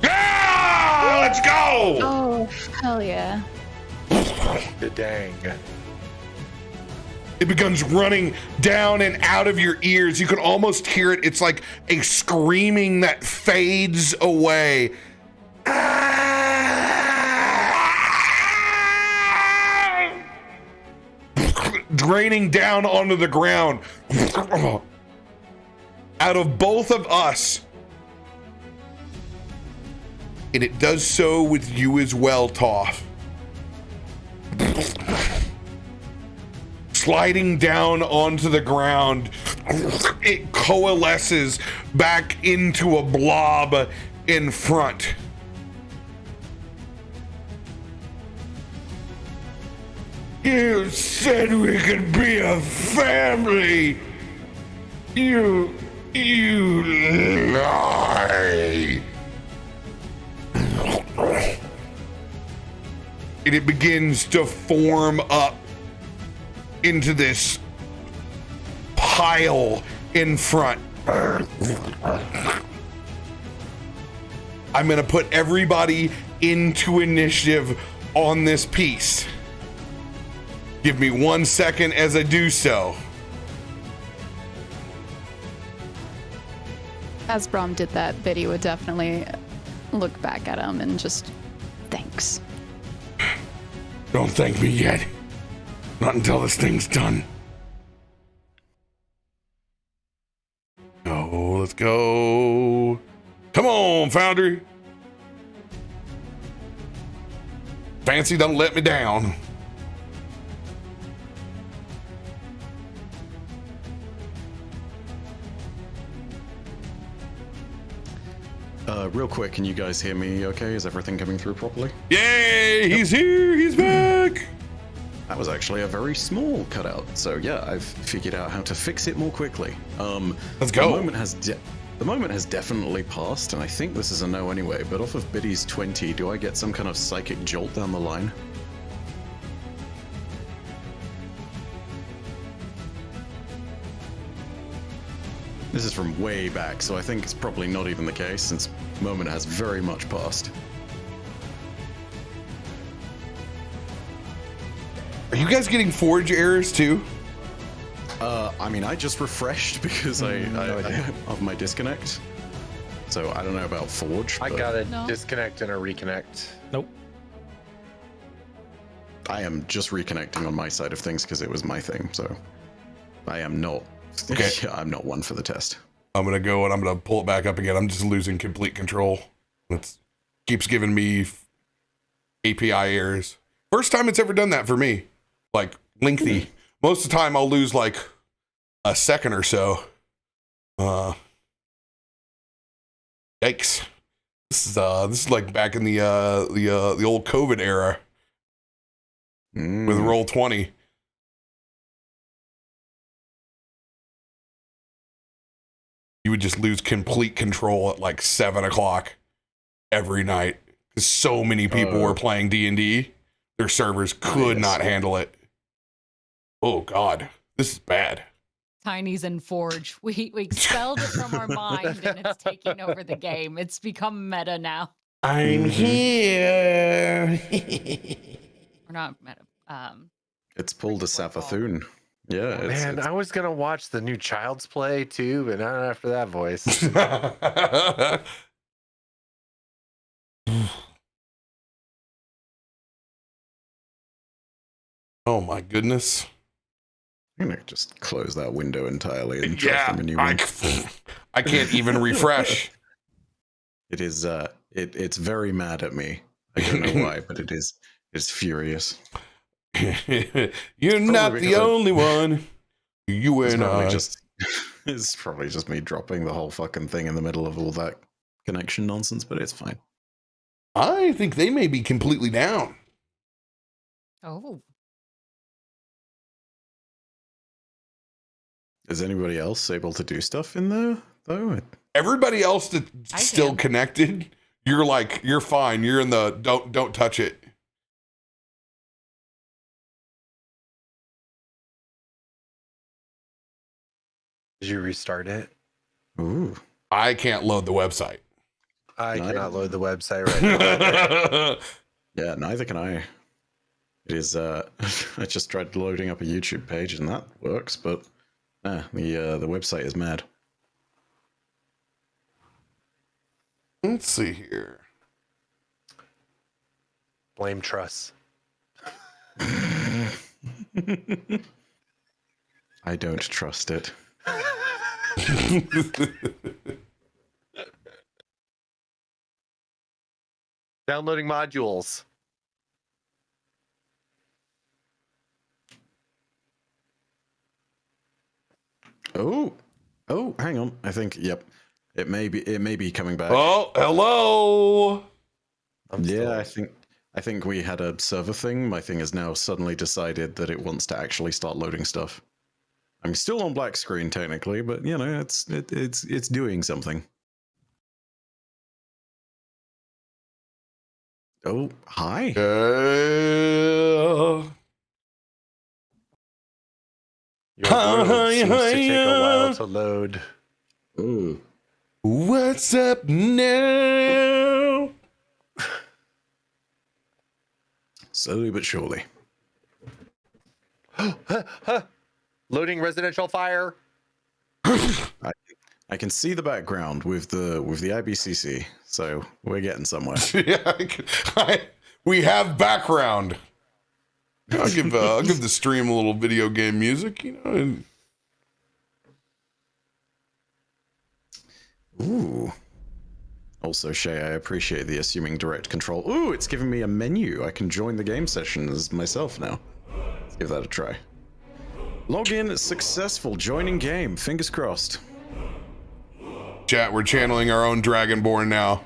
Yeah! Let's go! Oh, hell yeah. The dang. It begins running down and out of your ears. You can almost hear it. It's like a screaming that fades away. Draining down onto the ground. Out of both of us. And it does so with you as well, Toff. Sliding down onto the ground, it coalesces back into a blob in front. You said we could be a family. You lie. And it begins to form up into this pile in front. I'm going to put everybody into initiative on this piece. Give me 1 second as I do so. As Brom did that, Biddy would definitely look back at him and just, thanks. Don't thank me yet. Not until this thing's done. Oh, let's go. Come on, Foundry. Fancy don't let me down. Real quick, can you guys hear me okay? Is everything coming through properly? Yay, he's here, he's back. That was actually a very small cutout. So yeah, I've figured out how to fix it more quickly. Let's go. The moment has definitely passed, and I think this is a no anyway, but off of Biddy's 20, do I get some kind of psychic jolt down the line? This is from way back, so I think it's probably not even the case, since moment has very much passed. Are you guys getting forge errors too? I mean, I just refreshed because I of my disconnect. So I don't know about Forge. I but got a disconnect and a reconnect. Nope. I am just reconnecting on my side of things because it was my thing. So I am not. Okay. I'm not one for the test. I'm gonna go and I'm gonna pull it back up again. I'm just losing complete control. It keeps giving me API errors. First time it's ever done that for me. Like lengthy. Most of the time I'll lose like a second or so. Yikes. This is like back in the old COVID era with Roll20. you would just lose complete control at like 7 o'clock every night. Because so many people were playing D&D. Their servers could not handle it. Oh, God. This is bad. Tinies and Forge. We expelled it from our mind and it's taking over the game. It's become meta now. I'm here. We're not meta. It's pulled a Savathun. Yeah. Man, I was gonna watch the new Child's Play too, but not after that voice. Oh my goodness. I'm gonna just close that window entirely and try from a new one. I can't even refresh. It is it's very mad at me. I don't know why, but it's furious. You're not the only one. You and I. It's probably just me dropping the whole fucking thing in the middle of all that connection nonsense, but it's fine. I think they may be completely down. Oh. Is anybody else able to do stuff in there though? Everybody else that's still connected, you're fine. You're in the don't touch it. Did you restart it? Ooh. I can't load the website. I cannot load the website right now. Yeah, neither can I. It is I just tried loading up a YouTube page and that works, but the website is mad. Let's see here. Blame Truss. I don't trust it. Downloading modules. Oh, hang on. I think it may be coming back. Oh, hello. Yeah, I think we had a server thing. My thing has now suddenly decided that it wants to actually start loading stuff. I'm still on black screen technically, but you know, it's doing something. Oh, hi. Your world seems to take a while to load. Ooh. What's up now? Slowly but surely. Loading residential fire. I can see the background with the IBCC, so we're getting somewhere. Yeah, we have background. I'll give the stream a little video game music, you know. And... Ooh. Also, Shay, I appreciate the assuming direct control. Ooh, it's giving me a menu. I can join the game session as myself now. Let's give that a try. Login successful. Joining game. Fingers crossed. Chat, we're channeling our own Dragonborn now.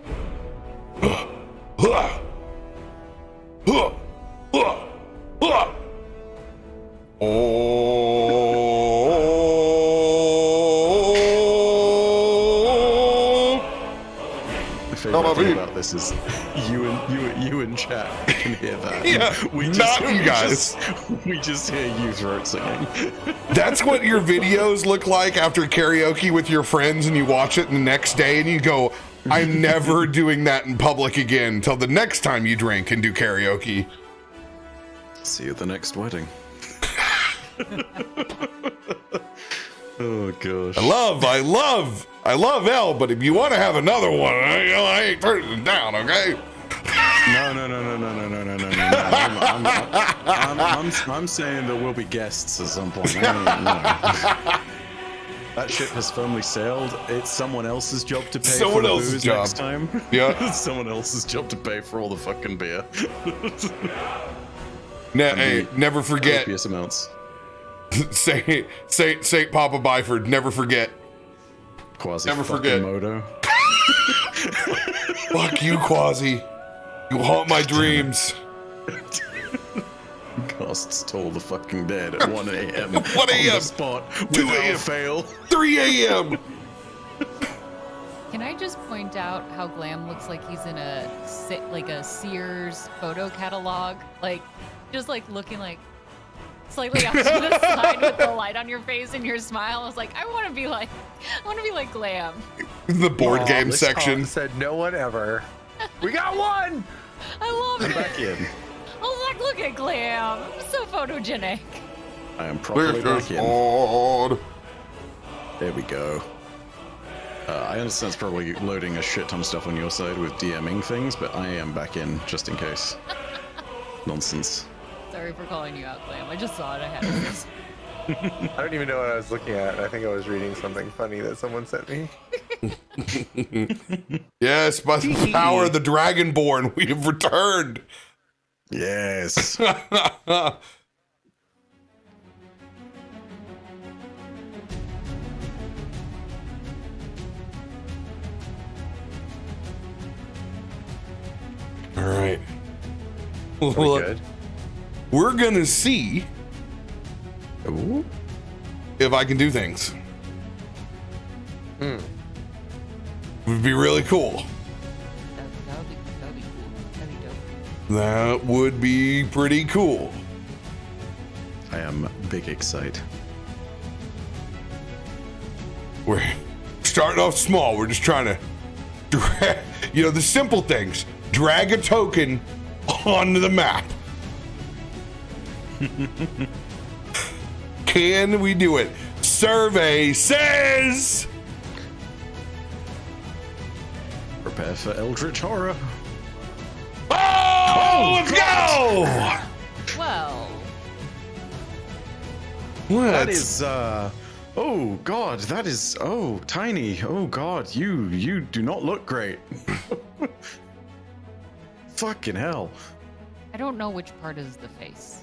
My favorite thing about this is you and chat can hear that. Yeah, not you guys. We just hear you throat singing. That's what your videos look like after karaoke with your friends, and you watch it the next day and you go, I'm never doing that in public again until the next time you drink and do karaoke. See you at the next wedding. Oh gosh. I love L, but if you want to have another one, I ain't turning it down, okay? No. I'm saying there will be guests at some point. That ship has firmly sailed. It's someone else's job to pay for the booze next time. Yeah. It's someone else's job to pay for all the fucking beer. Hey, never forget. Copious amounts. Saint Papa Byford, never forget. Quasi never forget. Moto. Fuck you, Quasi. You haunt my dreams. Costs toll the fucking dead at 1 a.m. 1 a.m. On the spot, 2 without a.m. fail. 3 a.m. Can I just point out how Glam looks like he's in a Sears photo catalog? Like, just like looking like slightly off to the side with the light on your face and your smile. I was like, I want to be like Glam. The board game this section. Toff said no one ever. We got one. I love I'm it. back in. I was like, look at Glam. So photogenic. I am properly This back is in. odd. There we go. I understand it's probably loading a shit ton of stuff on your side with DMing things, but I am back in just in case. Nonsense. Sorry for calling you out, Glam. I just saw it. I had it. I don't even know what I was looking at. I think I was reading something funny that someone sent me. Yes, by the power of the Dragonborn, we have returned. Yes. All right. Are we good? We're gonna see Ooh. if I can do things. Would be really cool. That'd be cool. That'd be dope. That would be pretty cool. I am big excited. We're starting off small. We're just trying to, the simple things. Drag a token onto the map. Can we do it? Survey says. Prepare for Eldritch Horror. Oh, let's go! Well, That is, oh god, that is, oh, Tiny. Oh god, you do not look great. Fucking hell. I don't know which part is the face.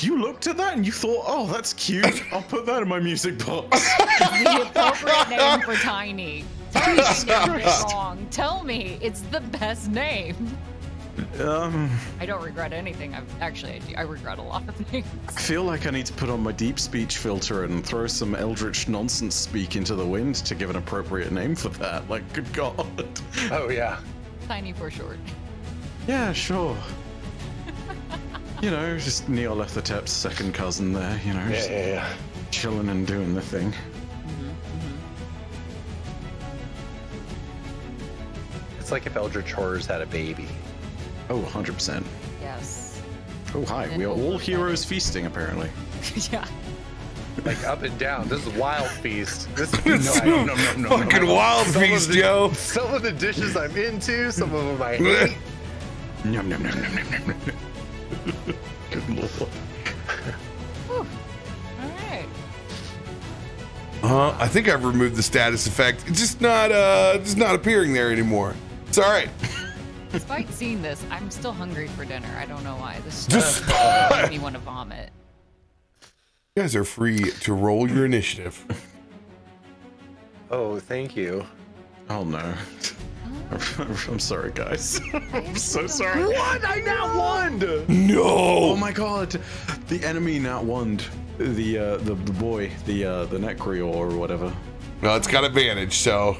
You looked at that and you thought, oh, that's cute. I'll put that in my music box. The appropriate name for Tiny. Tell me I named it wrong. Tell me it's the best name. I don't regret anything. I regret a lot of things. I feel like I need to put on my deep speech filter and throw some eldritch nonsense speak into the wind to give an appropriate name for that. Like, good god. Oh yeah. Tiny for short. Yeah, sure. Just Neolethotep's second cousin there, just Yeah. chilling and doing the thing. It's like if Eldritch Horrors had a baby. Oh, 100%. Yes. Oh, hi. We are all heroes feasting, apparently. Yeah. Like up and down. This is Wild Feast. This No. Fucking wild feast, Joe. Some of the dishes I'm into, some of them I hate. Nom, nom, nom, nom, nom, nom, nom. Good lord. All right. I think I've removed the status effect. It's just not appearing there anymore. It's all right. Despite seeing this, I'm still hungry for dinner. I don't know why. This Just- made me want to vomit. You guys are free to roll your initiative. Oh, thank you. Oh no. I'm sorry, guys. I'm so sorry. What? I now won! No. Oh my god. The enemy now won. The boy, the Necri or whatever. No, it's got advantage, so.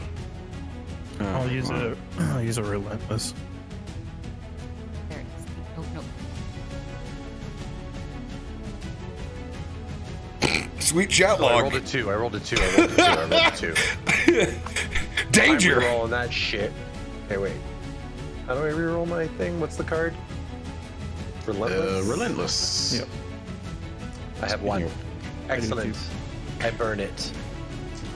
I'll use a relentless. There it is. Oh, no. Sweet chat Oh, I log. rolled a 2. I rolled a 2. Danger. I'm re-rolling that shit. Okay, wait. How do I re-roll my thing? What's the card? Relentless? Relentless. Yep. I have 1. Excellent. I burn it.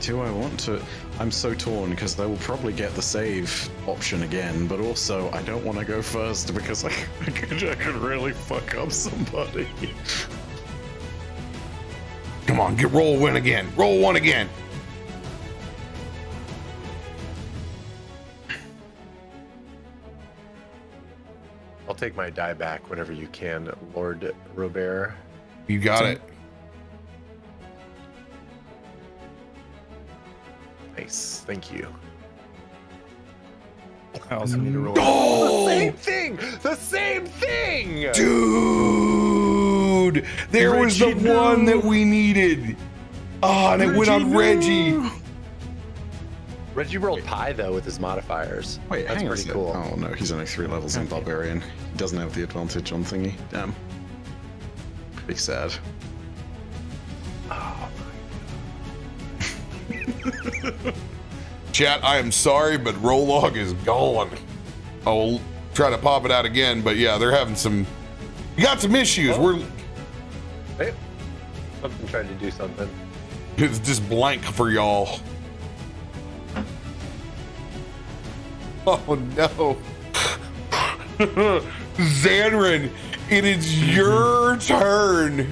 Do I want to? I'm so torn because I will probably get the save option again, but also I don't want to go first because I could really fuck up somebody. Come on, roll one again. Roll one again. I'll take my die back whenever you can, Lord RoBear. You got it. Nice. Thank you. I also need to roll. Oh, Same thing! The same thing! dude! There was the Reggie, no. one that we needed. Oh, and it went on Reggie. Reggie rolled pie though with his modifiers. Wait, that's hang on a pretty sec. cool. Oh no, he's only 3 levels in Barbarian. He doesn't have the advantage on thingy. Damn. Big sad. Oh, Chat, I am sorry, but Rolog is gone. I will try to pop it out again, but yeah, they're having some. You got some issues. Oh. Hey, something tried to do something. It's just blank for y'all. Oh no. Zanryn, it is your turn.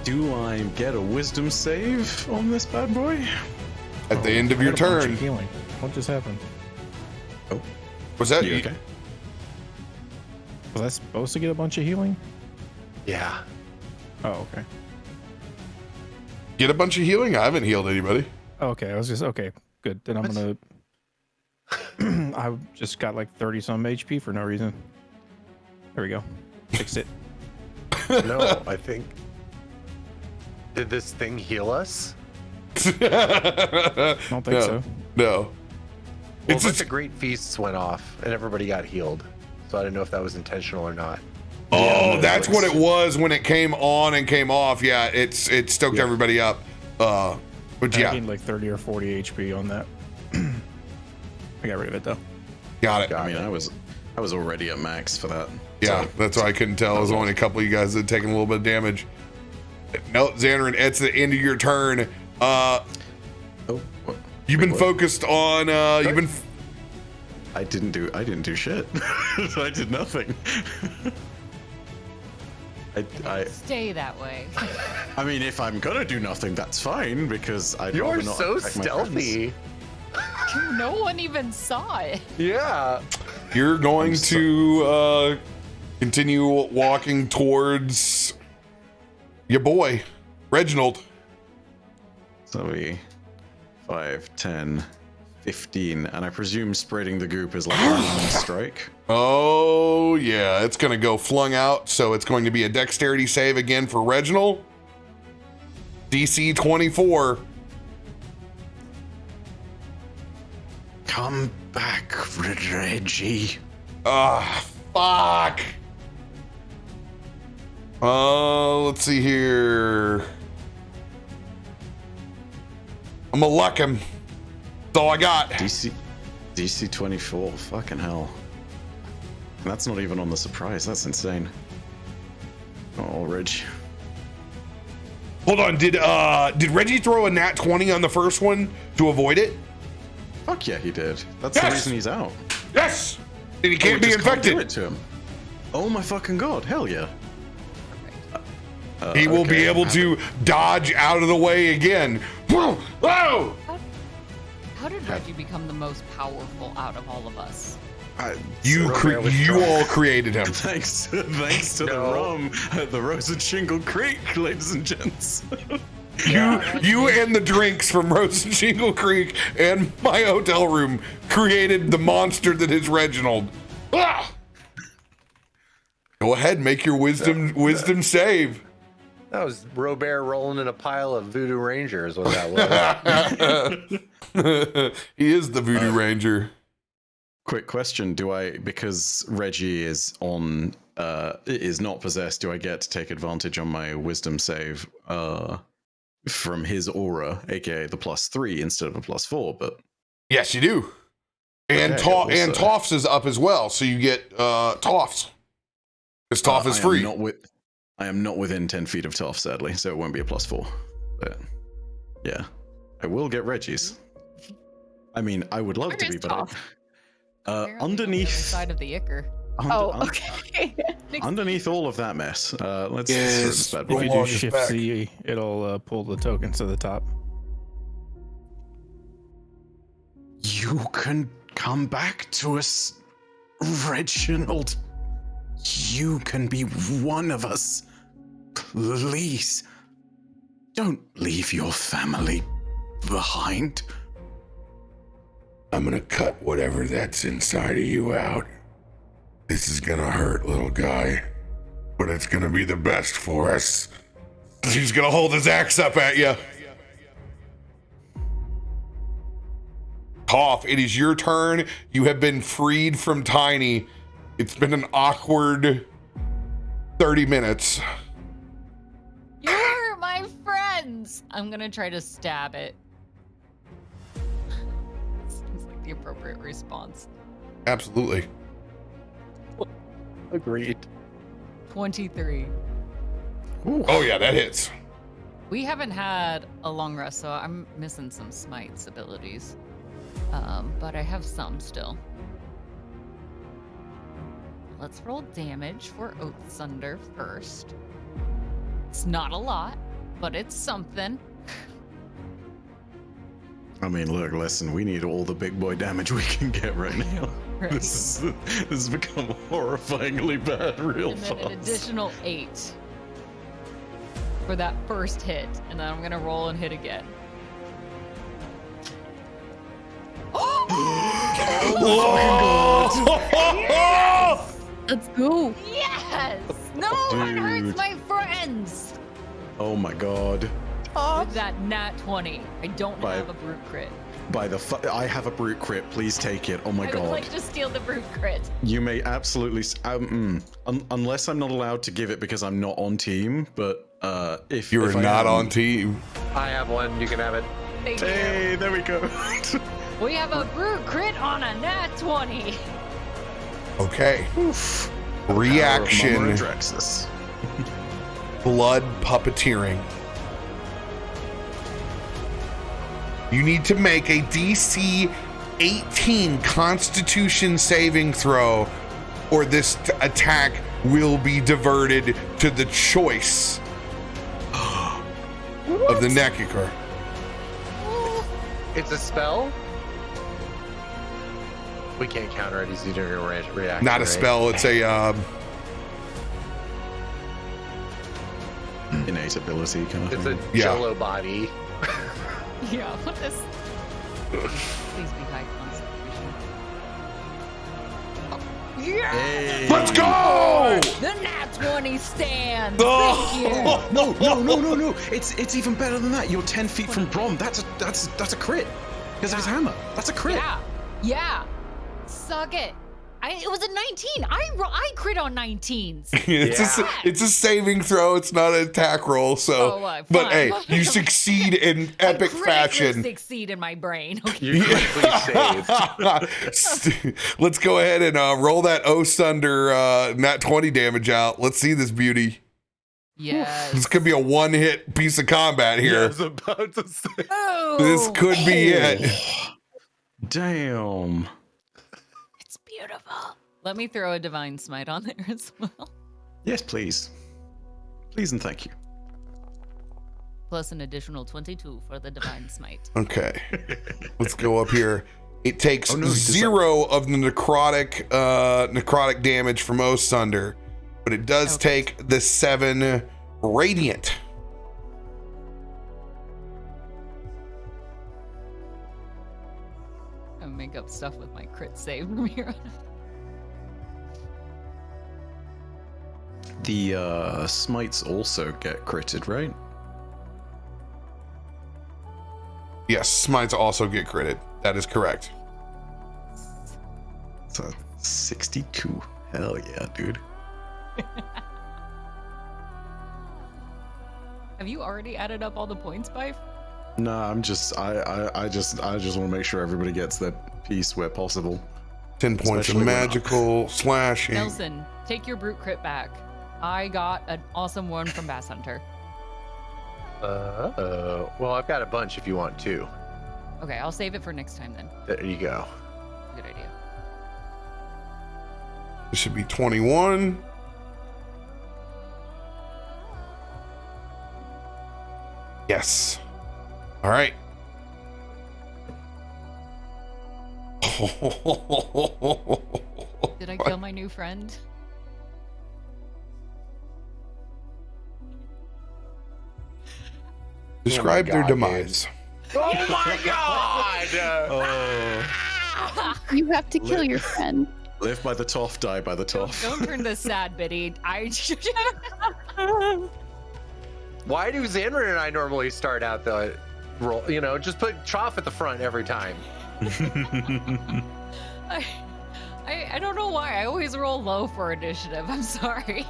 Do I get a wisdom save on this bad boy? At the end of your I got a bunch turn. of healing. What just happened? Oh, Was that you okay? Was I supposed to get a bunch of healing? Yeah. Oh, okay. Get a bunch of healing? I haven't healed anybody. Okay, I was just okay. Good. Then I'm gonna. I just got like 30 some HP for no reason. There we go. Fix it. No, I think. Did this thing heal us? I don't think so. No. Well, It's a bunch just, of great feasts went off and everybody got healed. So I didn't know if that was intentional or not. oh, that's what it was when it came on and came off. Yeah, it stoked everybody up. But I yeah, gained like 30 or 40 HP on that. I got rid of it though. got it. I mean, I was already at max for that. Yeah, So- that's why I couldn't tell. It was only a couple of you guys that had taken a little bit of damage. No, Zanryn, it's the end of your turn. Oh, what? You've been what? focused on. You've been. I didn't do shit. I did nothing. Stay that way. I mean, if I'm gonna do nothing, that's fine because I'd You're rather not so attack my friends. stealthy. No one even saw it. Yeah. You're going I'm so- to continue walking towards your boy, Reginald. So we 5, 10, 15, and I presume spreading the goop is like a random strike. Oh, yeah. It's going to go flung out. So it's going to be a dexterity save again for Reginald. DC 24. Come back, Reggie. Ah, fuck. Let's see here. I'm going to luck him. That's all I got. DC 24. Fucking hell. And that's not even on the surprise. That's insane. Oh, Reg. Hold on. Did Reggie throw a nat 20 on the first one to avoid it? Fuck yeah, he did. That's the Yes! reason he's out. Yes. And he can't be Just can't do infected. it to him. Oh my fucking god! Hell yeah. He will be Okay, able to dodge out of the way again. Whoa! Whoa! How did Reggie become the most powerful out of all of us? You all created him. Thanks to the No. rum at the Rose and Shingle Creek, ladies and gents. You and the drinks from Rose and Shingle Creek and my hotel room created the monster that is Reginald. Ah! Go ahead, make your wisdom save. That was RoBear rolling in a pile of Voodoo Rangers, what that was. He is the Voodoo Ranger. Quick question: do I, because Reggie is on, is not possessed, do I get to take advantage on my wisdom save from his aura, aka the +3 instead of a +4? But Yes, you do. And Okay, and also- Toff's is up as well, so you get Toff's. Because Toff is free. I am not within 10 feet of Toff, sadly, so it won't be a +4. But yeah, I will get Reggie's. I mean, I would love Where to is be, but Toff? Apparently on the other underneath, side of the ichor. Oh, okay. underneath all of that mess, let's Yes, throw this bad If boy. you do Warlock is Shift back. C, it'll pull the tokens to the top. You can come back to us, Reginald. You can be one of us. Please. Don't leave your family behind. I'm gonna cut whatever that's inside of you out. This is gonna hurt, little guy, but it's gonna be the best for us. He's going to hold his axe up at you. Toff, it is your turn. You have been freed from Tiny. It's been an awkward 30 minutes. You're my friends. I'm gonna try to stab it. Seems like the appropriate response. Absolutely. Agreed. 23. Oh yeah, that hits. We haven't had a long rest, so I'm missing some smites abilities. But I have some still. Let's roll damage for Oath Sunder first. It's not a lot, but it's something. I mean, look, listen, we need all the big boy damage we can get right now. Right. This has become horrifyingly bad real And then fast. an additional 8 for that first hit, and then I'm gonna roll and hit again. Let's go. Yes! No one hurts Dude. my friends! Oh my god. With that nat 20, I don't Right. have a brute crit. I have a brute crit. Please take it. Oh my I god. would like to steal the brute crit. You may absolutely. Unless I'm not allowed to give it because I'm not on team, but if You are if I not am- on team. I have one. You can have it. Thank you. Hey, there we go. We have a brute crit on a nat 20. Okay. Oof. Reaction. Power of Mama Drexus. Blood puppeteering. You need to make a DC 18 Constitution saving throw, or this attack will be diverted to the choice of the Nekikar. It's a spell. We can't counter it. He's doing a reaction. Not a right? spell. It's a Innate ability kind of It's thing. a Yeah. jello body. Yeah, what is... Please be high concentration. Yeah! Hey. Let's go! The nat 20 stands! Oh! Thank you! No. It's even better than that. You're 10 feet from Brom. That's a crit. Because of his hammer. That's a crit. Yeah. Suck it. It was a 19. I crit on 19s. It's a saving throw. It's not an attack roll. So, Oh, but fine. hey, you succeed in epic I critically fashion. succeed in my brain. Okay. You critically saved. Let's go ahead and roll that Osunder nat 20 damage out. Let's see this beauty. Yes. This could be a one-hit piece of combat I here. was about to say. Oh, This could be it. Damn. It's beautiful. Let me throw a divine smite on there as well. Yes, please. Please and thank you. Plus an additional 22 for the divine smite. Okay. Let's go up here. It takes Oh, no, does that- 0 of the necrotic damage from Osunder, but it does Okay. take the 7 radiant. I make up stuff with my crit save from here on out. The smites also get critted, right? Yes, smites also get critted. That is correct. So 62. Hell yeah, dude. Have you already added up all the points, Byf? No, I'm just I just want to make sure everybody gets their piece where possible. 10 points of Especially when magical slashing. Nelson, take your brute crit back. I got an awesome one from Bass Hunter. Well, I've got a bunch if you want to. Okay, I'll save it for next time then. There you go. Good idea. It should be 21. Yes. All right. Did I kill my new friend? Describe their God, demise. Oh my god! Oh, You have to kill your friend. live by the Toff, die by the Toff. Don't turn this sad, Biddy. Why do Zanryn and I normally start out the roll? You know, just put Toff at the front every time. I don't know why. I always roll low for initiative. I'm sorry.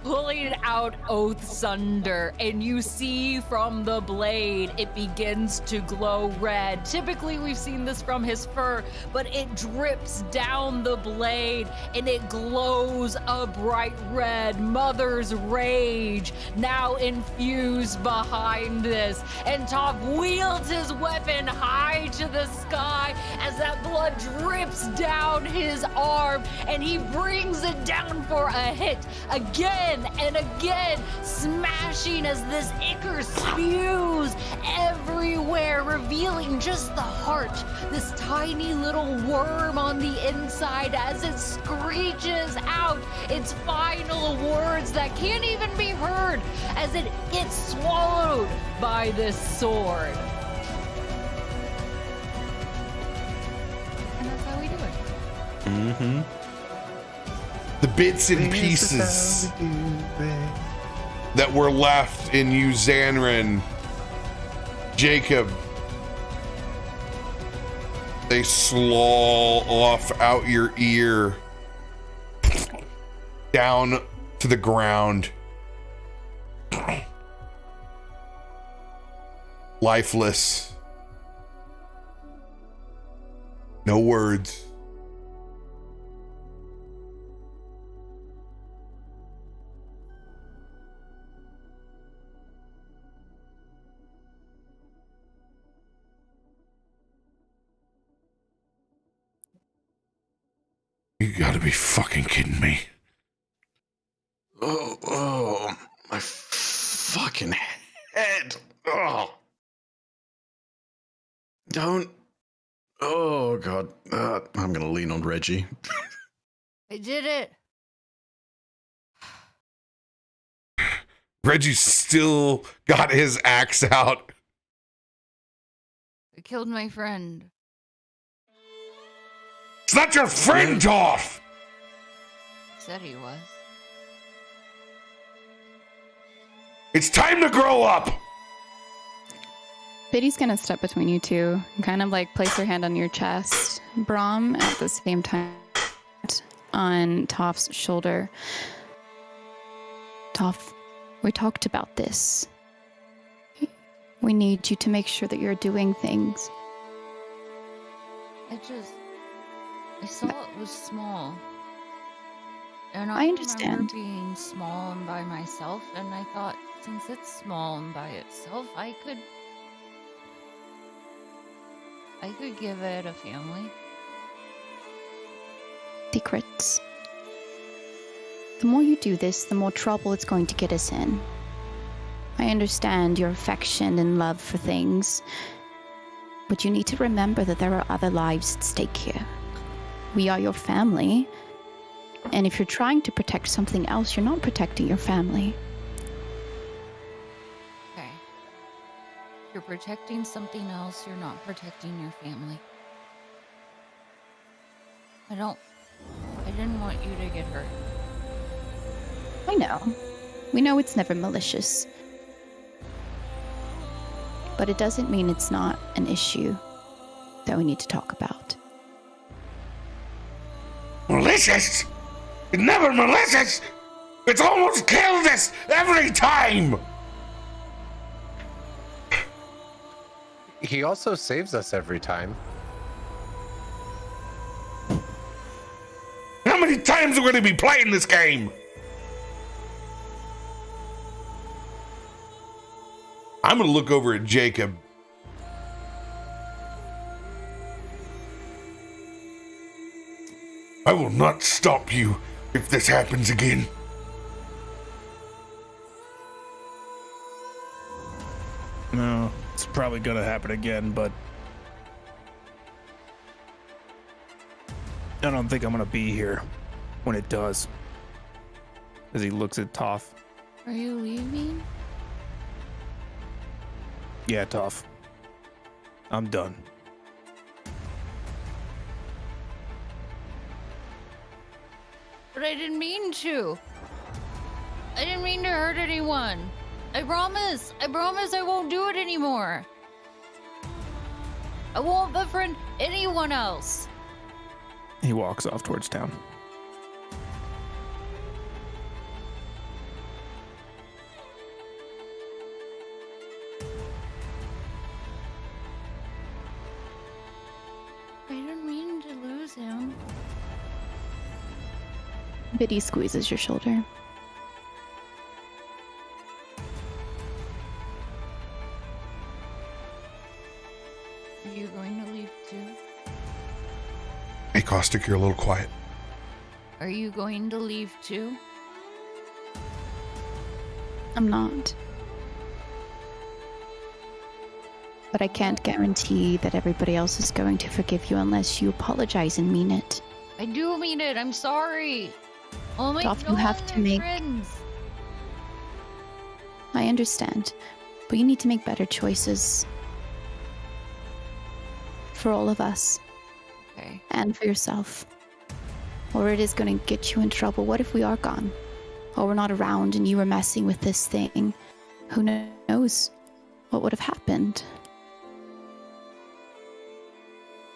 Pulling out Oath Sunder, and you see from the blade, it begins to glow red. Typically, we've seen this from his fur, but it drips down the blade, and it glows a bright red. Mother's Rage now infused behind this, and Toff wields his weapon high to the sky as that blood drips down his arm, and he brings it down for a hit again and again, smashing as this ichor spews everywhere, revealing just the heart, this tiny little worm on the inside as it screeches out its final words that can't even be heard as it gets swallowed by this sword. And that's how we do it. Mm-hmm. The bits and pieces that were left in you, Zanryn, Jacob, they slaw off out your ear down to the ground. Lifeless. No words. You gotta be fucking kidding me. Oh, my fucking head. Oh. Don't. Oh, God. I'm gonna lean on Reggie. I did it. Reggie's still got his axe out. I killed my friend. It's not your friend, Toff! Said he was. It's time to grow up! Biddy's gonna step between you two and kind of like place her hand on your chest. Brom at the same time on Toff's shoulder. Toff, we talked about this. We need you to make sure that you're doing things. I saw it was small. And I understand. remember being small and by myself, and I thought, since it's small and by itself, I could give it a family. Secrets. The more you do this, the more trouble it's going to get us in. I understand your affection and love for things, but you need to remember that there are other lives at stake here. We are your family, and if you're trying to protect something else, you're not protecting your family. Okay. If you're protecting something else, you're not protecting your family. I didn't want you to get hurt. I know. We know it's never malicious. But it doesn't mean it's not an issue that we need to talk about. Malicious? It's never malicious! It's almost killed us every time! He also saves us every time. How many times are we going to be playing this game? I'm going to look over at Jacob. I will not stop you if this happens again. No, it's probably gonna happen again, but I don't think I'm gonna be here when it does. As he looks at Toff. Are you leaving? Yeah, Toff. I'm done. But I didn't mean to. I didn't mean to hurt anyone. I promise I won't do it anymore. I won't befriend anyone else. He walks off towards town. I didn't mean to lose him. Biddy squeezes your shoulder. Are you going to leave too? Hey, Caustic, you're a little quiet. Are you going to leave too? I'm not. But I can't guarantee that everybody else is going to forgive you unless you apologize and mean it. I do mean it. I'm sorry. I'll make Toff, no you have other to make- friends. I understand, but you need to make better choices. For all of us, Okay. and for yourself. Or it is going to get you in trouble. What if we are gone? Or we're not around and you were messing with this thing? Who knows what would have happened?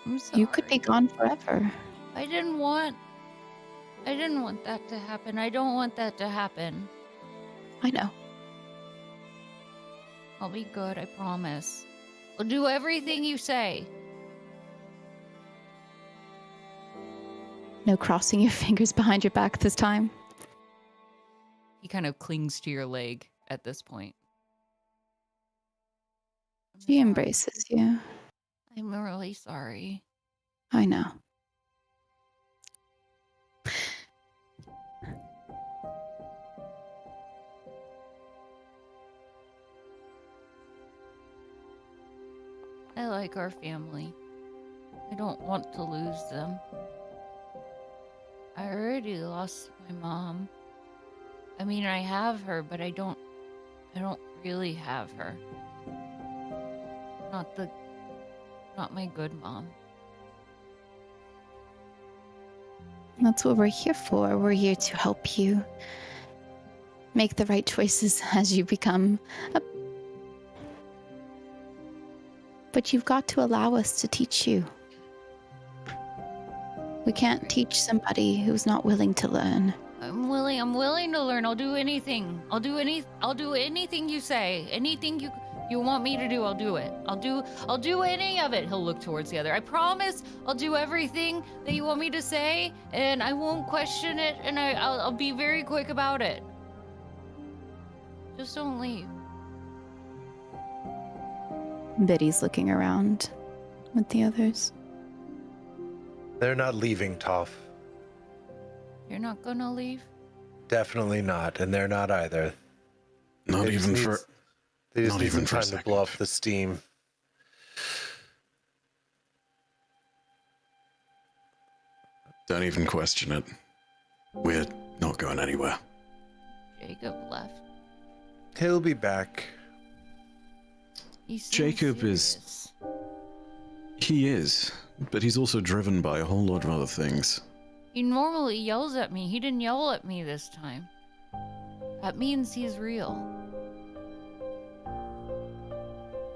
I'm sorry. You could be gone forever. I didn't want that to happen. I don't want that to happen. I know. I'll be good, I promise. I'll do everything you say. No crossing your fingers behind your back this time. He kind of clings to your leg at this point. She embraces you. I'm really sorry. I know. I like our family. I don't want to lose them. I already lost my mom. I mean, I have her, but I don't really have her. Not my good mom. That's what we're here for. We're here to help you make the right choices as you become a... But you've got to allow us to teach you. We can't teach somebody who's not willing to learn. I'm willing to learn. I'll do anything. I'll do anything you say. Anything you want me to do, I'll do it. I'll do any of it. He'll look towards the other. I promise I'll do everything that you want me to say, and I won't question it, and I'll be very quick about it. Just don't leave. Biddy's looking around with the others. They're not leaving, Toff. You're not gonna leave? Definitely not, and they're not either. Not They just even need- for. They just Not need even some for a time to blow second. off the steam. Don't even question it. We're not going anywhere. Jacob left. He'll be back. He seems Jacob is- serious. He is, but he's also driven by a whole lot of other things. He normally yells at me. He didn't yell at me this time. That means he's real.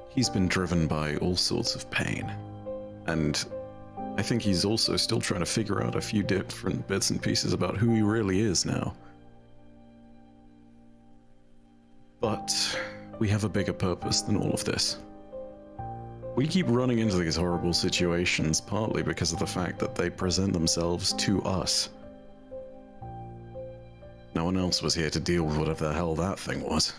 He's been driven by all sorts of pain. And I think he's also still trying to figure out a few different bits and pieces about who he really is now. But we have a bigger purpose than all of this. We keep running into these horrible situations partly because of the fact that they present themselves to us. No one else was here to deal with whatever the hell that thing was.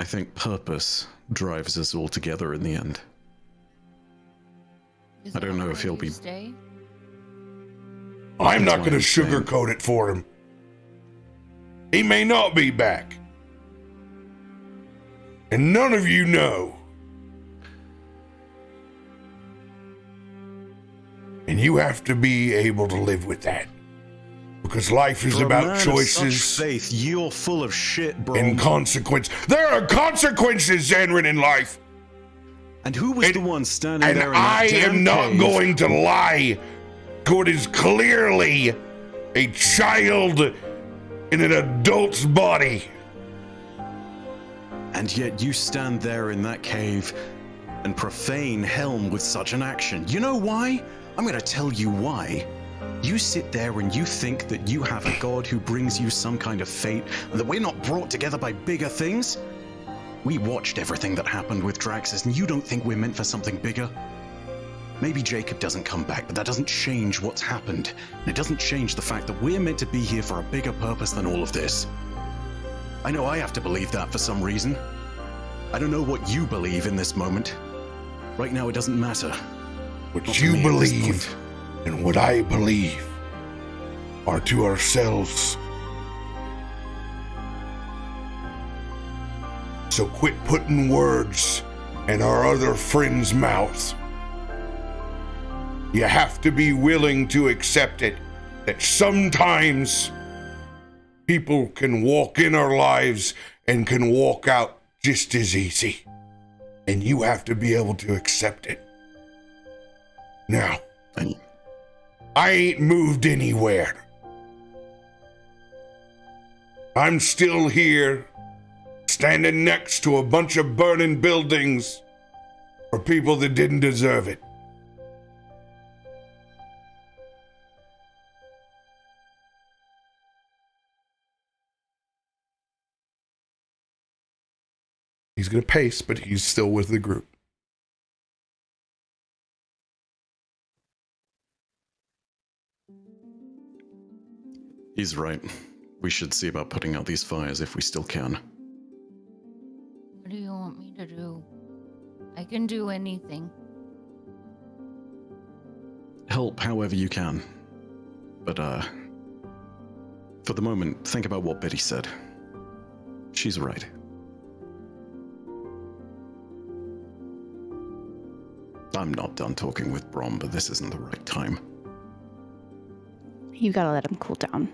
I think purpose drives us all together in the end. Is I don't that know if where he'll you be- Stay? I'm not That's going to why I'm saying- sugarcoat it for him. He may not be back. And none of you know. And you have to be able to live with that. Because life is For a about man of such choices faith, you're full of shit, bro. and consequence. There are consequences, Zanryn, in life. And who was And- the one standing And there in that I damn am not cave? going to lie. Good is clearly a child in an adult's body. And yet you stand there in that cave and profane Helm with such an action. You know why? I'm gonna tell you why. You sit there and you think that you have a god who brings you some kind of fate, and that we're not brought together by bigger things? We watched everything that happened with Draxus, and you don't think we're meant for something bigger? Maybe Jacob doesn't come back, but that doesn't change what's happened. And it doesn't change the fact that we're meant to be here for a bigger purpose than all of this. I know I have to believe that for some reason. I don't know what you believe in this moment. Right now, it doesn't matter. What you believe and what I believe are to ourselves. So quit putting words in our other friends' mouths. You have to be willing to accept it, that sometimes people can walk in our lives and can walk out just as easy. And you have to be able to accept it. Now, I ain't moved anywhere. I'm still here, standing next to a bunch of burning buildings for people that didn't deserve it. He's going to pace, but he's still with the group. He's right. We should see about putting out these fires if we still can. What do you want me to do? I can do anything. Help however you can. But, for the moment, think about what Betty said. She's right. I'm not done talking with Brom, but this isn't the right time. You gotta let him cool down.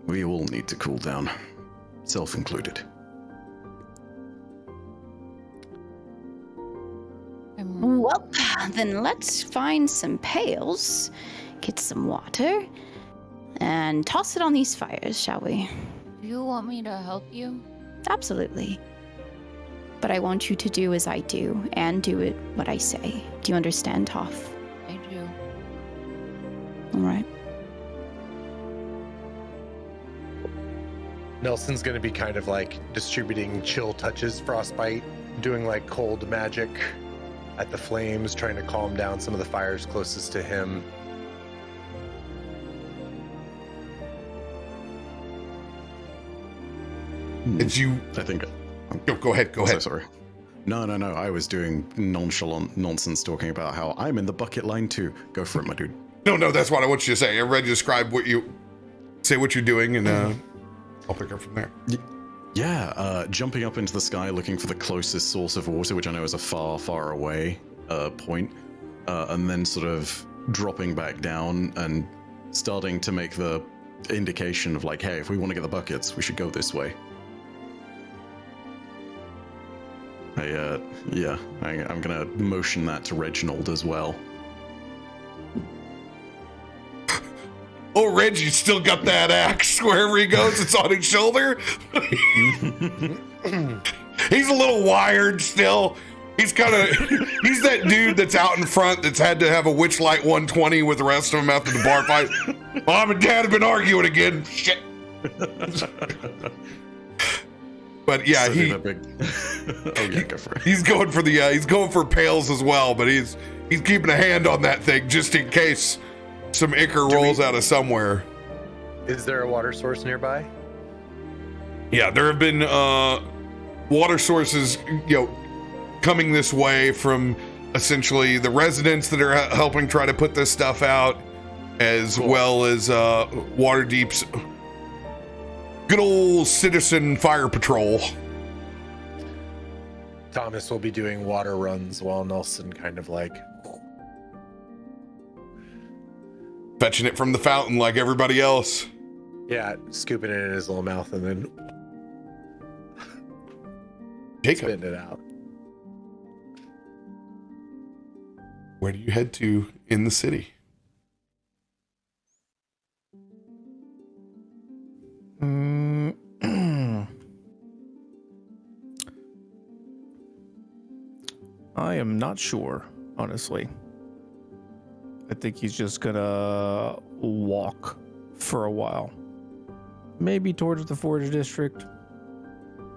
We all need to cool down. Self-included. Well, then let's find some pails, get some water, and toss it on these fires, shall we? Do you want me to help you? Absolutely. But I want you to do as I do, and do it what I say. Do you understand, Toff? I do. All right. Nelson's gonna be kind of like distributing chill touches, frostbite, doing like cold magic at the flames, trying to calm down some of the fires closest to him. Did you? I think... Go ahead. Go ahead. So sorry. No. I was doing nonchalant nonsense talking about how I'm in the bucket line too. Go for it, my dude. No, that's what I want you to say. I'm ready to describe what you're doing, and I'll pick up from there. Jumping up into the sky looking for the closest source of water, which I know is a far, far away point, and then sort of dropping back down and starting to make the indication of like, hey, if we want to get the buckets, we should go this way. I'm gonna motion that to Reginald as well. Oh, Reggie's still got that axe wherever he goes. It's on his shoulder. He's a little wired still. He's he's that dude that's out in front that's had to have a Witchlight 120 with the rest of them after the bar fight. Mom and Dad have been arguing again. Shit. But yeah, go for it. He's going for pails as well, but he's keeping a hand on that thing just in case some ichor rolls out of somewhere. Is there a water source nearby? Yeah, there have been water sources, coming this way from essentially the residents that are helping try to put this stuff out, as well as Waterdeep's good old citizen fire patrol. Thomas will be doing water runs while Nelson kind of like fetching it from the fountain like everybody else. Yeah, scooping it in his little mouth and then spitting it out. Where do you head to in the city? I am not sure, honestly. I think he's just gonna walk for a while. Maybe towards the Forge District.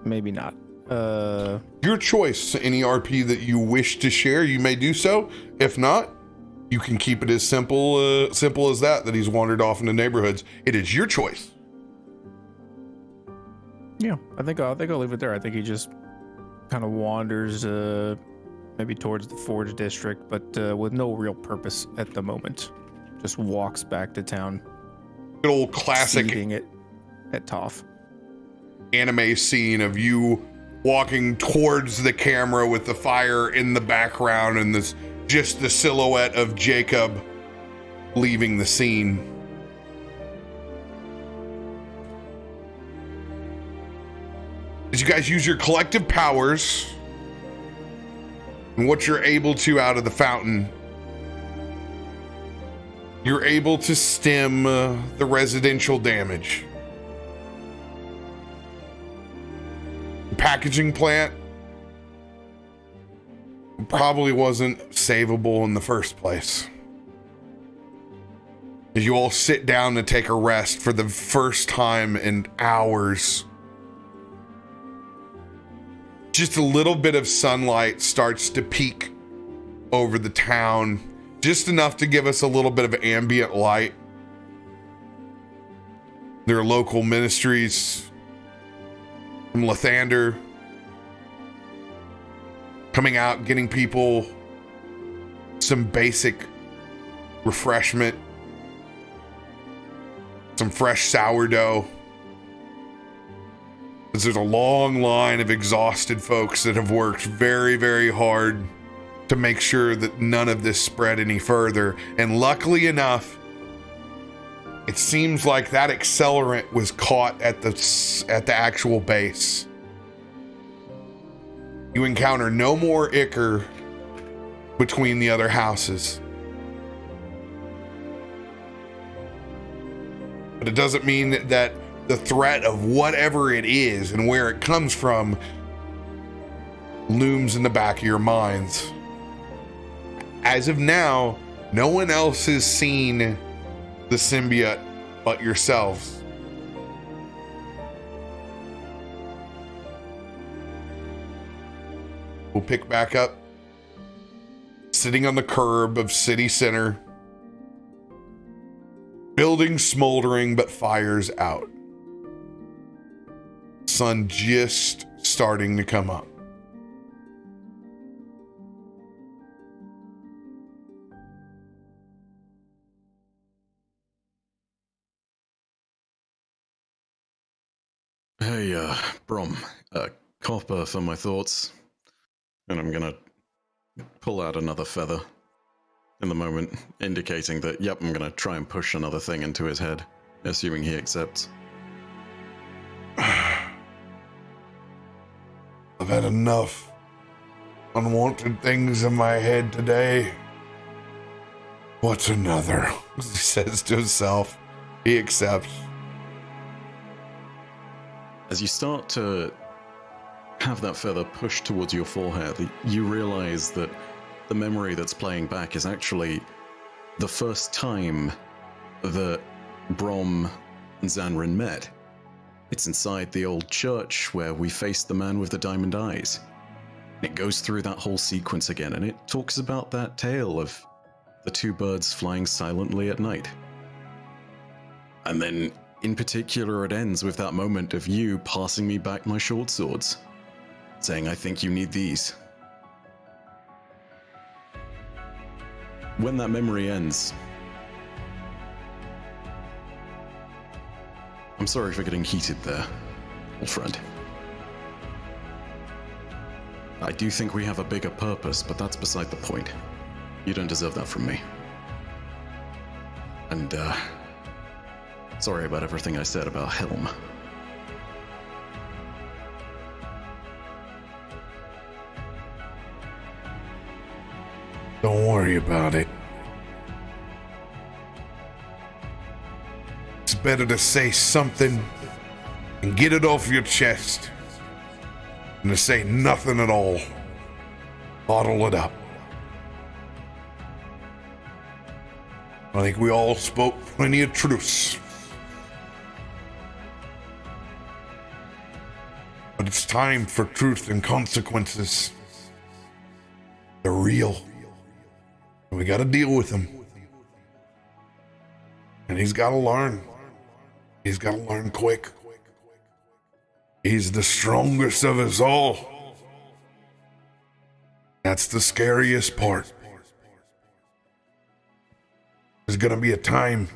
Maybe not. Your choice. Any RP that you wish to share, you may do so. If not, you can keep it as simple as that he's wandered off into neighborhoods. It is your choice. Yeah, I think I'll leave it there. I think he just kind of wanders maybe towards the Forge District, but with no real purpose at the moment. Just walks back to town. Good old classic Seething it at Toff. Anime scene of you walking towards the camera with the fire in the background and this just the silhouette of Jacob leaving the scene. As you guys use your collective powers and what you're able to out of the fountain, you're able to stem the residential damage. The packaging plant probably wasn't savable in the first place. As you all sit down to take a rest for the first time in hours, just a little bit of sunlight starts to peek over the town, just enough to give us a little bit of ambient light. There are local ministries from Lathander coming out, getting people some basic refreshment, some fresh sourdough. Because there's a long line of exhausted folks that have worked very, very hard to make sure that none of this spread any further. And luckily enough, it seems like that accelerant was caught at the actual base. You encounter no more ichor between the other houses. But it doesn't mean that the threat of whatever it is and where it comes from looms in the back of your minds. As of now, no one else has seen the symbiote but yourselves. We'll pick back up sitting on the curb of city center. Building smoldering, but fire's out. Sun just starting to come up. Hey, Brom, copper for my thoughts. And I'm gonna pull out another feather in the moment, indicating that, yep, I'm gonna try and push another thing into his head, assuming he accepts. I've had enough unwanted things in my head today. What's another? He says to himself. He accepts. As you start to have that feather pushed towards your forehead, you realize that the memory that's playing back is actually the first time that Brom and Zanryn met. It's inside the old church where we faced the man with the diamond eyes. It goes through that whole sequence again, and it talks about that tale of the two birds flying silently at night. And then, in particular, it ends with that moment of you passing me back my short swords, saying, I think you need these. When that memory ends, I'm sorry for getting heated there, old friend. I do think we have a bigger purpose, but that's beside the point. You don't deserve that from me. And, sorry about everything I said about Helm. Don't worry about it. It's better to say something and get it off your chest than to say nothing at all. bottle it up. I think we all spoke plenty of truths. But it's time for truth and consequences. They're real. And we gotta deal with them. And he's gotta learn. He's gotta learn quick. He's the strongest of us all. That's the scariest part. There's gonna be a time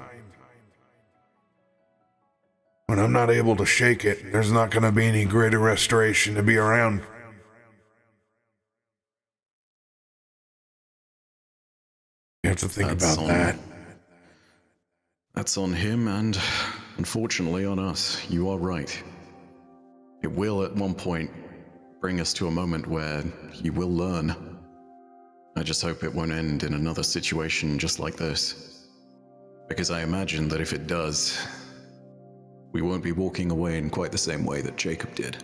when I'm not able to shake it. There's not gonna be any greater restoration to be around. You have to think about that. That's on him and, unfortunately, on us. You are right. It will, at one point, bring us to a moment where he will learn. I just hope it won't end in another situation just like this. Because I imagine that if it does, we won't be walking away in quite the same way that Jacob did.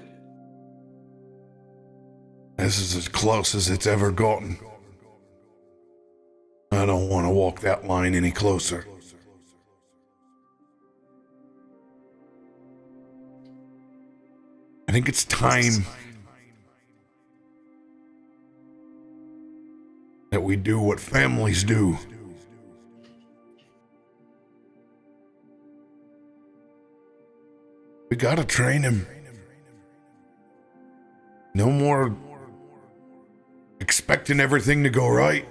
This is as close as it's ever gotten. I don't want to walk that line any closer. I think it's time that we do what families do. We gotta train him. No more expecting everything to go right.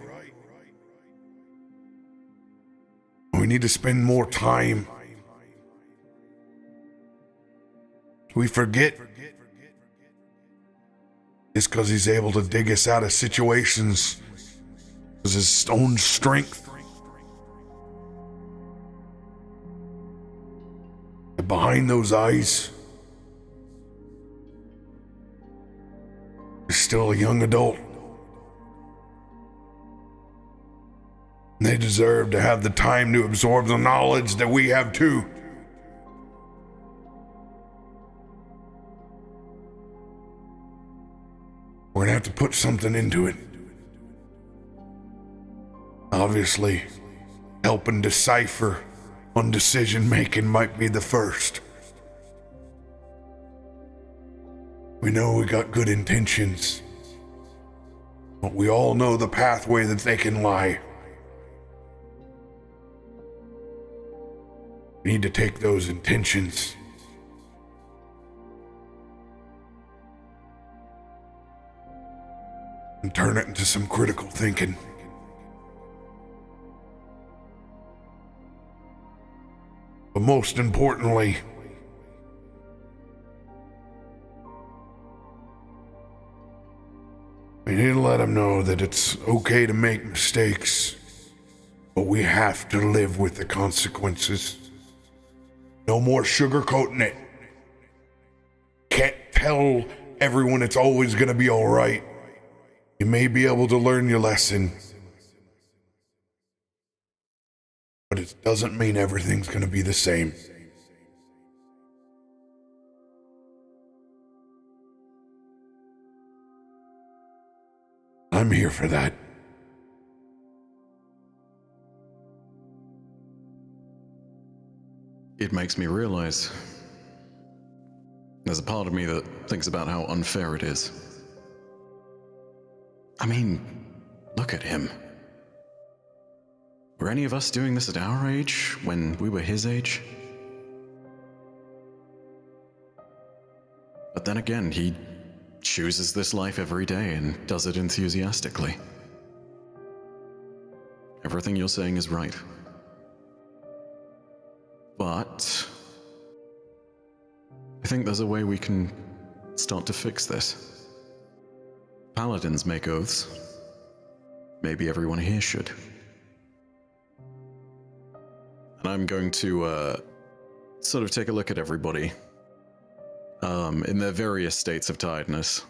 We need to spend more time. We forget it's because he's able to dig us out of situations with his own strength. And behind those eyes, there's still a young adult. And they deserve to have the time to absorb the knowledge that we have too. We're gonna have to put something into it. Obviously, helping decipher on decision making might be the first. We know we got good intentions, but we all know the pathway that they can lie. We need to take those intentions and turn it into some critical thinking. But most importantly, we need to let them know that it's okay to make mistakes, but we have to live with the consequences. No more sugarcoating it. Can't tell everyone it's always gonna be all right. You may be able to learn your lesson, but it doesn't mean everything's gonna be the same. I'm here for that. It makes me realize there's a part of me that thinks about how unfair it is. I mean, look at him. Were any of us doing this at our age, when we were his age? But then again, he chooses this life every day and does it enthusiastically. Everything you're saying is right. But I think there's a way we can start to fix this. Paladins make oaths. Maybe everyone here should. And I'm going to sort of take a look at everybody in their various states of tiredness.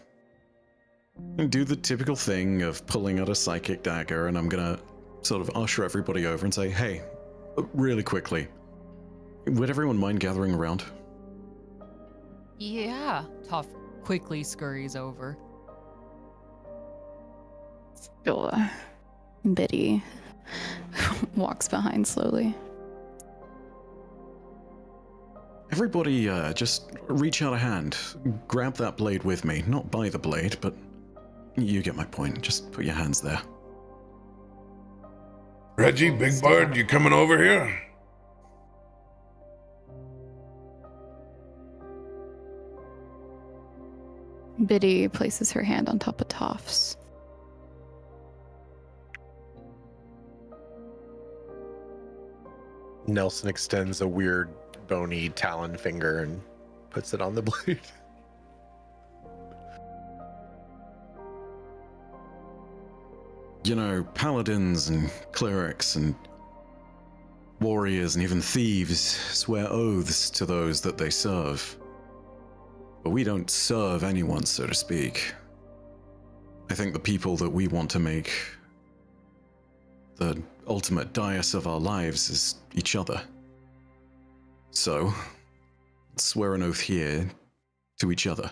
And do the typical thing of pulling out a psychic dagger, and I'm gonna sort of usher everybody over and say, hey, really quickly, would everyone mind gathering around? Yeah. Toff quickly scurries over. Sure. Biddy walks behind slowly. Everybody, just reach out a hand. Grab that blade with me. Not by the blade, but you get my point. Just put your hands there. Reggie, Big Bird, you coming over here? Biddy places her hand on top of Toff's. Nelson extends a weird bony talon finger and puts it on the blade. You know, paladins and clerics and warriors and even thieves swear oaths to those that they serve. But we don't serve anyone, so to speak. I think the people that we want to make the ultimate dais of our lives is each other. So, let's swear an oath here to each other.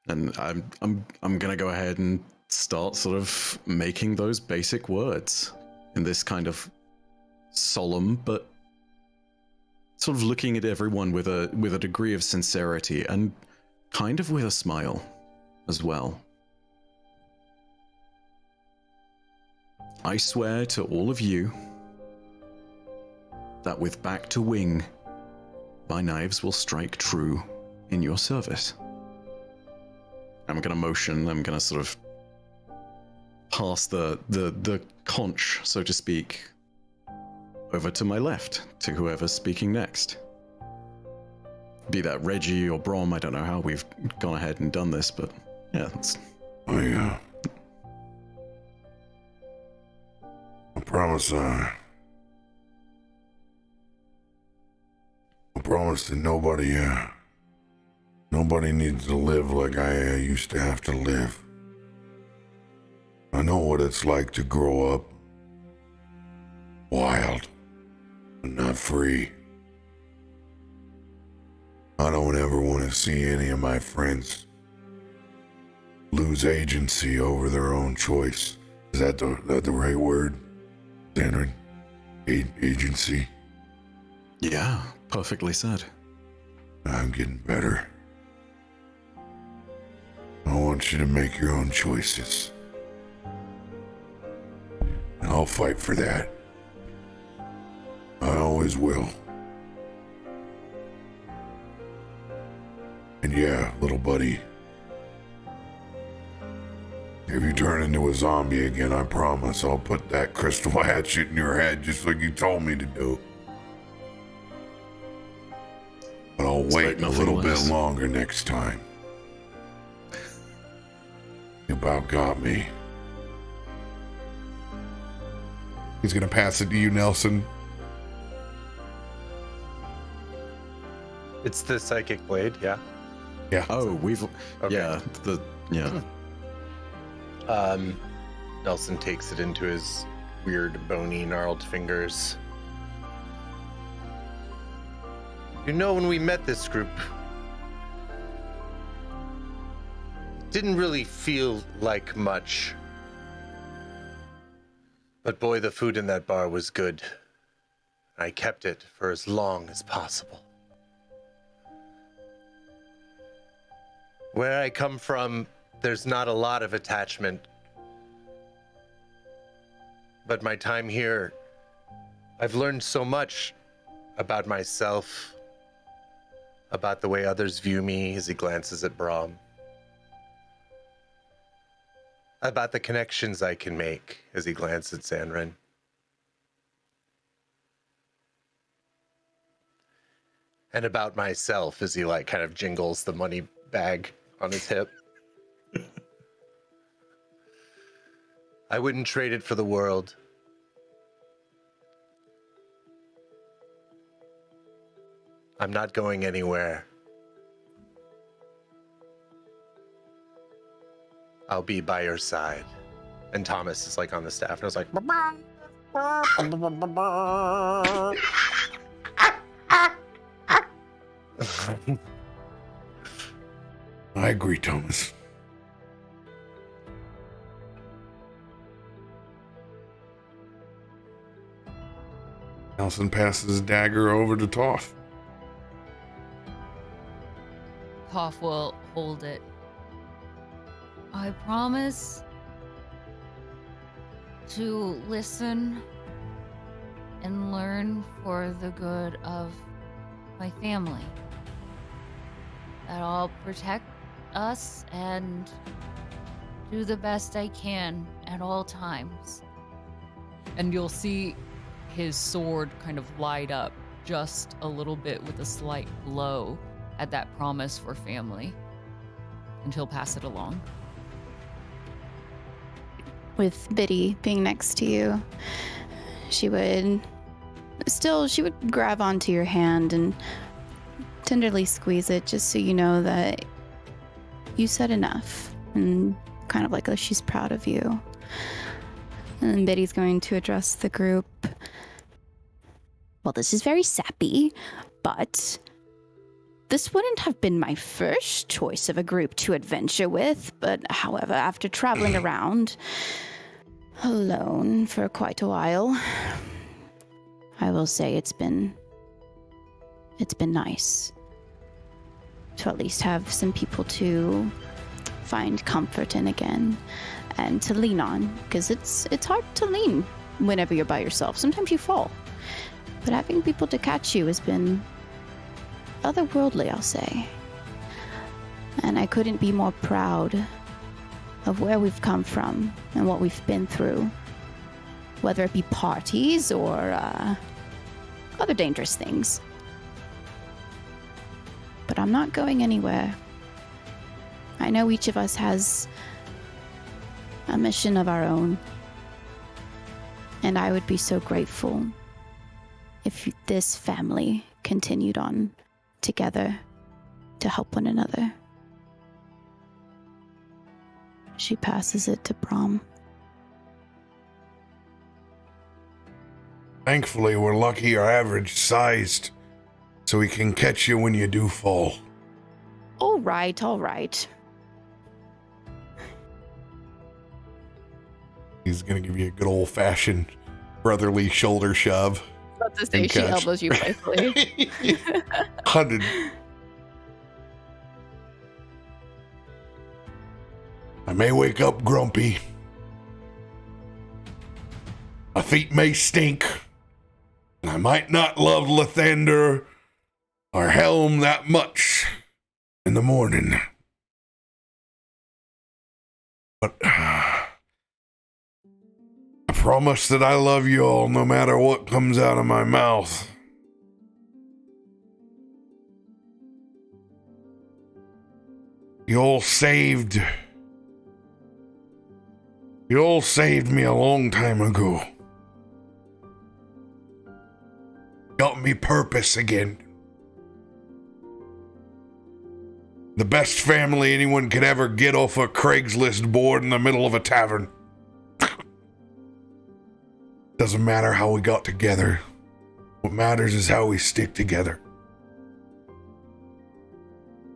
And I'm gonna go ahead and start sort of making those basic words in this kind of solemn but sort of looking at everyone with a degree of sincerity and kind of with a smile as well. I swear to all of you that with back to wing, my knives will strike true in your service. I'm gonna motion, I'm gonna sort of pass the conch, so to speak, over to my left, to whoever's speaking next. Be that Reggie or Brom, I don't know how we've gone ahead and done this, but yeah, it's... I promise, I promise that nobody needs to live like I used to have to live. I know what it's like to grow up wild, but not free. I don't ever want to see any of my friends lose agency over their own choice. Is that the right word, Zanryn? Agency? Yeah, perfectly said. I'm getting better. I want you to make your own choices. And I'll fight for that. I always will. And yeah, little buddy, if you turn into a zombie again, I promise I'll put that crystal hatchet in your head just like you told me to do. But I'll wait a little bit longer next time. You about got me. He's gonna pass it to you, Nelson. It's the psychic blade, yeah. Yeah. Oh, we've... Okay. Yeah. Nelson takes it into his weird, bony, gnarled fingers. You know, when we met this group, it didn't really feel like much. But boy, the food in that bar was good. I kept it for as long as possible. Where I come from, there's not a lot of attachment. But my time here, I've learned so much about myself, about the way others view me as he glances at Brom, about the connections I can make as he glances at Zanryn. And about myself as he kind of jingles the money bag on his hip. I wouldn't trade it for the world. I'm not going anywhere. I'll be by your side. And Thomas is on the staff, and I was like, I agree, Thomas. Nelson passes his dagger over to Toff. Toff will hold it. I promise to listen and learn for the good of my family. That I'll protect us and do the best I can at all times. And you'll see his sword kind of light up just a little bit with a slight glow at that promise for family. And he'll pass it along. With Biddy being next to you, she would grab onto your hand and tenderly squeeze it just so you know that you said enough, and kind of like she's proud of you. And then Biddy's going to address the group. Well, this is very sappy, but this wouldn't have been my first choice of a group to adventure with. But however, after traveling around alone for quite a while, I will say it's been nice to at least have some people to find comfort in again and to lean on, because it's hard to lean whenever you're by yourself. Sometimes you fall, but having people to catch you has been otherworldly, I'll say. And I couldn't be more proud of where we've come from and what we've been through, whether it be parties or other dangerous things. But I'm not going anywhere. I know each of us has a mission of our own, and I would be so grateful if this family continued on together to help one another. She passes it to Brom. Thankfully, we're lucky or average sized, so we can catch you when you do fall. All right. He's gonna give you a good old fashioned brotherly shoulder shove. About to say And she catch. elbows you playfully. 100. I may wake up grumpy. My feet may stink. And I might not love Lathander or Helm that much in the morning. But I promise that I love you all no matter what comes out of my mouth. You all saved me a long time ago. Got me purpose again. The best family anyone could ever get off a Craigslist board in the middle of a tavern. Doesn't matter how we got together. What matters is how we stick together.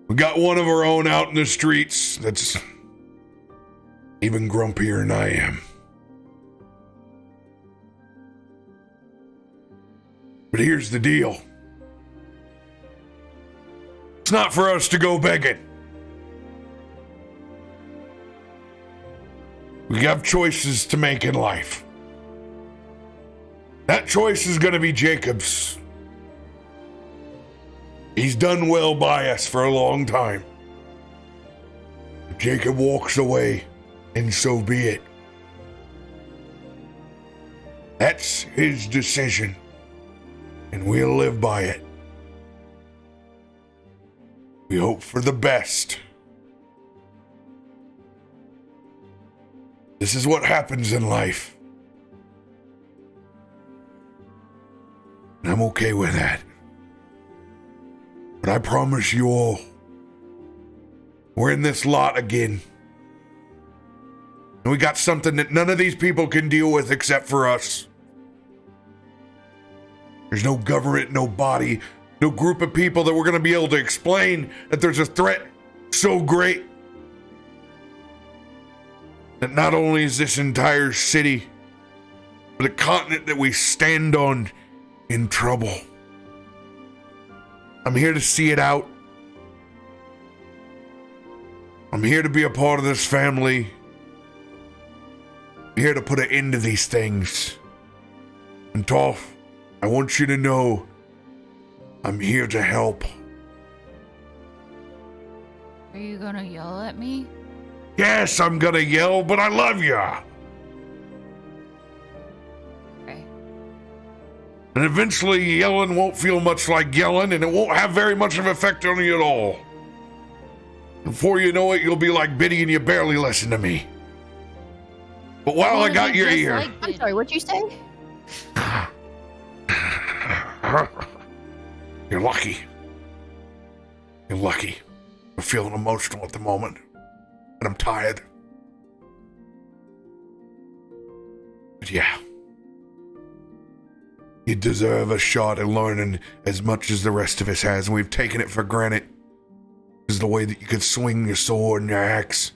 We got one of our own out in the streets that's even grumpier than I am. But here's the deal. It's not for us to go begging. We have choices to make in life. That choice is going to be Jacob's. He's done well by us for a long time. If Jacob walks away, and so be it. That's his decision, and we'll live by it. We hope for the best. This is what happens in life. And I'm okay with that. But I promise you all, we're in this lot again. And we got something that none of these people can deal with except for us. There's no government, no body, no group of people that we're going to be able to explain that there's a threat so great that not only is this entire city, but the continent that we stand on in trouble. I'm here to see it out. I'm here to be a part of this family. I'm here to put an end to these things. And Toff, I want you to know I'm here to help. Are you gonna yell at me? Yes, I'm gonna yell, but I love ya. Okay. And eventually yelling won't feel much like yelling, and it won't have very much of an effect on you at all. Before you know it, you'll be like Biddy and you barely listen to me. But while I got your ear... I'm sorry, what'd you say? You're lucky. You're lucky. I'm feeling emotional at the moment. And I'm tired. But yeah. You deserve a shot at learning as much as the rest of us has, and we've taken it for granted. Is the way that you could swing your sword and your axe.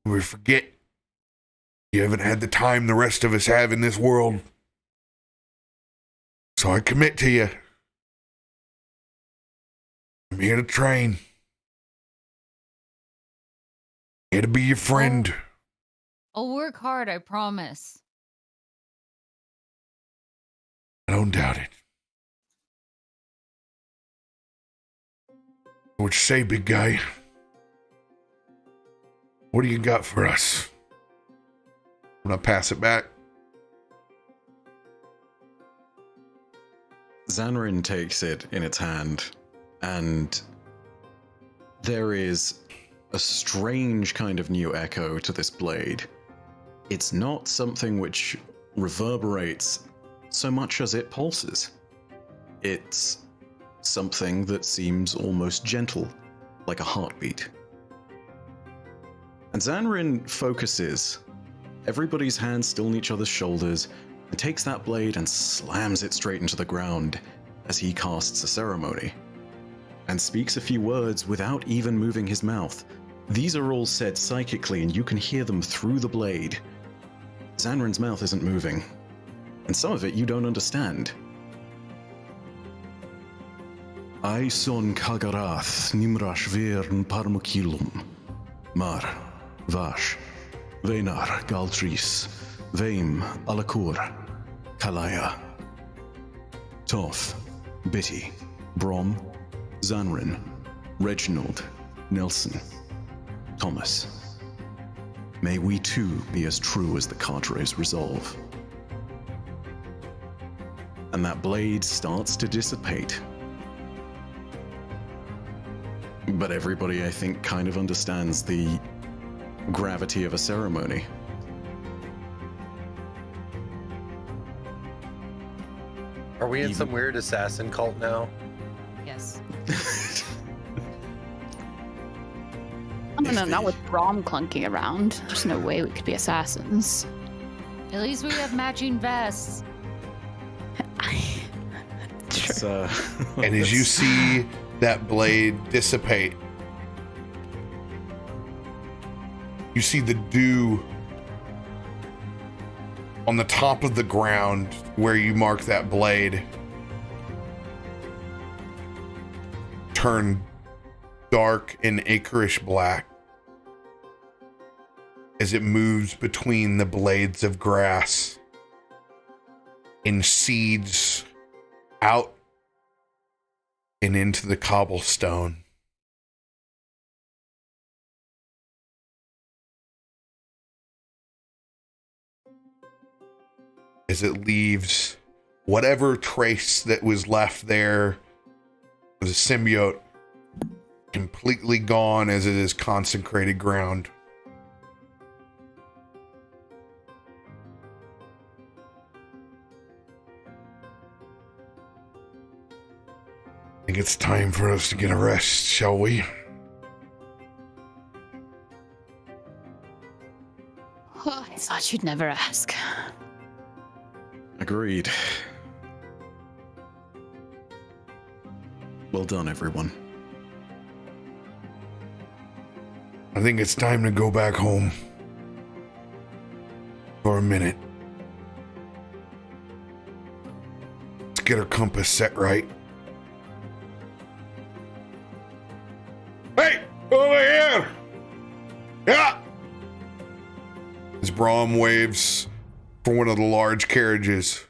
We forget you haven't had the time the rest of us have in this world. So I commit to you. I'm here to train. Here to be your friend. I'll work hard, I promise. I don't doubt it. What you say, big guy? What do you got for us? I'm gonna pass it back. Zanryn takes it in its hand, and there is a strange kind of new echo to this blade. It's not something which reverberates so much as it pulses. It's something that seems almost gentle, like a heartbeat. And Zanryn focuses, everybody's hands still on each other's shoulders, and takes that blade and slams it straight into the ground as he casts a ceremony, and speaks a few words without even moving his mouth. These are all said psychically, and you can hear them through the blade. Zanryn's mouth isn't moving, and some of it you don't understand. I son Kagarath Nimrash Vern Parmukilum Mar Vash Venar Galtris Vaim Alakur Kalaya Toff Bitty Brom Zanryn Reginald Nelson Thomas. May we too be as true as the cadre's resolve. And that blade starts to dissipate. But everybody, I think, kind of understands the gravity of a ceremony. Are we in some weird assassin cult now? Yes. No, not with Brom clunking around. There's no way we could be assassins. At least we have matching vests. It's, And as you see that blade dissipate, you see the dew on the top of the ground where you mark that blade turn dark and achreish black as it moves between the blades of grass and seeds out and into the cobblestone. As it leaves whatever trace that was left there of the symbiote completely gone, as it is consecrated ground. I think it's time for us to get a rest, shall we? Oh, I thought you'd never ask. Agreed. Well done, everyone. I think it's time to go back home. For a minute. get our compass set right. Hey, over here! Yeah! As Brom waves for one of the large carriages.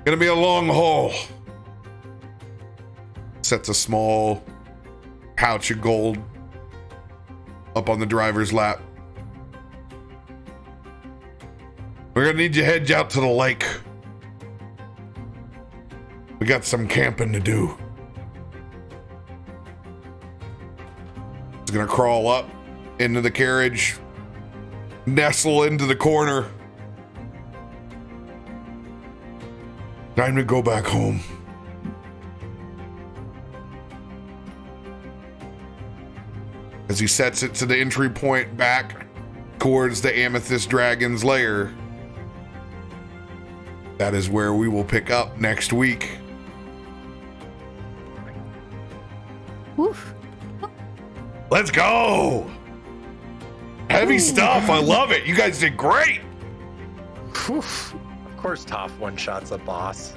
Gonna be a long haul. Sets a small pouch of gold up on the driver's lap. We're gonna need you to head out to the lake. We got some camping to do. He's gonna crawl up into the carriage, nestle into the corner. Time to go back home. As he sets it to the entry point back towards the Amethyst Dragon's lair. That is where we will pick up next week. Woof. Let's go! Heavy stuff. I love it. You guys did great. Of course, Toff one-shots a boss.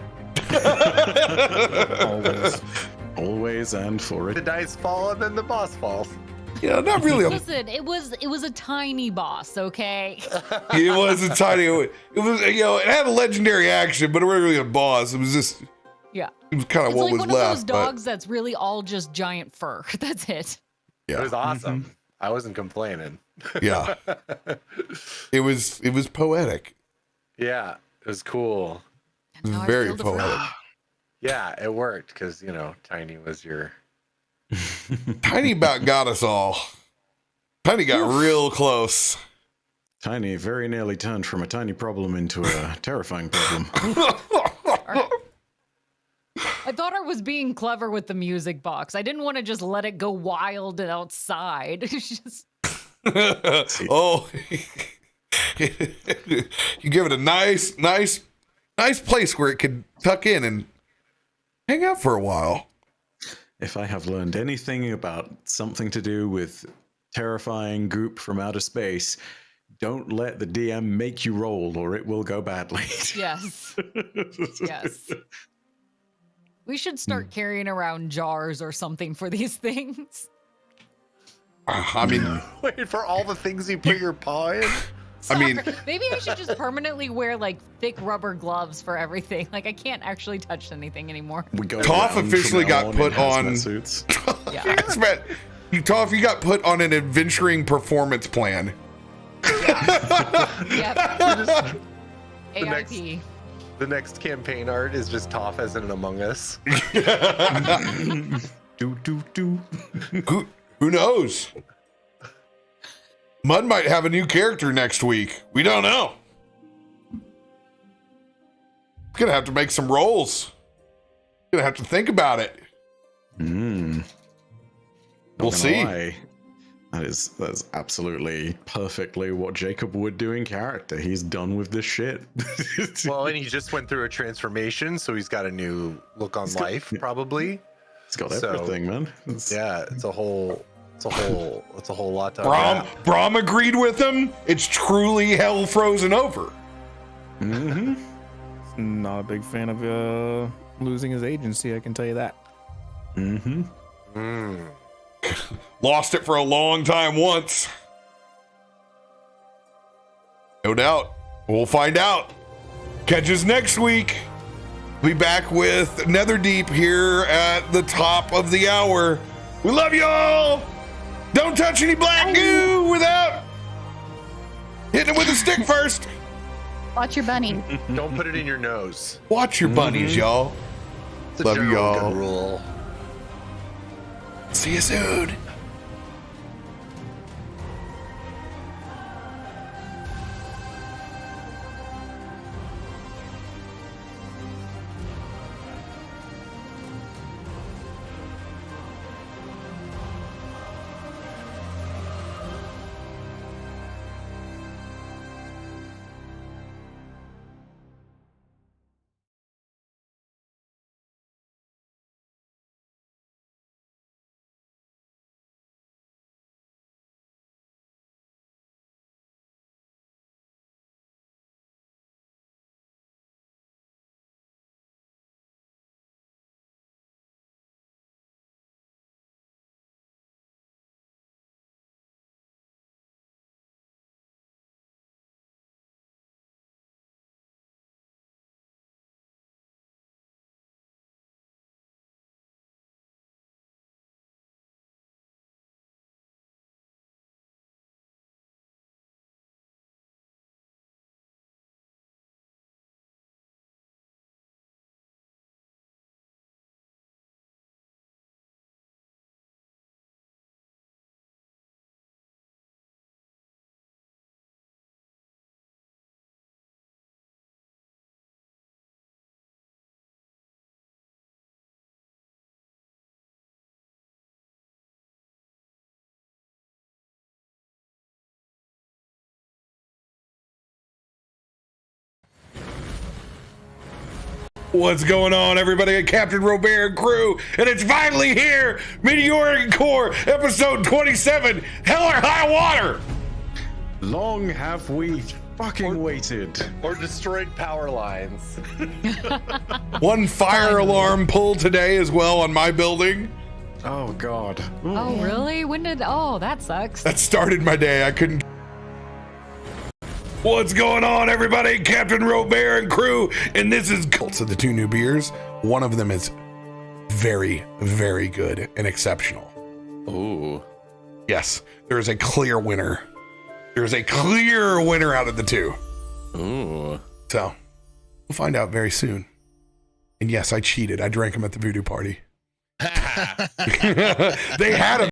Always and for The it. dice fall and then the boss falls. Yeah, not really. Listen, it was a tiny boss, okay? It was a tiny. It was, it had a legendary action, but it wasn't really a boss. It was just. Yeah. It was kind of It's what like was one left. of those dogs that's really all just giant fur. That's it. But, It yeah, was awesome. I wasn't complaining. yeah. It was poetic. Yeah, it was cool. It was Now I very feel the poetic. fur. Yeah, it worked because, Tiny was your... Tiny about got us all. Tiny got real close. Tiny very nearly turned from a tiny problem into a terrifying problem. I thought I was being clever with the music box. I didn't want to just let it go wild and outside. It's just Oh, you give it a nice place where it could tuck in and hang out for a while. If I have learned anything about something to do with terrifying goop from outer space, don't let the DM make you roll or it will go badly. yes. Yes. We should start carrying around jars or something for these things. I mean, Wait, for all the things you put your paw in? I mean, Sorry. Maybe I should just permanently wear like thick rubber gloves for everything. Like I can't actually touch anything anymore. We go Toff around officially from now got in put hazmat on- suits. Yeah. Toff, you got put on an adventuring performance plan. Yep. The next- AIP. The next campaign art is just Toff as in Among Us. Do do do. Who knows? Mud might have a new character next week. We don't know. Gonna have to make some rolls. Gonna have to think about it. Mm. We'll Not gonna see. lie, that's absolutely perfectly what Jacob would do in character. He's done with this shit. Well, and he just went through a transformation, so he's got a new look on life, probably. He's got So- everything, man. Yeah, it's a whole lot to Brom, unwrap. Brom agreed with him. It's truly hell frozen over. Mm-hmm. Not a big fan of losing his agency, I can tell you that. Mm-hmm. Mm. Lost it for a long time once. No doubt. We'll find out. Catch us next week. Be back with Netherdeep here at the top of the hour. We love you all. Don't touch any black goo without hitting it with a stick first. Watch your bunny. Don't put it in your nose. Watch your bunnies, y'all. It's a Love general y'all. good rule. See you soon. What's going on, everybody? At CaptainRoBear and crew, and it's finally here! Meteorian Core, episode 27, Hell or High Water! Long have we fucking waited. Or destroyed power lines. One fire alarm pulled today as well on my building. Oh god. Ooh. Oh, really? When did? Oh, that sucks. That started my day. I couldn't. What's going on, everybody? CaptainRoBear and crew, and this is... So the two new beers, one of them is very, very good and exceptional. Ooh. Yes, there is a clear winner. There's a clear winner out of the two. Ooh. So we'll find out very soon. And yes, I cheated. I drank them at the voodoo party. They had a